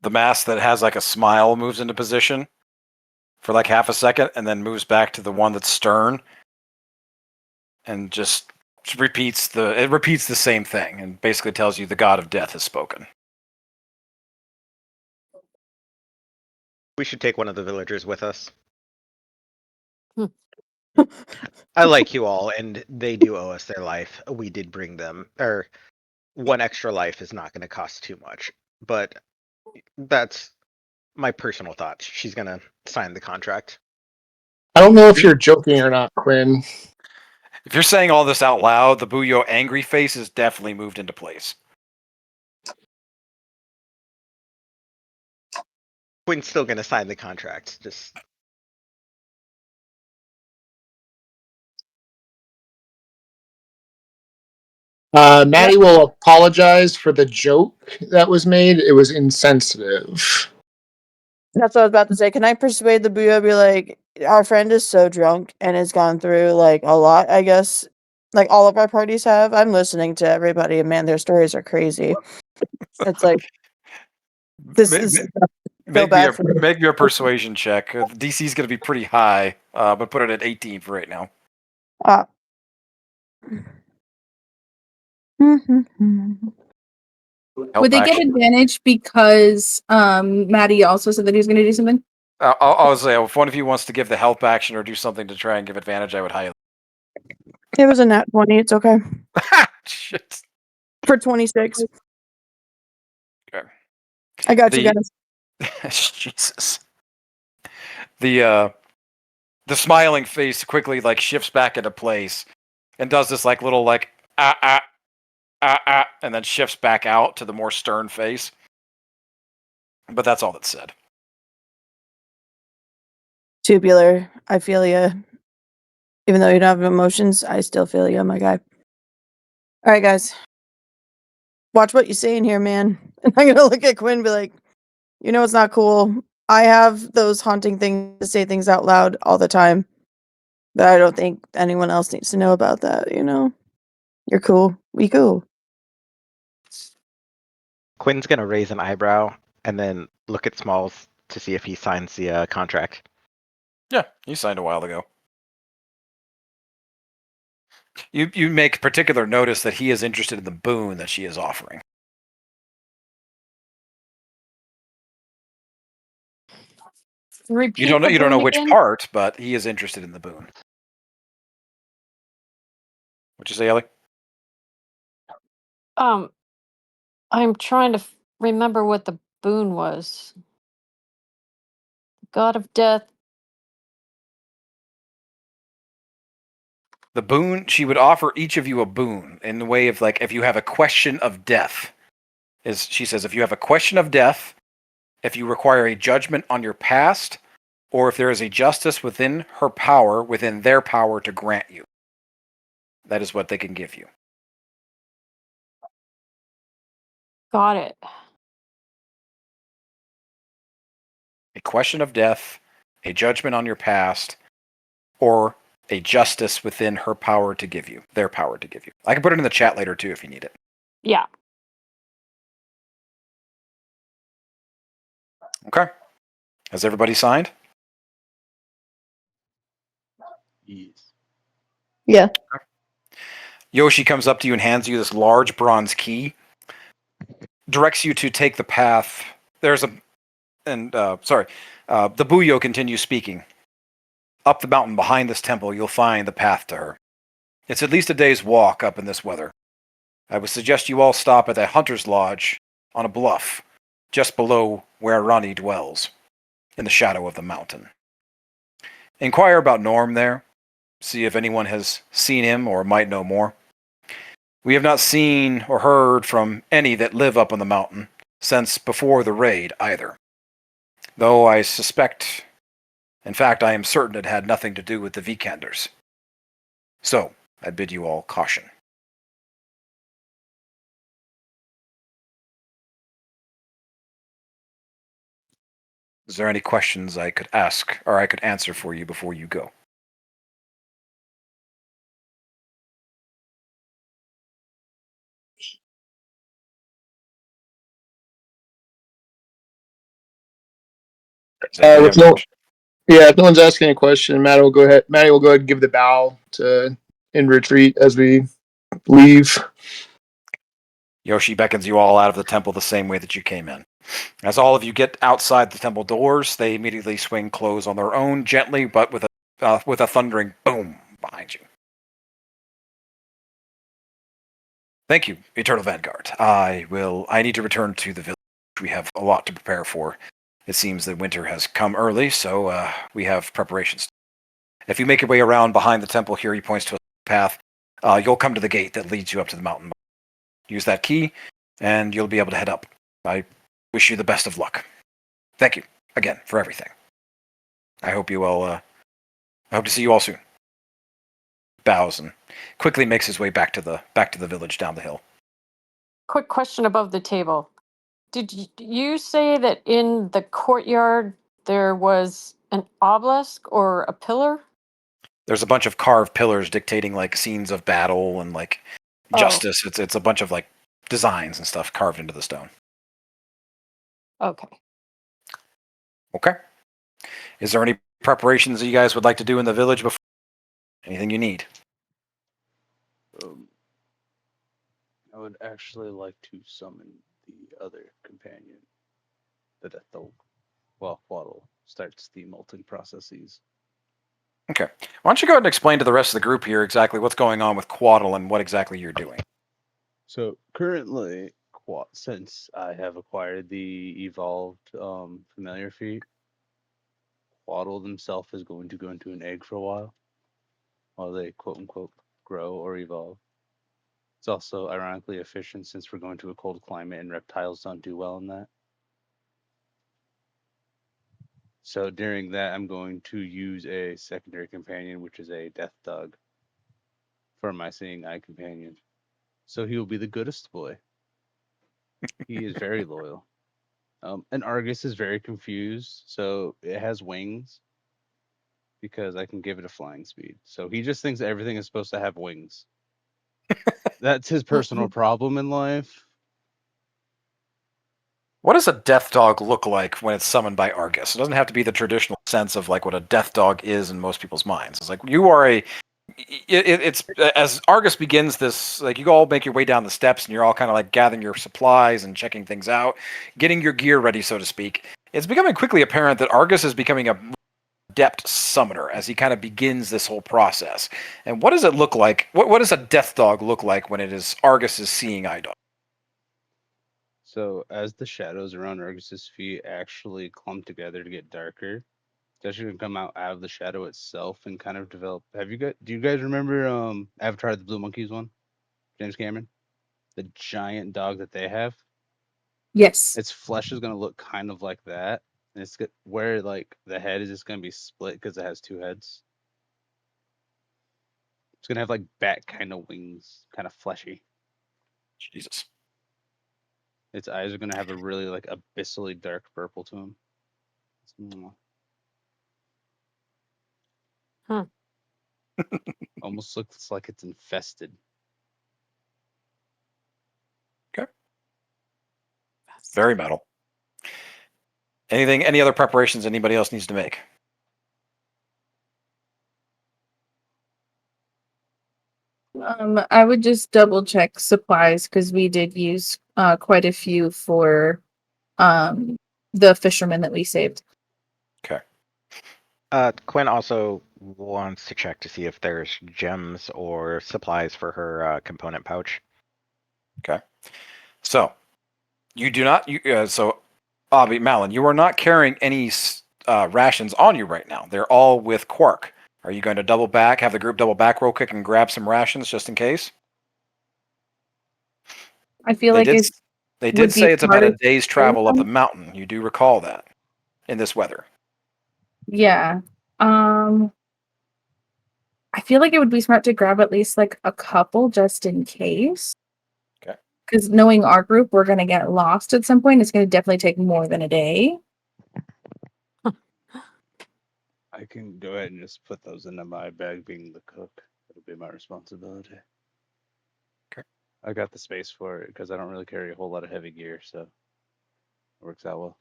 The mask that has like a smile moves into position for like half a second and then moves back to the one that's stern and just repeats the same thing and basically tells you the god of death has spoken.
We should take one of the villagers with us.
Hmm.
I like you all, and they do owe us their life. We did bring them, or one extra life is not going to cost too much. But that's my personal thoughts. She's going to sign the contract.
I don't know if you're joking or not, Quinn.
If you're saying all this out loud, the Buyo angry face is definitely moved into place.
Quinn's still going to sign the contract. Just
Maddie will apologize for the joke that was made. It was insensitive.
That's what I was about to say. Can I persuade the Boo? Be like, our friend is so drunk and has gone through like a lot, I guess. Like all of our parties have. I'm listening to everybody, and man, their stories are crazy. It's like this is feel bad for me.
Make me a persuasion check. The DC is going to be pretty high, but put it at 18 for right now.
Ah.
Would they get
action.
advantage because Maddie also said that he was going to do something?
I'll say if one of you wants to give the help action or do something to try and give advantage, I would highly.
It was a nat 20. It's okay.
Shit.
For 26.
Okay.
I got you guys.
Jesus. The smiling face quickly like shifts back into place and does this like little like and then shifts back out to the more stern face. But that's all that's said.
Tubular. I feel you. Even though you don't have emotions, I still feel you, my guy. All right, guys. Watch what you say in here, man. And I'm gonna look at Quinn and be like, you know it's not cool. I have those haunting things to say things out loud all the time. But I don't think anyone else needs to know about that, you know? You're cool. We cool.
Quinn's going to raise an eyebrow and then look at Smalls to see if he signs the contract.
Yeah, you signed a while ago. You make particular notice that he is interested in the boon that she is offering.
Repeat
You don't
the
know
boon
which
again?
part, but he is interested in the boon. What'd you say, Ellie?
I'm trying to remember what the boon was. God of death.
The boon, she would offer each of you a boon in the way of like, if you have a question of death, she says, if you have a question of death, if you require a judgment on your past, or if there is a justice within her power, within their power to grant you. That is what they can give you.
Got it.
A question of death, a judgment on your past, or a justice within her power to give you, their power to give you. I can put it in the chat later too if you need it.
Yeah.
Okay. Has everybody signed?
Yes.
Yeah.
Yoshi comes up to you and hands you this large bronze key, directs you to take the path. There's a, and sorry, the Buyo continues speaking. Up the mountain behind this temple, you'll find the path to her. It's at least a day's walk up in this weather. I would suggest you all stop at a hunter's lodge on a bluff, just below where Rani dwells, in the shadow of the mountain. Inquire about Norm there, see if anyone has seen him or might know more. We have not seen or heard from any that live up on the mountain since before the raid either. Though I suspect, in fact I am certain it had nothing to do with the Vikanders. So, I bid you all caution. Is there any questions I could ask or I could answer for you before you go? Does anybody have a question?
If no one's asking a question, Maddie will go ahead. Maddie will go ahead and give the bow to in retreat as we leave.
Yoshi beckons you all out of the temple the same way that you came in. As all of you get outside the temple doors, they immediately swing close on their own, gently, but with a thundering boom behind you. Thank you, Eternal Vanguard. I need to return to the village. We have a lot to prepare for. It seems that winter has come early, so we have preparations. If you make your way around behind the temple here, he points to a path. You'll come to the gate that leads you up to the mountain. Use that key, and you'll be able to head up. I wish you the best of luck. Thank you again for everything. I hope you all. I hope to see you all soon. Bows and quickly makes his way back to the village down the hill.
Quick question above the table. Did you say that in the courtyard there was an obelisk or a pillar?
There's a bunch of carved pillars dictating like scenes of battle and like justice. It's a bunch of like designs and stuff carved into the stone.
Okay.
Okay. Is there any preparations that you guys would like to do in the village before? Anything you need?
I would actually like to summon the other companion, the Death Dog, while Quaddle starts the molting processes.
Okay. Why don't you go ahead and explain to the rest of the group here exactly what's going on with Quaddle and what exactly you're doing?
So currently, since I have acquired the evolved familiar feat, Quaddle himself is going to go into an egg for a while they quote unquote grow or evolve. It's also ironically efficient since we're going to a cold climate and reptiles don't do well in that. So during that, I'm going to use a secondary companion, which is a death dog, for my seeing eye companion. So he will be the goodest boy. He is very loyal. And Argus is very confused, so it has wings because I can give it a flying speed. So he just thinks everything is supposed to have wings. That's his personal problem in life.
What does a death dog look like when it's summoned by Argus? It doesn't have to be the traditional sense of like what a death dog is in most people's minds. It's like you are it's as Argus begins this, like you all make your way down the steps and you're all kind of like gathering your supplies and checking things out, getting your gear ready, so to speak. It's becoming quickly apparent that Argus is becoming a adept summoner as he kind of begins this whole process. And what does it look like? What does a death dog look like when it is Argus's seeing eye dog?
So as the shadows around Argus's feet actually clump together to get darker, It's actually gonna come out of the shadow itself and kind of develop. Do you guys remember Avatar: The Blue Monkeys one? James Cameron, the giant dog that they have.
Yes.
Its flesh is gonna look kind of like that, and where like the head is just gonna be split because it has two heads. It's gonna have like bat kind of wings, kind of fleshy.
Jesus.
Its eyes are gonna have a really like abyssally dark purple to them.
Huh.
Almost looks like it's infested.
Okay. Very metal. Any other preparations anybody else needs to make?
I would just double check supplies because we did use quite a few for the fishermen that we saved.
Okay.
Quinn also wants to check to see if there's gems or supplies for her component pouch.
Okay. So you do not. So, Abby, Malin, you are not carrying any rations on you right now. They're all with Quark. Are you going to double back? Have the group double back real quick and grab some rations just in case?
I feel
They
like
did.
it
They
would
did
be
say it's about a
smarter.
day's travel up the mountain. You do recall that in this weather.
Yeah. I feel like it would be smart to grab at least like a couple just in case.
Okay.
Because knowing our group, we're going to get lost at some point. It's going to definitely take more than a day.
I can go ahead and just put those into my bag, being the cook. It'll be my responsibility.
Okay.
I got the space for it because I don't really carry a whole lot of heavy gear, so it works out well.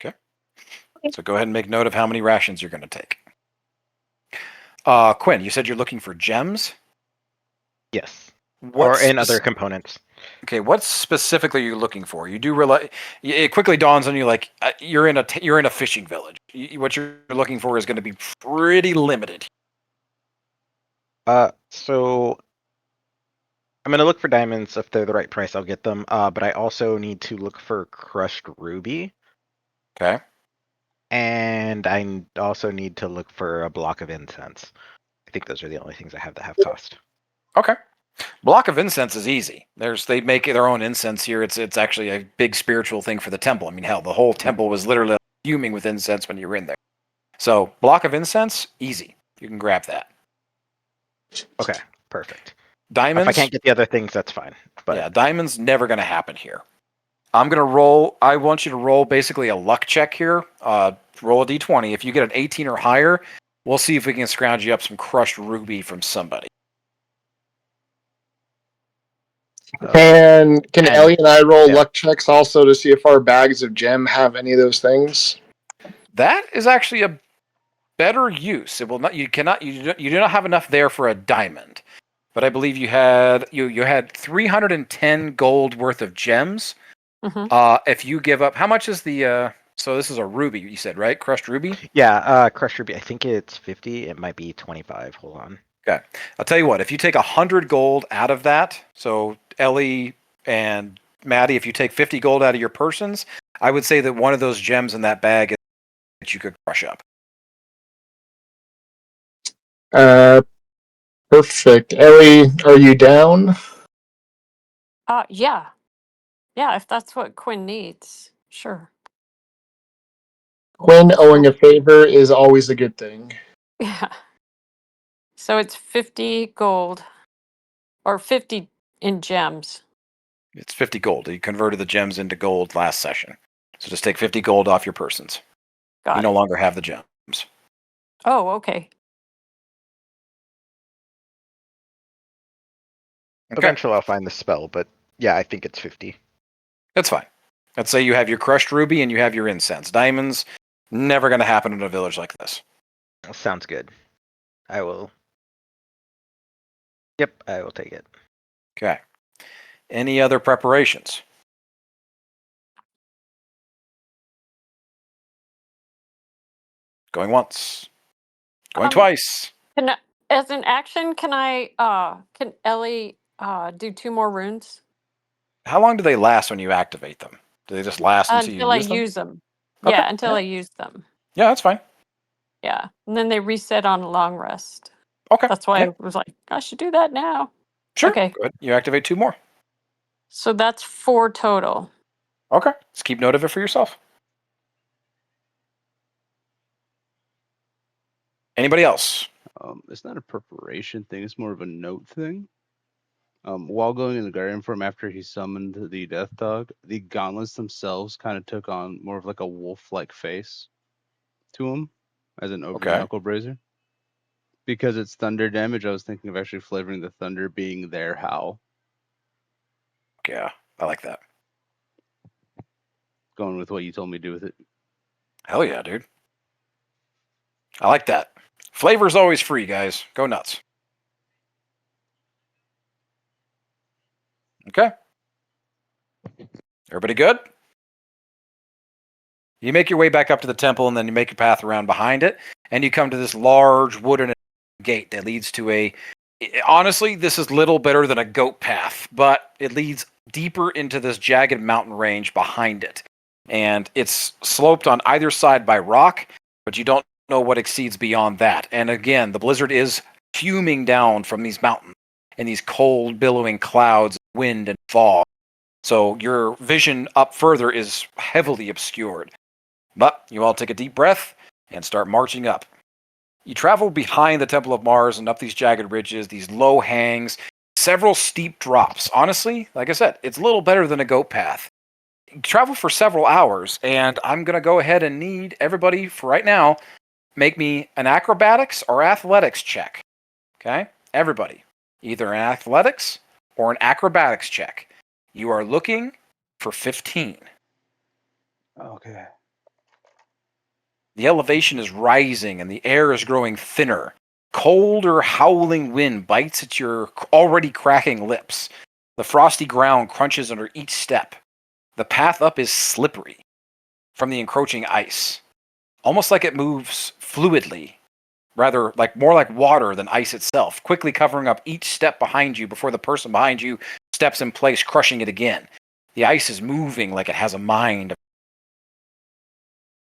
Okay. So go ahead and make note of how many rations you're going to take. Quinn, you said you're looking for gems?
Yes.
What
or in other components.
Okay, what specifically are you looking for? You do realize it quickly dawns on you like you're in a fishing village. What you're looking for is going to be pretty limited.
So I'm gonna look for diamonds. If they're the right price, I'll get them. But I also need to look for crushed ruby,
Okay.
and also need to look for a block of incense. I think those are the only things I have that have cost.
Okay. Block of incense is easy. They make their own incense here. It's actually a big spiritual thing for the temple. I mean, hell, the whole temple was literally fuming with incense when you were in there. So block of incense, easy. You can grab that.
Okay, perfect.
Diamonds.
If I can't get the other things, that's fine. But
yeah, diamonds never going to happen here. I'm going to roll. I want you to roll basically a luck check here. Roll a d20. If you get an 18 or higher, we'll see if we can scrounge you up some crushed ruby from somebody.
Can
And-
Ellie and I roll
yeah.
luck checks also to see if our bags of gem have any of those things?
That is actually a better use. It will not. You cannot. You do not have enough there for a diamond. But I believe you had 310 gold worth of gems.
Mhm.
If you give up, how much is the? So this is a ruby. You said right? Crushed ruby.
Yeah, crushed ruby. I think it's 50. It might be 25. Hold on.
Okay. I'll tell you what. If you take 100 gold out of that, so Ellie and Maddie, if you take 50 gold out of your persons, I would say that one of those gems in that bag is that you could crush up.
Perfect. Ellie, are you down?
Yeah. Yeah, if that's what Quinn needs. Sure.
Quinn owing a favor is always a good thing.
Yeah. So it's 50 gold or 50 in gems.
It's 50 gold. You converted the gems into gold last session. So just take 50 gold off your persons.
Got
You
it.
no longer have the gems.
Oh, okay.
Okay.
Eventually, I'll find the spell, but yeah, I think it's 50.
That's fine. Let's say you have your crushed ruby and you have your incense. Diamonds, never going to happen in a village like this.
Sounds good. I will. Yep, I will take it.
Okay. Any other preparations? Going once. Going twice.
As an action, can Ellie do 2 more runes?
How long do they last when you activate them? Do they just last until you
Until I
use them?
use them.
Okay.
Yeah, until I use them.
Yeah, that's fine.
Yeah. And then they reset on a long rest.
Okay.
That's why
Yeah,
I was like, I should do that now.
sure.
Okay.
Go ahead. You activate 2 more.
So that's 4 total.
Okay. Just keep note of it for yourself. Anybody else?
It's not a preparation thing. It's more of a note thing. While going in the guardian form after he summoned the death dog, the gauntlets themselves kind of took on more of like a wolf-like face to him, as an over the
Okay.
knuckle brazier. Because it's thunder damage, I was thinking of actually flavoring the thunder being their howl.
Yeah, I like that.
Going with what you told me to do with it.
Hell yeah, dude. I like that. Flavor's always free, guys. Go nuts. Okay. Everybody good? You make your way back up to the temple, and then you make your path around behind it, and you come to this large wooden gate that leads to a. Honestly, this is little better than a goat path, but it leads deeper into this jagged mountain range behind it. And it's sloped on either side by rock, but you don't know what exceeds beyond that. And again, the blizzard is fuming down from these mountains in these cold, billowing clouds, wind, and fog. So your vision up further is heavily obscured. But you all take a deep breath and start marching up. You travel behind the Temple of Mars and up these jagged ridges, these low hangs, several steep drops. Honestly, like I said, it's a little better than a goat path. You travel for several hours, and I'm going to go ahead and need everybody for right now make me an acrobatics or athletics check. Okay? Everybody. Either an athletics or an acrobatics check. You are looking for 15.
Okay.
The elevation is rising and the air is growing thinner. Colder, howling wind bites at your already cracking lips. The frosty ground crunches under each step. The path up is slippery from the encroaching ice, almost like it moves fluidly, rather like more like water than ice itself, quickly covering up each step behind you before the person behind you steps in place, crushing it again. The ice is moving like it has a mind.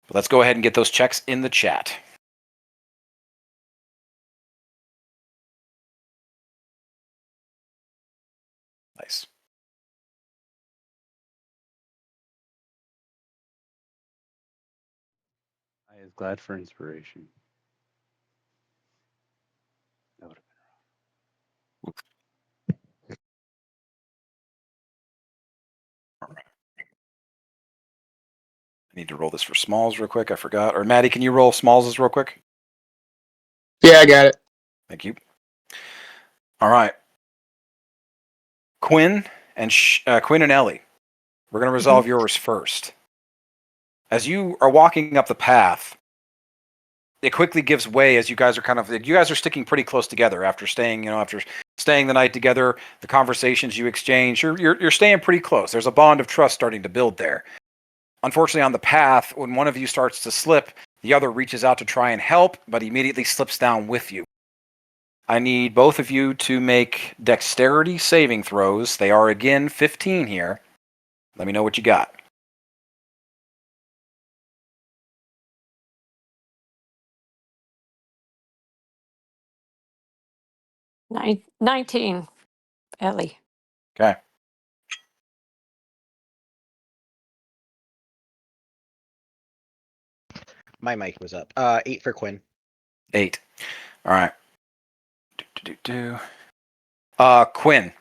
But let's go ahead and get those checks in the chat. Nice.
I is glad for inspiration. That would
I need to roll this for Smalls real quick. I forgot. Or Maddie, can you roll Smalls real quick?
Yeah, I got it.
Thank you. All right. Quinn and Ellie, we're going to resolve yours first. As you are walking up the path, it quickly gives way as you guys are sticking pretty close together after staying the night together. The conversations you exchange, you're staying pretty close. There's a bond of trust starting to build there. Unfortunately, on the path, when one of you starts to slip, the other reaches out to try and help, but immediately slips down with you. I need both of you to make dexterity saving throws. They are again 15 here. Let me know what you got.
19, Ellie.
Okay.
My mic was up. 8 for Quinn.
8. All right. Quinn.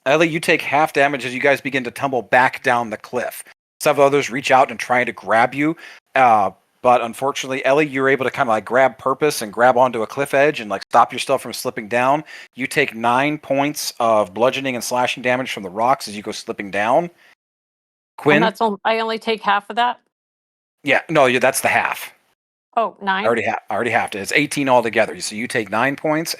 Ellie, you take half damage as you guys begin to tumble back down the cliff. Several others reach out and try to grab you. But unfortunately, Ellie, you're able to kind of like grab purpose and grab onto a cliff edge and like stop yourself from slipping down. You take 9 points of bludgeoning and slashing damage from the rocks as you go slipping down. Quinn?
And I only take half of that?
Yeah, no, that's the half.
Oh, 9?
I already have to. It's 18 altogether. So you take 9 points.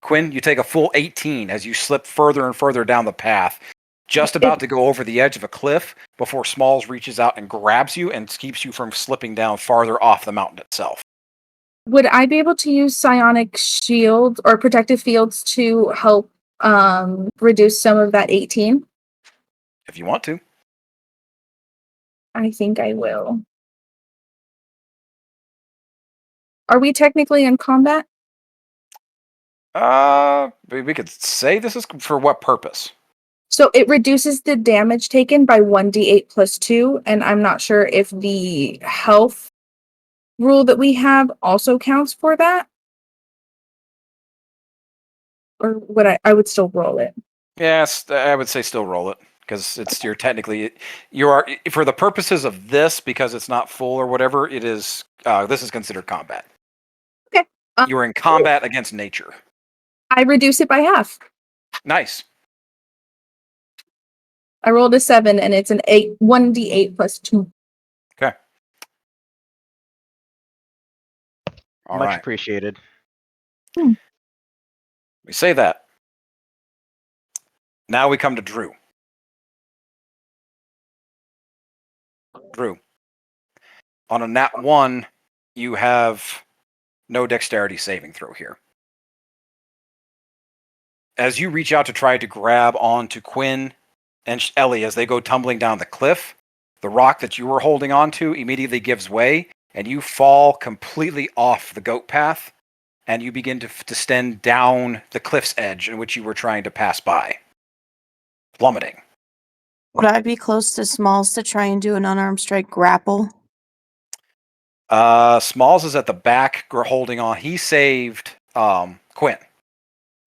Quinn, you take a full 18 as you slip further and further down the path. Just about to go over the edge of a cliff before Smalls reaches out and grabs you and keeps you from slipping down farther off the mountain itself.
Would I be able to use psionic shield or protective fields to help reduce some of that 18?
If you want to.
I think I will. Are we technically in combat?
We could say this is for what purpose?
So it reduces the damage taken by 1d8 plus 2, and I'm not sure if the health rule that we have also counts for that. Or would I would still roll it.
Yes, I would say still roll it because you're technically you are for the purposes of this because it's not full or whatever. It is this is considered combat.
Okay.
You are in combat against nature.
I reduce it by half.
Nice.
I rolled a 7 and it's an 1d8 plus 2.
Okay. All
Much
right.
appreciated.
We say that. Now we come to Drew. Drew. On a nat 1, you have no dexterity saving throw here. As you reach out to try to grab onto Quinn and Ellie as they go tumbling down the cliff, the rock that you were holding onto immediately gives way, and you fall completely off the goat path, and you begin to descend down the cliff's edge in which you were trying to pass by, plummeting.
Would I be close to Smalls to try and do an unarmed strike grapple?
Smalls is at the back holding on. He saved Quinn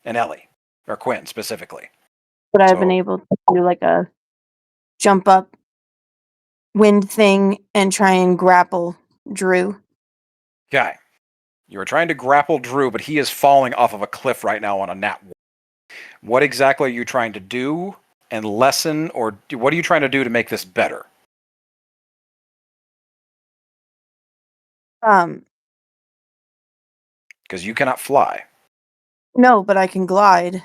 and Ellie, or Quinn specifically.
Would I have
So-
been able to do like a jump up wind thing and try and grapple Drew?
Okay. You are trying to grapple Drew, but he is falling off of a cliff right now on a nat 1. What exactly are you trying to do and lessen, or what are you trying to do to make this better? Because you cannot fly.
No, but I can glide.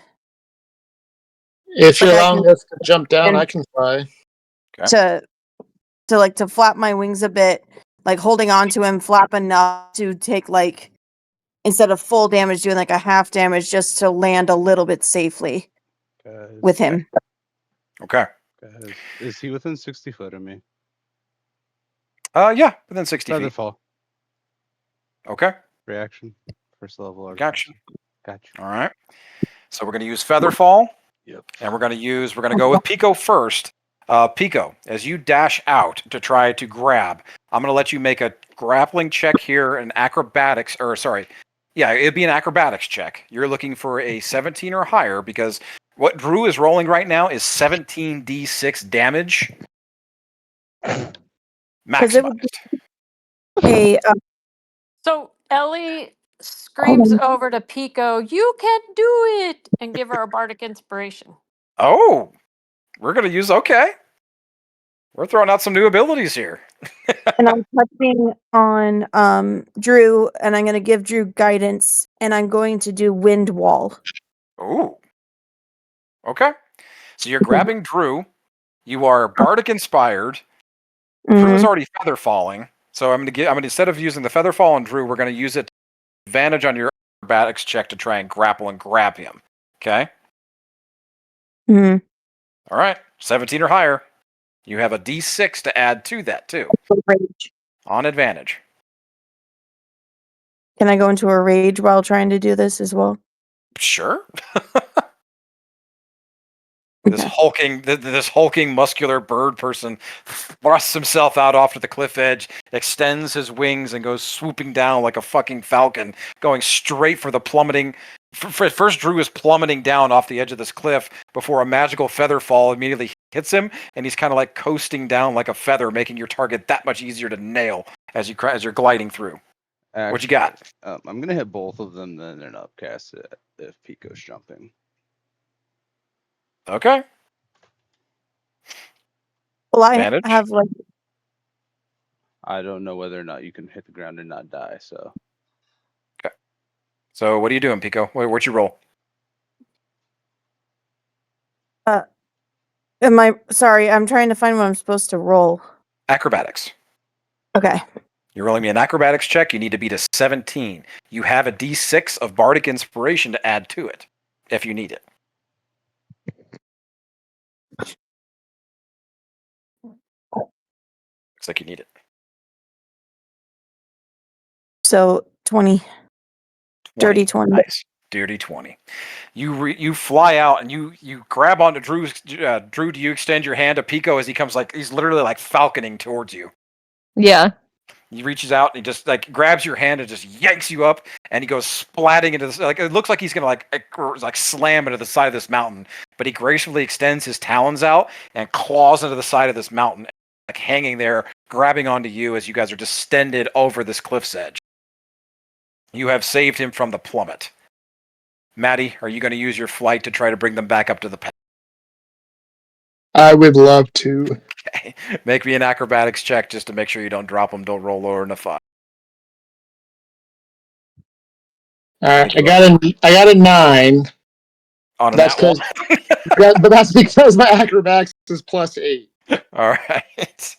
If you're
Like, I
allowing
can-
us to jump down,
and-
I can fly.
Okay.
to flap my wings a bit, like holding on to him, flap enough to take like instead of full damage, doing like a half damage just to land a little bit safely with him.
Okay.
Is he within 60 foot of me?
Yeah, within 60 feet.
Featherfall.
Okay.
Reaction. First level.
Gotcha.
Gotcha.
All right. So we're going to use Featherfall.
Yep.
And we're going to go with Pico first. Pico, as you dash out to try to grab, I'm going to let you make a grappling check here, an acrobatics, or sorry, yeah, it'd be an acrobatics check. You're looking for a 17 or higher because what Drew is rolling right now is 17d6 damage.
it would
Maximized.
So Ellie screams over to Pico, "You can do it!" and give her a bardic inspiration.
Oh, we're going to use, okay. We're throwing out some new abilities here.
and I'm touching on Drew, and I'm going to give Drew guidance, and I'm going to do wind wall.
Ooh. Okay. So you're grabbing Drew. You are bardic inspired. Drew is already feather falling. So I'm gonna instead of using the feather fall on Drew, we're gonna use it advantage on your acrobatics check to try and grapple and grab him. Okay?
Mm-hmm.
All right. 17 or higher. You have a D6 to add to that too.
Rage.
On advantage.
Can I go into a rage while trying to do this as well?
Sure. This hulking muscular bird person thrusts himself out off to the cliff edge, extends his wings, and goes swooping down like a fucking falcon, going straight for the plummeting. First, Drew is plummeting down off the edge of this cliff before a magical feather fall immediately hits him, and he's kind of like coasting down like a feather, making your target that much easier to nail as you're gliding through.
Actually,
What you got?
I'm gonna hit both of them then and upcast it if Pico's jumping.
Okay.
Well, I
Advantage?
have like
I don't know whether or not you can hit the ground and not die. So
So what are you doing, Pico? Where'd you roll?
am I sorry, I'm trying to find what I'm supposed to roll.
Acrobatics.
Okay.
You're rolling me an acrobatics check. You need to beat a 17. You have a D6 of bardic inspiration to add to it if you need it. Looks like you need it.
So 20. Dirty 20.
Nice. Dirty 20. You fly out and you grab onto Drew's. Drew, do you extend your hand to Pico as he comes he's literally like falconing towards you?
Yeah.
He reaches out and he just like grabs your hand and just yanks you up, and he goes splatting into this. Like it looks like he's gonna like slam into the side of this mountain, but he gracefully extends his talons out and claws into the side of this mountain, like hanging there, grabbing onto you as you guys are distended over this cliff's edge. You have saved him from the plummet. Maddie, are you going to use your flight to try to bring them back up to the path?
I would love to.
Okay. Make me an acrobatics check just to make sure you don't drop them. Don't roll lower than a 5.
I got a 9.
On a
That's
nat one.
but that's because my acrobatics is +8.
All right.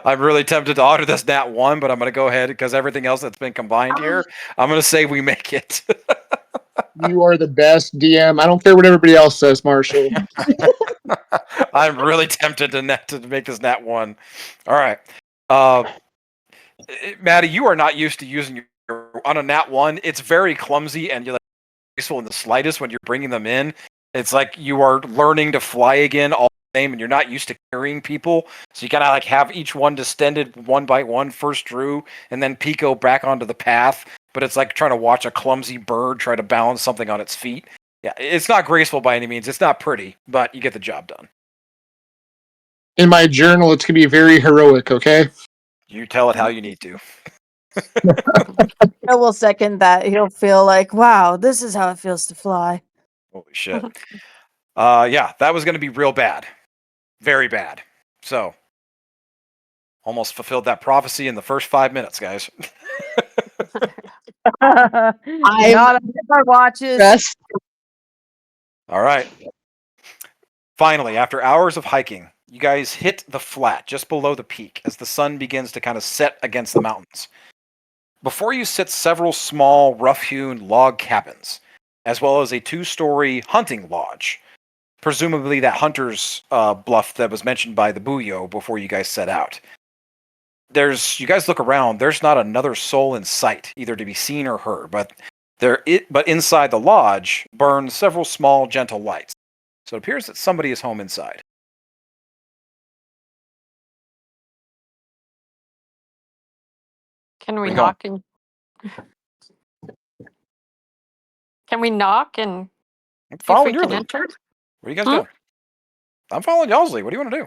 I'm really tempted to honor this nat 1, but I'm going to go ahead because everything else that's been combined here, I'm going to say we make it.
You are the best DM. I don't care what everybody else says, Marshall.
I'm really tempted to make this nat 1. All right. Maddie, you are not used to using your on a nat 1. It's very clumsy and you're like graceful in the slightest when you're bringing them in. It's like you are learning to fly again all the same, and you're not used to carrying people. So you gotta like have each one distended one by one. First Drew, and then Pico back onto the path. But it's like trying to watch a clumsy bird try to balance something on its feet. Yeah, it's not graceful by any means. It's not pretty, but you get the job done.
In my journal, it's going to be very heroic, okay?
You tell it how you need to.
I will second that. He'll feel like, wow, this is how it feels to fly.
Holy shit. Yeah, that was going to be real bad. Very bad. So, almost fulfilled that prophecy in the first 5 minutes, guys.
I'm not on my watches.
Yes.
All right. Finally, after hours of hiking, you guys hit the flat just below the peak as the sun begins to kind of set against the mountains. Before you sit several small, rough-hewn log cabins, as well as a 2-story hunting lodge. Presumably that hunter's bluff that was mentioned by the Buyo before you guys set out. You guys look around, there's not another soul in sight, either to be seen or heard, but inside the lodge burn several small, gentle lights. So it appears that somebody is home inside.
Can we
Bring
knock and can we knock and
I'm
see if
following
we
your
can
lead.
enter?
What are you guys doing? I'm following y'all's lead. What do you want to do?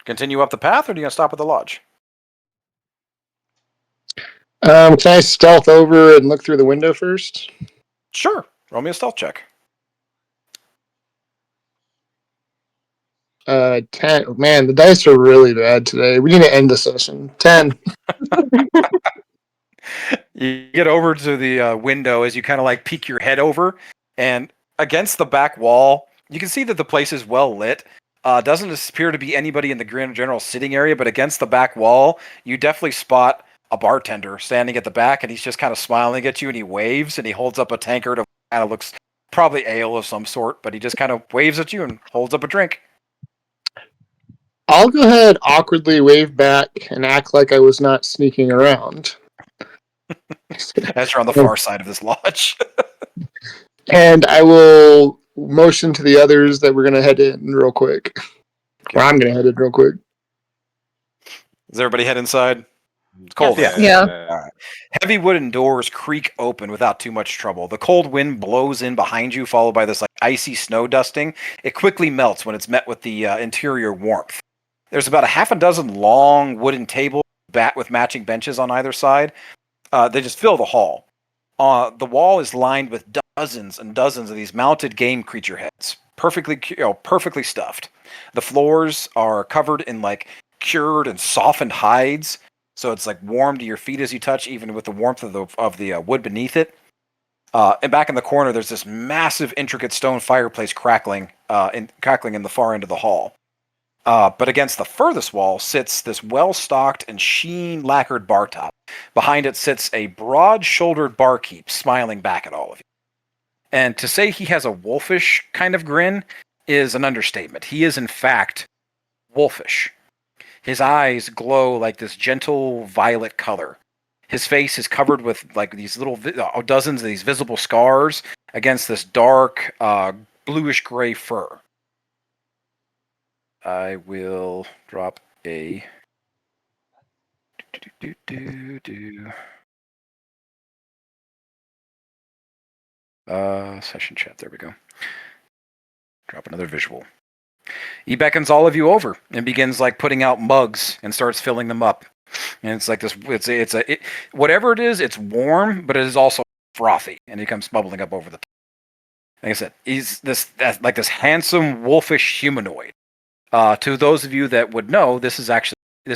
Continue up the path, or do you want to stop at the lodge?
Can I stealth over and look through the window first?
Sure. Roll me a stealth check.
10. Man, the dice are really bad today. We need to end the session. 10.
You get over to the window as you kind of like peek your head over, and against the back wall, you can see that the place is well lit. Doesn't appear to be anybody in the general sitting area, but against the back wall, you definitely spot a bartender standing at the back, and he's just kind of smiling at you, and he waves, and he holds up a tankard of kind of looks probably ale of some sort, but he just kind of waves at you and holds up a drink.
I'll go ahead, awkwardly wave back, and act like I was not sneaking around.
As you're on the far side of this lodge.
And I will motion to the others that we're going to head in real quick.
Okay.
Or I'm going to head in real quick.
Does everybody head inside? It's cold.
Yeah.
All right. Heavy wooden doors creak open without too much trouble. The cold wind blows in behind you, followed by this like icy snow dusting. It quickly melts when it's met with the interior warmth. There's about a half a dozen long wooden tables with matching benches on either side. They just fill the hall. The wall is lined with dozens and dozens of these mounted game creature heads, perfectly stuffed. The floors are covered in like cured and softened hides, so it's like warm to your feet as you touch, even with the warmth of the wood beneath it. And back in the corner, there's this massive, intricate stone fireplace crackling in the far end of the hall. But against the furthest wall sits this well-stocked and sheen-lacquered bar top. Behind it sits a broad-shouldered barkeep smiling back at all of you. And to say he has a wolfish kind of grin is an understatement. He is, in fact, wolfish. His eyes glow like this gentle violet color. His face is covered with like these little dozens of these visible scars against this dark bluish gray fur. I will drop a session chat. There we go. Drop another visual. He beckons all of you over and begins like putting out mugs and starts filling them up. And it's like this. Whatever it is. It's warm, but it is also frothy, and he comes bubbling up over the top. Like I said, he's this handsome wolfish humanoid. To those of you that would know, this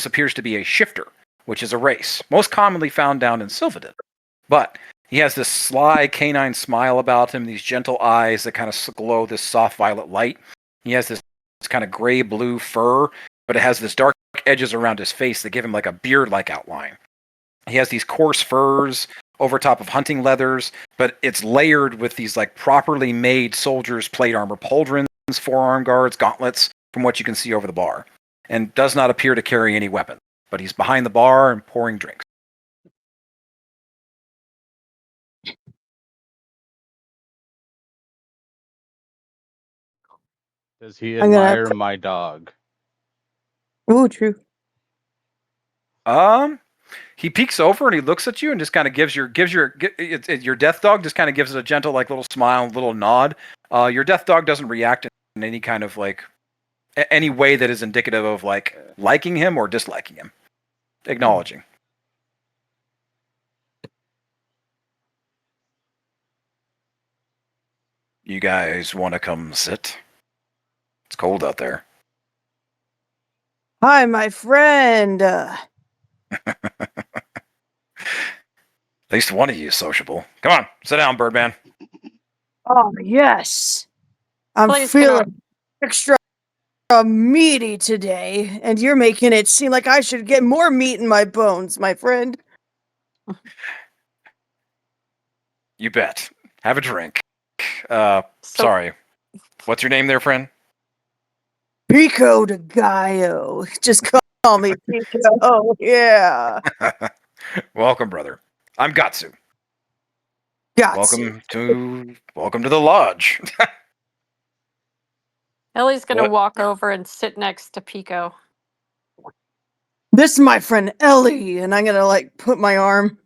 appears to be a shifter, which is a race most commonly found down in Sylvaden. But he has this sly canine smile about him, these gentle eyes that kind of glow this soft violet light. He has this kind of gray blue fur, but it has this dark edges around his face that give him like a beard-like outline. He has these coarse furs over top of hunting leathers, but it's layered with these like properly made soldiers' plate armor pauldrons, forearm guards, gauntlets, from what you can see over the bar, and does not appear to carry any weapon. But he's behind the bar and pouring drinks.
Does he
I'm gonna.
admire my dog?
Ooh, true.
He peeks over and he looks at you and just kind of gives your death dog just kind of gives it a gentle like little smile, little nod. Your death dog doesn't react in any kind of like any way that is indicative of like liking him or disliking him. Acknowledging. You guys want to come sit? It's cold out there.
Hi, my friend.
At least one of you is sociable. Come on, sit down, Birdman.
Oh, yes. I'm
Please,
feeling extra meaty today, and you're making it seem like I should get more meat in my bones, my friend.
You bet. Have a drink.
So-
Sorry. What's your name there, friend?
Pico de Gallo. Just call me Pico. Yeah.
Welcome, brother. I'm Gatsu.
Got
Welcome to the lodge.
Ellie's gonna
What?
walk over and sit next to Pico.
This is my friend Ellie, and I'm gonna like put my arm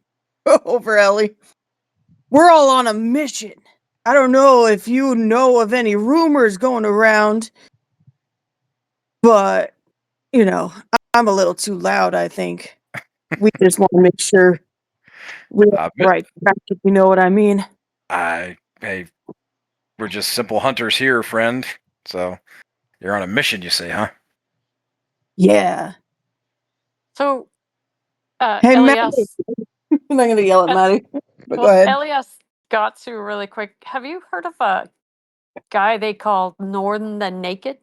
over Ellie. We're all on a mission. I don't know if you know of any rumors going around, but you know, I'm a little too loud, I think. We just want to make sure we're right back, if you know what I mean.
Hey, we're just simple hunters here, friend. So you're on a mission, you say, huh?
Yeah.
So,
Hey,
Elias.
Maddie. I'm not gonna yell at Maddie, but go
Well,
ahead.
Elias Gatsu, really quick. Have you heard of a guy they call Northern the Naked?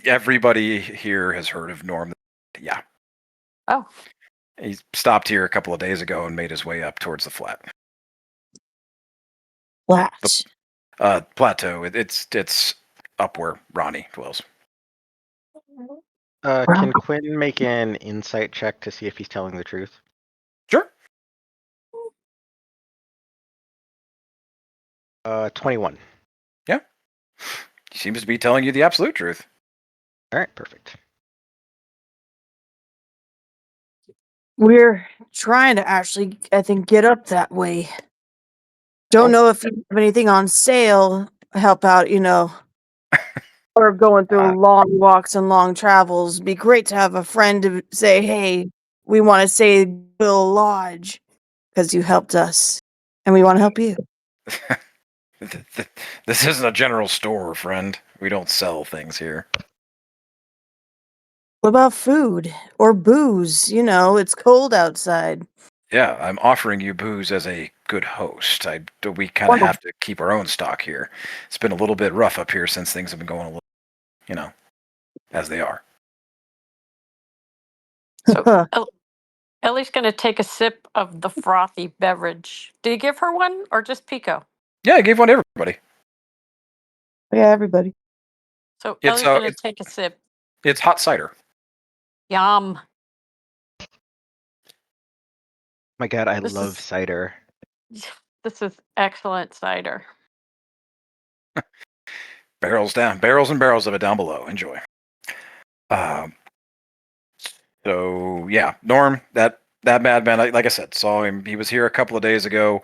Everybody here has heard of Norm. Yeah.
Oh.
He stopped here a couple of days ago and made his way up towards the flat.
Flat.
Plateau. It's up where Ronnie dwells.
Can Quinn make an insight check to see if he's telling the truth?
Sure.
21.
Yeah. He seems to be telling you the absolute truth.
All right, perfect.
We're trying to actually, I think, get up that way. Don't know if you have anything on sale. Help out, you know. Or going through long walks and long travels. Be great to have a friend to say, hey, we want to say Bill Lodge because you helped us and we want to help you.
This isn't a general store, friend. We don't sell things here.
What about food or booze? You know, it's cold outside.
Yeah, I'm offering you booze as a good host. We kind of have to keep our own stock here. It's been a little bit rough up here since things have been going a little, you know, as they are.
So Ellie's gonna take a sip of the frothy beverage. Did you give her one or just Pico?
Yeah, I gave one to everybody.
Yeah, everybody.
So Ellie's gonna take a sip.
It's hot cider.
Yum.
My God, I
This
love
is
cider.
this is excellent cider.
Barrels and barrels of it down below. Enjoy. So yeah, Norm, that madman, like I said, saw him. He was here a couple of days ago.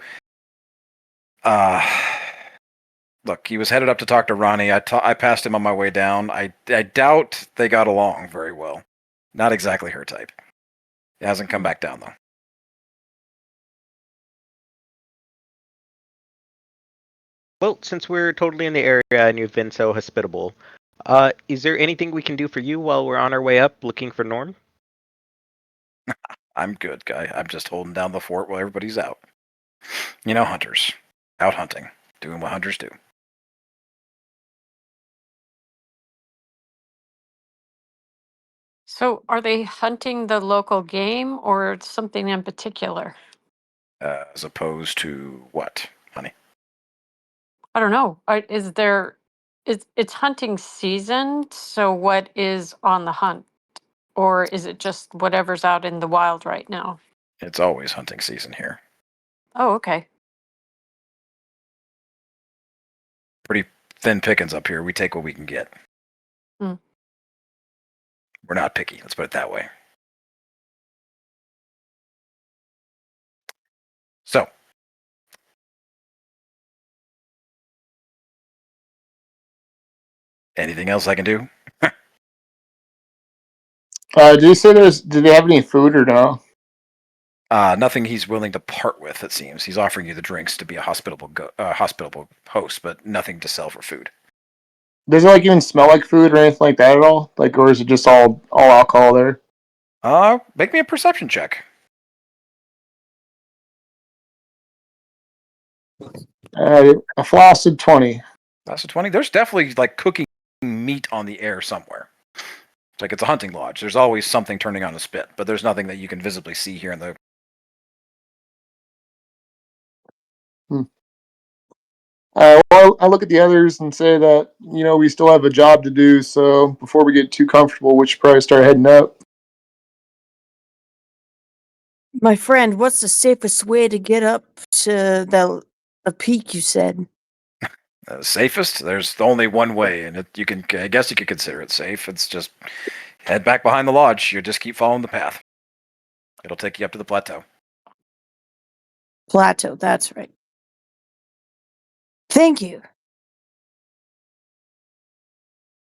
Look, he was headed up to talk to Ronnie. I passed him on my way down. I doubt they got along very well. Not exactly her type. He hasn't come back down though.
Well, since we're totally in the area and you've been so hospitable, is there anything we can do for you while we're on our way up looking for Norm?
I'm good, guy. I'm just holding down the fort while everybody's out. You know, hunters. Out hunting. Doing what hunters do.
So, are they hunting the local game or something in particular?
As opposed to what, honey?
I don't know. Is there? It's hunting season. So, what is on the hunt, or is it just whatever's out in the wild right now?
It's always hunting season here.
Oh, okay.
Pretty thin pickings up here. We take what we can get.
Hmm.
We're not picky. Let's put it that way. So, anything else I can do?
Did you say did they have any food or no?
Nothing he's willing to part with, it seems. He's offering you the drinks to be a hospitable host, but nothing to sell for food.
Does it like even smell like food or anything like that at all? Like, or is it just all alcohol there?
Make me a perception check.
A flaccid 20.
That's a 20. There's definitely like cooking meat on the air somewhere. It's like it's a hunting lodge. There's always something turning on a spit, but there's nothing that you can visibly see here in the.
Well, I look at the others and say that, we still have a job to do. So before we get too comfortable, we should probably start heading up.
My friend, what's the safest way to get up to the peak you said?
Safest? There's only one way, and I guess you could consider it safe. It's just head back behind the lodge. You just keep following the path. It'll take you up to the plateau.
Plateau, that's right. Thank you.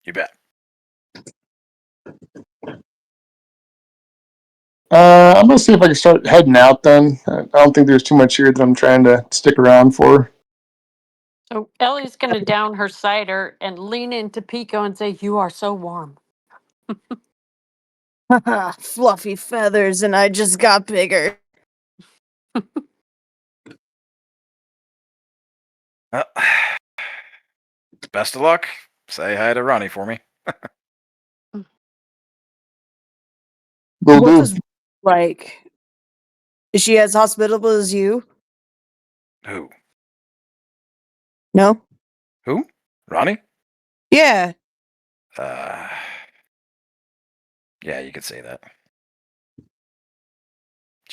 You bet.
I'm gonna see if I can start heading out. Then I don't think there's too much here that I'm trying to stick around for.
So Ellie's going to down her cider and lean into Pico and say, "You are so warm."
Fluffy feathers, and I just got bigger.
Best of luck. Say hi to Ronnie for me.
Will
What
do.
does like? Is she as hospitable as you?
Who?
No.
Who? Ronnie?
Yeah.
Yeah, you could say that.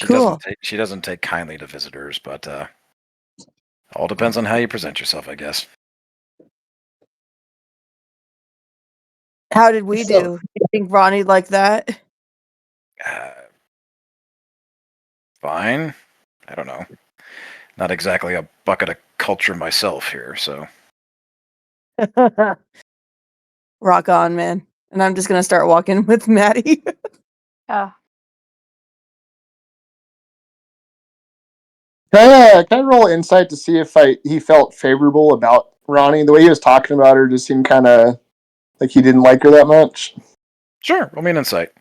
Cool.
She doesn't take kindly to visitors, but all depends on how you present yourself, I guess.
How did we
So-
do? You think Ronnie like that?
Fine. I don't know. Not exactly a bucket of culture myself here, so.
Rock on, man. And I'm just gonna start walking with Maddie.
Yeah.
Can I roll insight to see if he felt favorable about Ronnie? The way he was talking about her just seemed kind of like he didn't like her that much.
Sure, roll me an insight.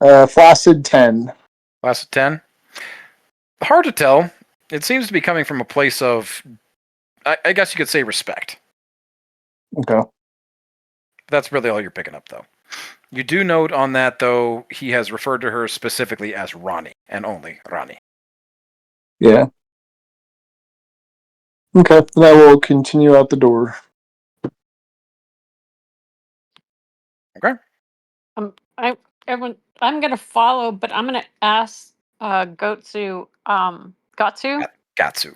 Flaccid 10.
Last of 10. Hard to tell. It seems to be coming from a place of, I guess you could say, respect.
Okay.
That's really all you're picking up, though. You do note on that, though, he has referred to her specifically as Ronnie, and only Ronnie.
Yeah. Okay. Then I will continue out the door.
Okay.
I I'm gonna follow, but I'm gonna ask Gotsu. Gatsu,
Gatsu.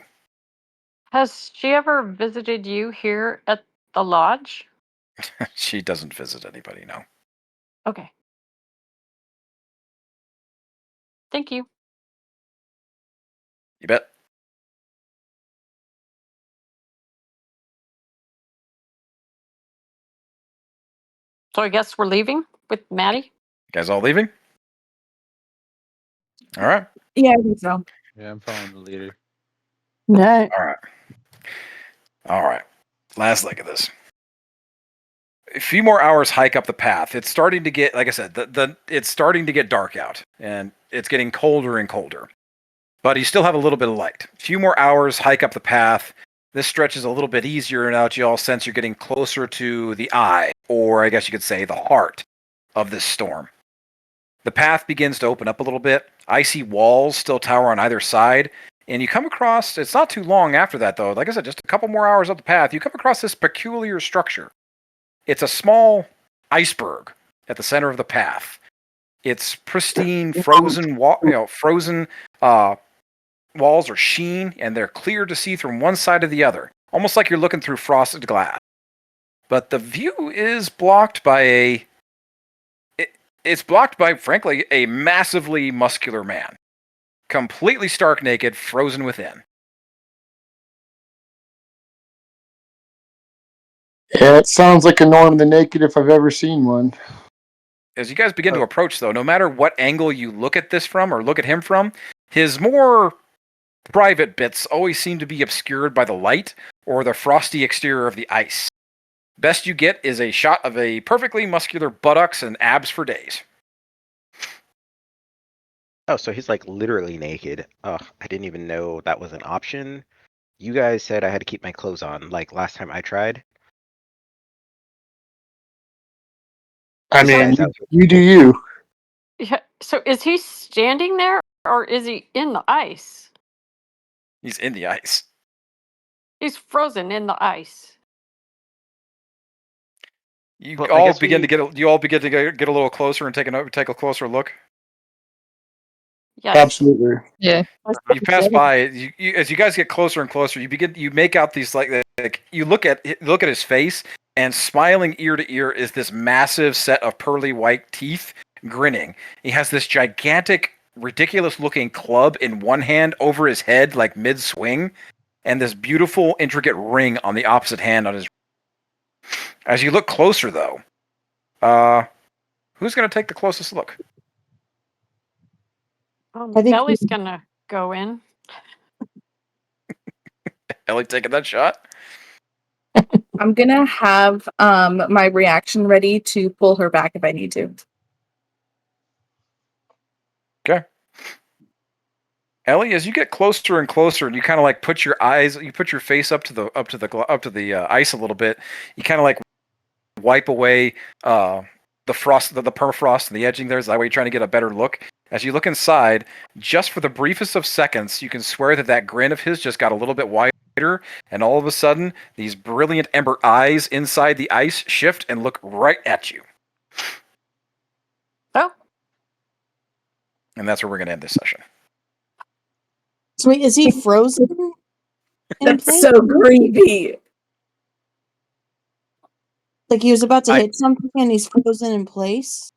has she ever visited you here at the lodge?
She doesn't visit anybody, no.
Okay. Thank you.
You bet.
So I guess we're leaving with Maddie.
You guys all leaving? All right.
Yeah, I think so.
Yeah, I'm following the leader.
No.
All right. All right. Last leg of this. A few more hours hike up the path. It's starting to get, like I said, it's starting to get dark out, and it's getting colder and colder. But you still have a little bit of light. A few more hours hike up the path. This stretch is a little bit easier now that you all sense you're getting closer to the eye, or I guess you could say the heart of this storm. The path begins to open up a little bit. Icy walls still tower on either side. And you come across, it's not too long after that though, like I said, just a couple more hours up the path, you come across this peculiar structure. It's a small iceberg at the center of the path. It's pristine, frozen walls are sheen, and they're clear to see from one side to the other, almost like you're looking through frosted glass. But the view is blocked by it's blocked by, frankly, a massively muscular man, completely stark naked, frozen within.
Yeah, it sounds like a Norm the Naked if I've ever seen one.
As you guys begin to approach, though, no matter what angle you look at this from or look at him from, his more private bits always seem to be obscured by the light or the frosty exterior of the ice. Best you get is a shot of a perfectly muscular buttocks and abs for days.
Oh, so he's like literally naked. Oh, I didn't even know that was an option. You guys said I had to keep my clothes on, like last time I tried.
I mean,
Besides, I was-
you do you.
Yeah. So is he standing there or is he in the ice?
He's in the ice.
He's frozen in the ice.
You
Well, I
all
guess
begin
we-
to get a little closer and take a closer look.
Yes.
Absolutely.
Yeah.
You pass by as you guys get closer and closer. You make out these like you look at his face, and smiling ear to ear is this massive set of pearly white teeth grinning. He has this gigantic, ridiculous looking club in one hand over his head, like mid swing, and this beautiful, intricate ring on the opposite hand on his. As you look closer, though, who's going to take the closest look?
I think
Ellie's gonna go in.
Ellie taking that shot.
I'm gonna have my reaction ready to pull her back if I need to.
Okay. Ellie, as you get closer and closer, and you kind of like put your face up to the ice a little bit, you kind of like wipe away the frost, the permafrost, and the edging there. Is that way you're trying to get a better look? As you look inside, just for the briefest of seconds, you can swear that grin of his just got a little bit wider, and all of a sudden, these brilliant ember eyes inside the ice shift and look right at you.
Oh,
And that's where we're going to end this session.
So wait, is he frozen? in
That's
place?
so creepy.
Like he was about to
I-
hit something and he's frozen in place.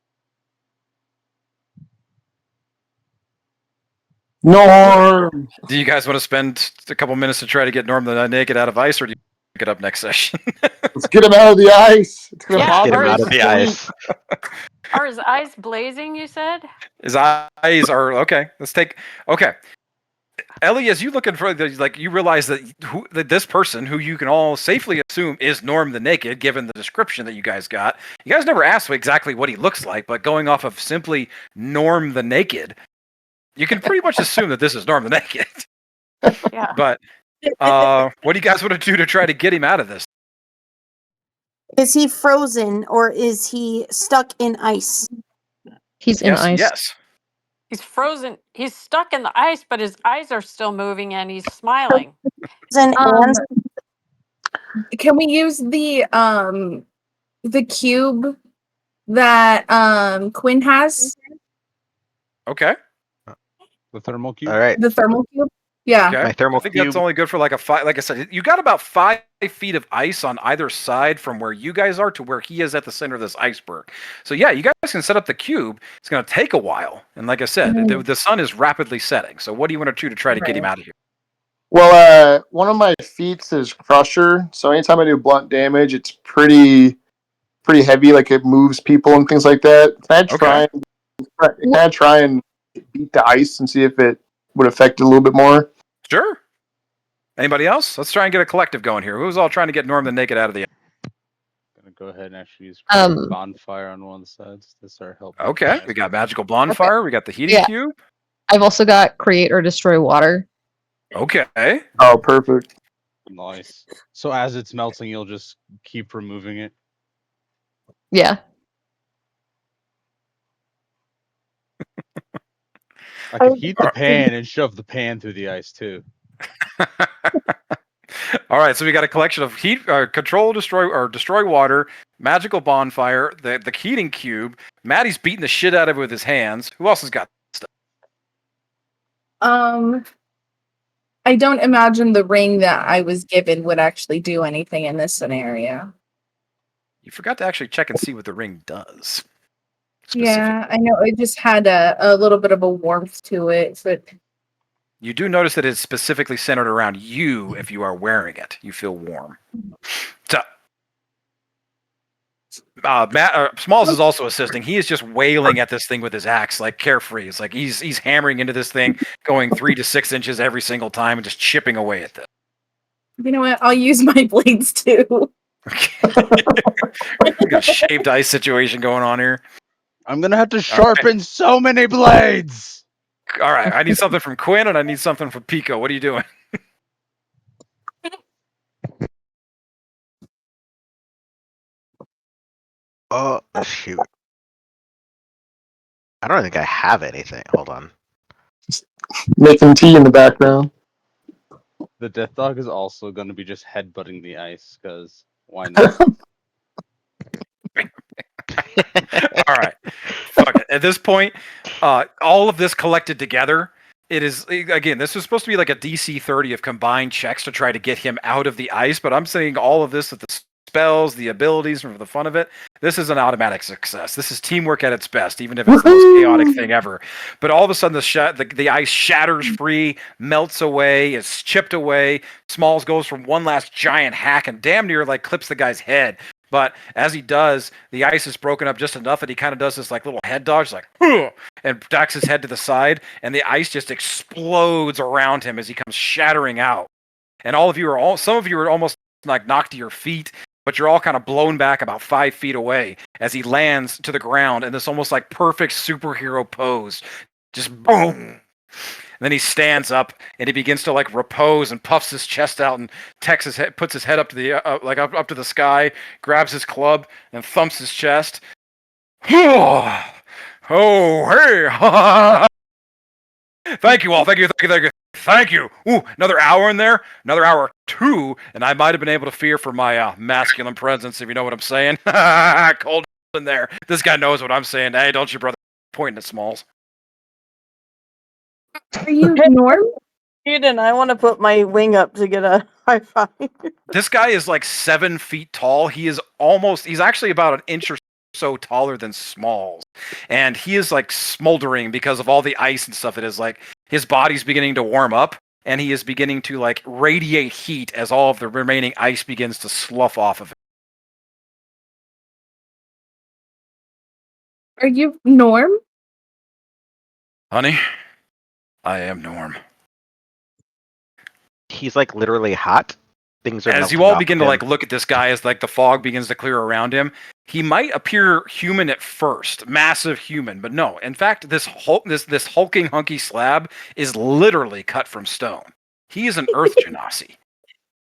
Norm.
Do you guys want to spend a couple minutes to try to get Norm the Naked out of ice, or do you pick it up next session?
Let's get him out of the ice. It's gonna
Yeah,
bother
Get him
or
out
us
of the
for
ice.
are his eyes blazing? You said.
His eyes are okay. Okay. Ellie, as you look in front, you realize that this person, who you can all safely assume is Norm the Naked, given the description that you guys got. You guys never asked exactly what he looks like, but going off of simply Norm the Naked, you can pretty much assume that this is Norm the Naked.
Yeah.
But what do you guys want to do to try to get him out of this?
Is he frozen or is he stuck in ice?
He's in
Yes,
ice.
yes.
He's frozen. He's stuck in the ice, but his eyes are still moving and he's smiling.
Frozen and
Can we use the cube that Quinn has
Okay.
The thermal cube.
All right.
The thermal cube. Yeah.
Okay.
My thermal
I think that's
cube.
only good for like a 5. Like I said, you got about 5 feet of ice on either side from where you guys are to where he is at the center of this iceberg. So yeah, you guys can set up the cube. It's going to take a while, and like I said, the sun is rapidly setting. So what do you want to do to try to get him out of here?
Well, one of my feats is Crusher, so anytime I do blunt damage, it's pretty heavy. Like it moves people and things like that. Can I try and beat the ice and see if it would affect it a little bit more?
Sure. Anybody else? Let's try and get a collective going here. Who's all trying to get Norm the Naked out of the?
Gonna go ahead and actually use
Um,
bonfire on one side to start helping.
Okay, we got magical bonfire. We got the heating
Yeah.
cube.
I've also got create or destroy water.
Okay.
Oh, perfect.
Nice. So as it's melting, you'll just keep removing it.
Yeah.
I could heat the pan and shove the pan through the ice too.
All right, so we got a collection of heat, control, destroy water, magical bonfire, the heating cube. Maddie's beating the shit out of it with his hands. Who else has got stuff?
I don't imagine the ring that I was given would actually do anything in this scenario.
You forgot to actually check and see what the ring does.
Yeah, I know. It just had a little bit of a warmth to it, but
You do notice that it's specifically centered around you. If you are wearing it, you feel warm. So, Smalls is also assisting. He is just wailing at this thing with his axe, like carefree. It's like he's hammering into this thing, going 3 to 6 inches every single time, and just chipping away at this.
you know what? I'll use my blades too.
We got a shaved ice situation going on here.
I'm gonna have to sharpen so many blades.
All right, I need something from Quinn and I need something from Pico. What are you doing?
Oh shoot! I don't think I have anything. Hold on.
Making tea in the background.
The death dog is also gonna be just headbutting the ice because why not?
All right. Fuck it. At this point, all of this collected together, it is, again, this is supposed to be like a DC 30 of combined checks to try to get him out of the ice, but I'm saying all of this with the spells, the abilities, and for the fun of it, this is an automatic success. This is teamwork at its best, even if it's the most chaotic thing ever. But all of a sudden, the ice shatters free, melts away, is chipped away. Smalls goes from one last giant hack and damn near like clips the guy's head. But as he does, the ice is broken up just enough that he kind of does this like little head dodge, like, and ducks his head to the side, and the ice just explodes around him as he comes shattering out. And some of you are almost like knocked to your feet, but you're all kind of blown back about 5 feet away as he lands to the ground in this almost like perfect superhero pose. Just boom. And then he stands up and he begins to like repose and puffs his chest out and puts his head up to the up to the sky, grabs his club and thumps his chest. Oh, hey! Thank you all. Thank you. Ooh, another hour in there, another hour 2, and I might have been able to fear for my masculine presence, if you know what I'm saying. Cold in there. This guy knows what I'm saying. Hey, don't you, brother? Pointing at Smalls.
Are you Norm?
Eden, I want to put my wing up to get a high five.
This guy is like 7 feet tall. He's actually about an inch or so taller than Smalls. And he is like smoldering because of all the ice and stuff. It is like his body's beginning to warm up and he is beginning to like radiate heat as all of the remaining ice begins to slough off of him.
Are you Norm?
Honey, I am Norm.
He's like literally hot. Things are
As
melting
you all
off
begin
of
to
him.
like look at this guy as like the fog begins to clear around him, he might appear human at first, massive human, but no. In fact, this hulking hunky slab is literally cut from stone. He is an earth genasi.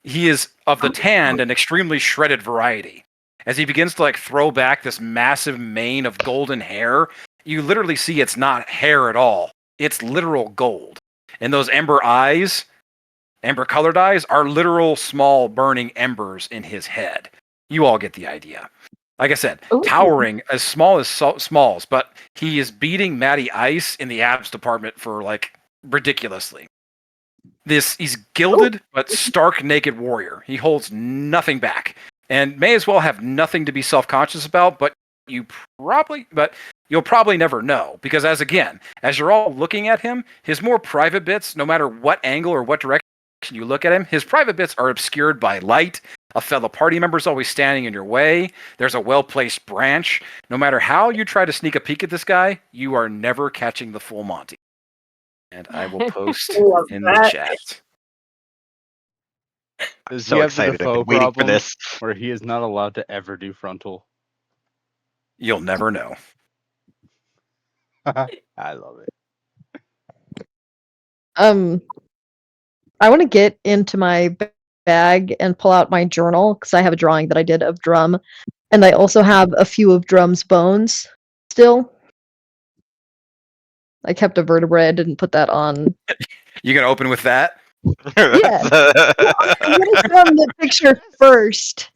He is of the tanned and extremely shredded variety. As he begins to like throw back this massive mane of golden hair, you literally see it's not hair at all. It's literal gold. And those ember eyes, amber-colored eyes, are literal small burning embers in his head. You all get the idea. Like I said,
Ooh.
towering as small as Smalls, but he is beating Matty Ice in the abs department for like ridiculously. He's gilded but stark naked warrior. He holds nothing back and may as well have nothing to be self-conscious about, but you'll probably never know because as you're all looking at him, his more private bits, no matter what angle or what direction you look at him, his private bits are obscured by light. A fellow party member is always standing in your way. There's a well-placed branch. No matter how you try to sneak a peek at this guy, you are never catching the full Monty. And I will post in the chat.
Does
So
he have the
excited. I've been
Defoe
waiting for
problem
this.
where he is not allowed to ever do frontal?
You'll never know.
I love it.
I want to get into my bag and pull out my journal because I have a drawing that I did of Drum, and I also have a few of Drum's bones still. I kept a vertebrae. I didn't put that on.
You gonna open with that?
Yeah. I'm gonna show him the picture first.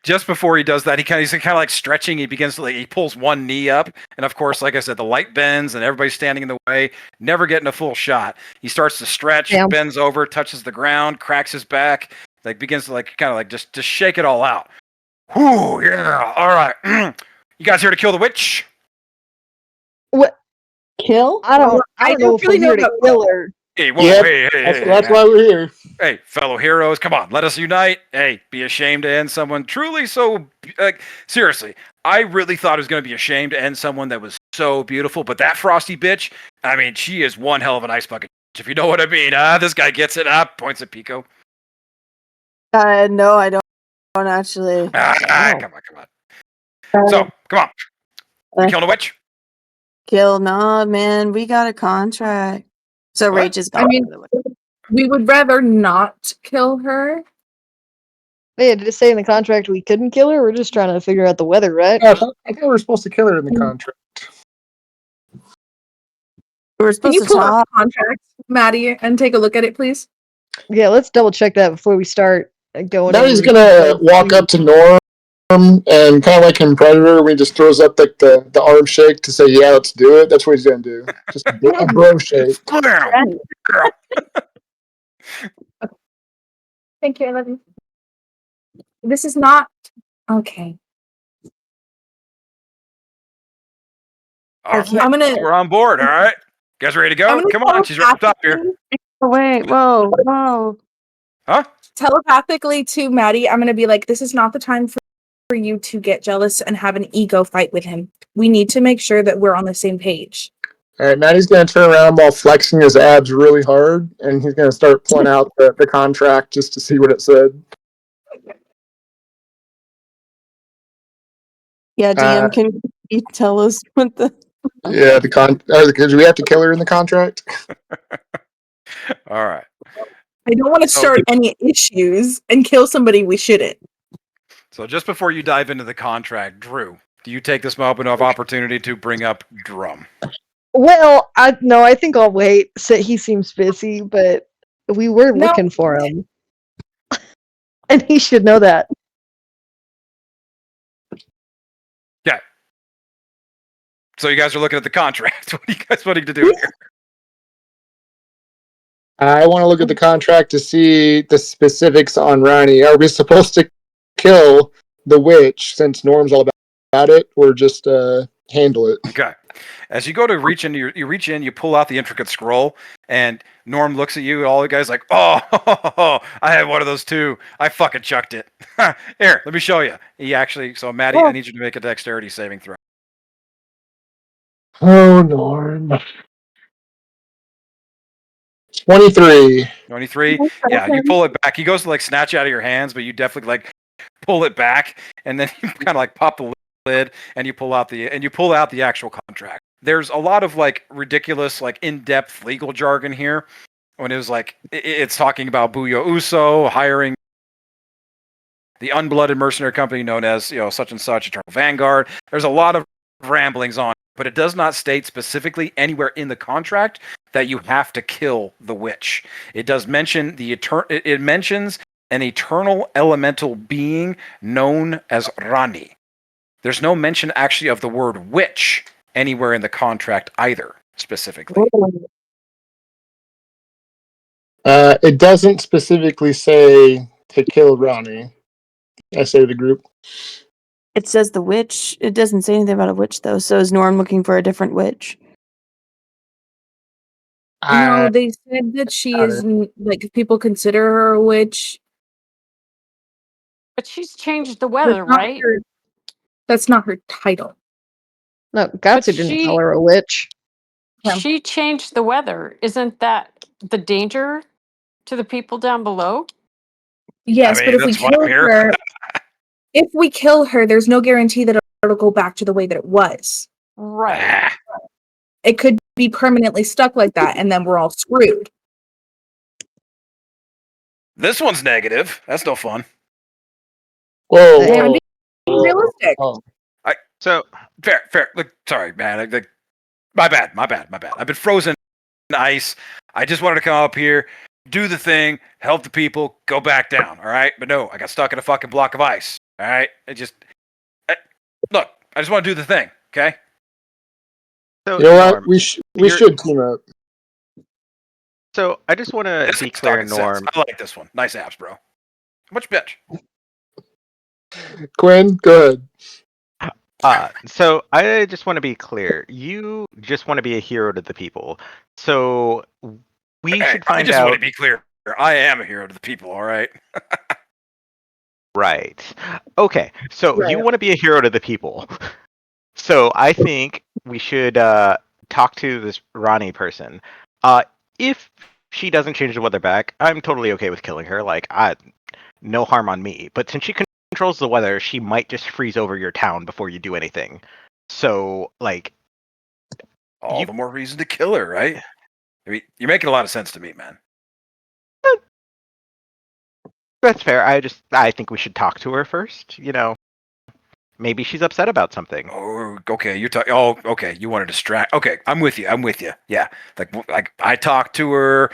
Just before he does that, he's kind of like stretching. He begins to he pulls one knee up, and of course, like I said, the light bends, and everybody's standing in the way, never getting a full shot. He starts to stretch, bends over, touches the ground, cracks his back, begins to kind of just shake it all out. Whoo, yeah, all right. You guys here to kill the witch?
What?
Kill?
I don't know if we're here to kill her.
Hey, whoa,
Yep,
hey,
that's why we're here.
Hey, fellow heroes, come on, let us unite. Hey, be ashamed to end someone truly so... seriously, I really thought it was going to be a shame to end someone that was so beautiful, but that frosty bitch, I mean, she is one hell of an ice bucket, if you know what I mean. This guy gets it up, points at Pico.
No, I don't actually.
Come on. So, come on. We killing a witch?
Kill? No, man, we got a contract. So
What?
Rach is gone.
I mean, we would rather not kill her.
Hey, did it say in the contract we couldn't kill her? We're just trying to figure out the weather, right?
I thought we were supposed to kill her in the contract.
We're
Can
supposed
you
to
pull up
talk.
the contract, Maddie, and take a look at it, please?
Yeah, let's double check that before we start going.
Now he's gonna walk up to Norm and kind of like in Predator, when he just throws up like the arm shake to say, "Yeah, let's do it." That's what he's gonna do. Just a bro shake.
Thank you. I love you. This is not okay.
All right,
I'm gonna.
we're on board, all right? You guys ready to go? Come on, she's right up top here.
Oh, wait, whoa.
Huh?
Telepathically to Maddie, I'm gonna be like, "This is not the time for you to get jealous and have an ego fight with him. We need to make sure that we're on the same page."
All right, Maddie's gonna turn around while flexing his abs really hard, and he's gonna start pulling out the contract just to see what it said.
Yeah, DM, can you tell us what the...
Yeah, because we have to kill her in the contract.
All right.
I don't want to start any issues and kill somebody we shouldn't.
So just before you dive into the contract, Drew, do you take this moment of opportunity to bring up Drum?
Well, I think I'll wait. So he seems busy, but we were looking for him, and he should know that.
Yeah. So you guys are looking at the contract. What are you guys wanting to do here?
I want to look at the contract to see the specifics on Ronnie. Are we supposed to kill the witch since Norm's all about it, or just handle it?
Okay. As you go to reach into you reach in, you pull out the intricate scroll, and Norm looks at you. All the guys like, oh, I had one of those too. I fucking chucked it. Here, let me show you. So Maddie, I need you to make a dexterity saving throw.
Oh, Norm. 23.
23. Yeah, you pull it back. He goes to snatch it out of your hands, but you definitely pull it back, and then you kind of pop the lid, and you pull out the actual contract. There's a lot of ridiculous, in-depth legal jargon here. When it was it's talking about Buyo Uso hiring the unblooded mercenary company known as such and such Eternal Vanguard. There's a lot of ramblings on, but it does not state specifically anywhere in the contract that you have to kill the witch. It does mention it mentions an eternal elemental being known as Rani. There's no mention actually of the word witch anywhere in the contract either, specifically.
It doesn't specifically say to kill Ronnie. I say to the group.
It says the witch. It doesn't say anything about a witch though. So is Norm looking for a different witch?
No, they said that she is like if people consider her a witch.
But she's changed the
That's
weather,
not
right?
her. That's not her title.
No,
But
Gatsu didn't call her a witch.
Yeah.
she changed the weather. Isn't that the danger to the people down below?
Yes,
I
but
mean,
if we
that's why I'm
kill
here.
her, there's no guarantee that it'll go back to the way that it was.
Right.
Ah,
It could be permanently stuck like that, and then we're all screwed.
this one's negative. That's no fun.
Whoa,
Hey,
I'm
whoa,
being realistic.
whoa.
So
Fair. Look, sorry, man. My bad. I've been frozen in ice. I just wanted to come up here, do the thing, help the people, go back down. All right, but no, I got stuck in a fucking block of ice. All right, look. I just want to do the thing. Okay.
so
You know what?
Norm,
We
you're-
should team up.
so I just want to
This
be
is
clear,
talking sense.
Norm.
I like this one. Nice abs, bro. How much bitch?
Quinn, go ahead.
So I just want to be clear. You just want to be a hero to the people. So we
Hey,
should
I
find
just want
out.
to be clear. I am a hero to the people. All right.
Right. Okay. So you
Right.
want to be a hero to the people. So I think we should talk to this Ronnie person. If she doesn't change the weather back, I'm totally okay with killing her. Like, no harm on me. But since she controls the weather, she might just freeze over your town before you do anything. So, like,
All
You-
the more reason to kill her, right? I mean, you're making a lot of sense to me, man.
that's fair. I think we should talk to her first. You know, maybe she's upset about something.
Oh, okay. You're talking. Oh, okay. You want to distract? Okay, I'm with you. Yeah, like I talk to her.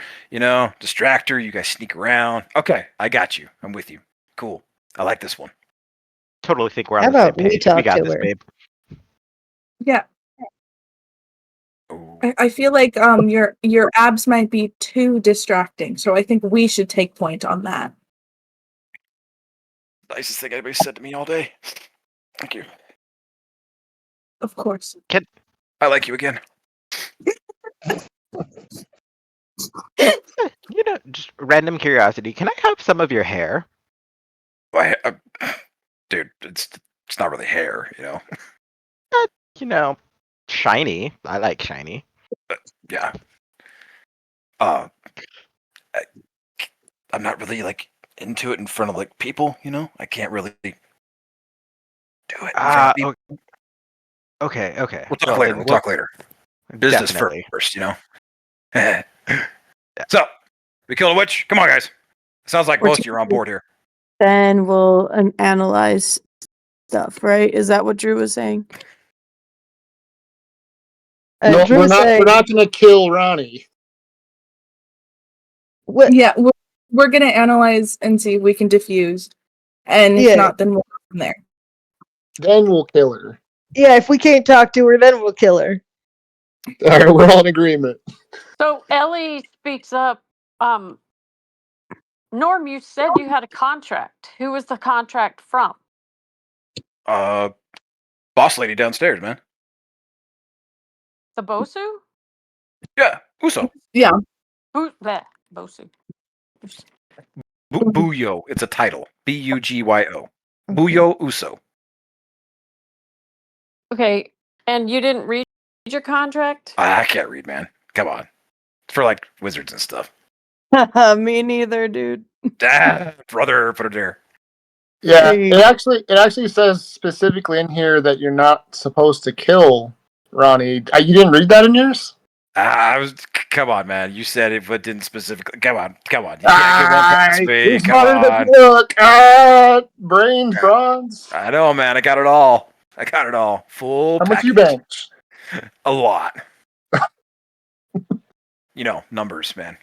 Distract her. You guys sneak around. Okay, I got you. I'm with you. Cool. I like this one.
Totally think we're on
How
the same
about we
page.
talk
We got
to
this,
her?
babe.
Yeah,
Ooh.
I feel like your abs might be too distracting, so I think we should take point on that.
Nicest thing anybody said to me all day. Thank you.
Of course.
I like you again.
Just random curiosity. Can I have some of your hair?
Dude, it's not really hair,
You know, shiny. I like shiny.
Yeah. I, I'm not really like into it in front of like people. I can't really do it in front
Ah,
of people.
okay.
We'll talk
Well,
later.
then
We'll talk later. Business
definitely.
first. So, we kill a witch. Come on, guys. Sounds like
We're
most of you are on board here.
Then we'll analyze stuff, right? Is that what Drew was saying?
No,
Drew
we're
was
not.
saying,
We're not going to kill Ronnie.
what?
Yeah, we're gonna analyze and see if we can diffuse, and if
Yeah.
not, then we'll go from there.
Then we'll kill her.
Yeah, if we can't talk to her, then we'll kill her.
All right, we're all in agreement.
So Ellie speaks up. Norm, you said you had a contract. Who was the contract from?
Boss lady downstairs, man.
The Bosu?
Yeah, Uso.
Yeah.
Who that Bosu?
Buyo. It's a title. Bugyo. Buyo Uso.
Okay, and you didn't read your contract?
I can't read, man. Come on. It's for like wizards and stuff.
Me neither, dude.
Brother, put it there.
Yeah,
Hey.
it actually says specifically in here that you're not supposed to kill Ronnie. You didn't read that in yours?
Come on, man. You said it, but didn't specifically. Come on. You can't get one past me.
It's
Come
harder
on.
to look. Brains, bronze.
I know, man. I got it all. Full
How much you
package.
bench?
A lot. Numbers, man.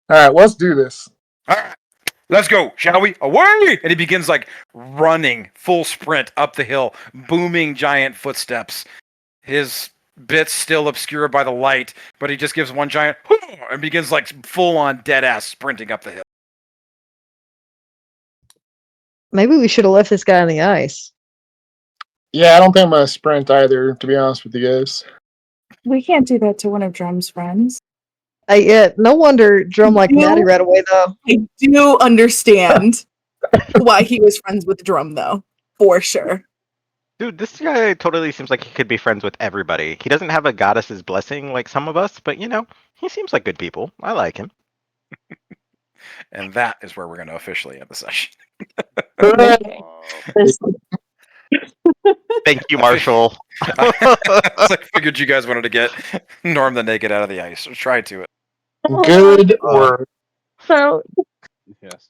All right, let's do this.
All right, let's go, shall we? Away! And he begins like running full sprint up the hill, booming giant footsteps. His bits still obscured by the light, but he just gives one giant and begins like full on dead ass sprinting up the hill.
Maybe we should have left this guy on the ice.
Yeah, I don't think I'm gonna sprint either, to be honest with you guys.
We can't do that to one of Drum's friends.
No wonder Drum like
You-
Maddie right away though.
I do understand why he was friends with Drum, though, for sure.
Dude, this guy totally seems like he could be friends with everybody. He doesn't have a goddess's blessing like some of us, but he seems like good people. I like him.
And that is where we're going to officially end the session.
Okay.
Thank you, Marshall.
I figured you guys wanted to get Norm the Naked out of the ice, or try to it.
Good work.
So
Yes.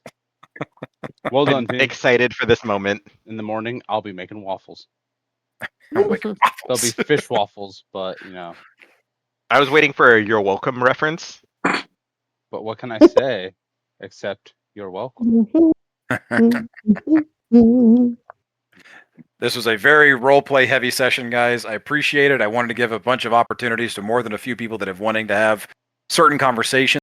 Well done,
I'm
team.
excited for this moment.
In the morning, I'll be making waffles.
Oh my God,
They'll
waffles.
be fish waffles, but
I was waiting for a "You're welcome" reference.
But what can I say except you're welcome?
This was a very roleplay heavy session, guys. I appreciate it. I wanted to give a bunch of opportunities to more than a few people that have wanting to have certain conversations.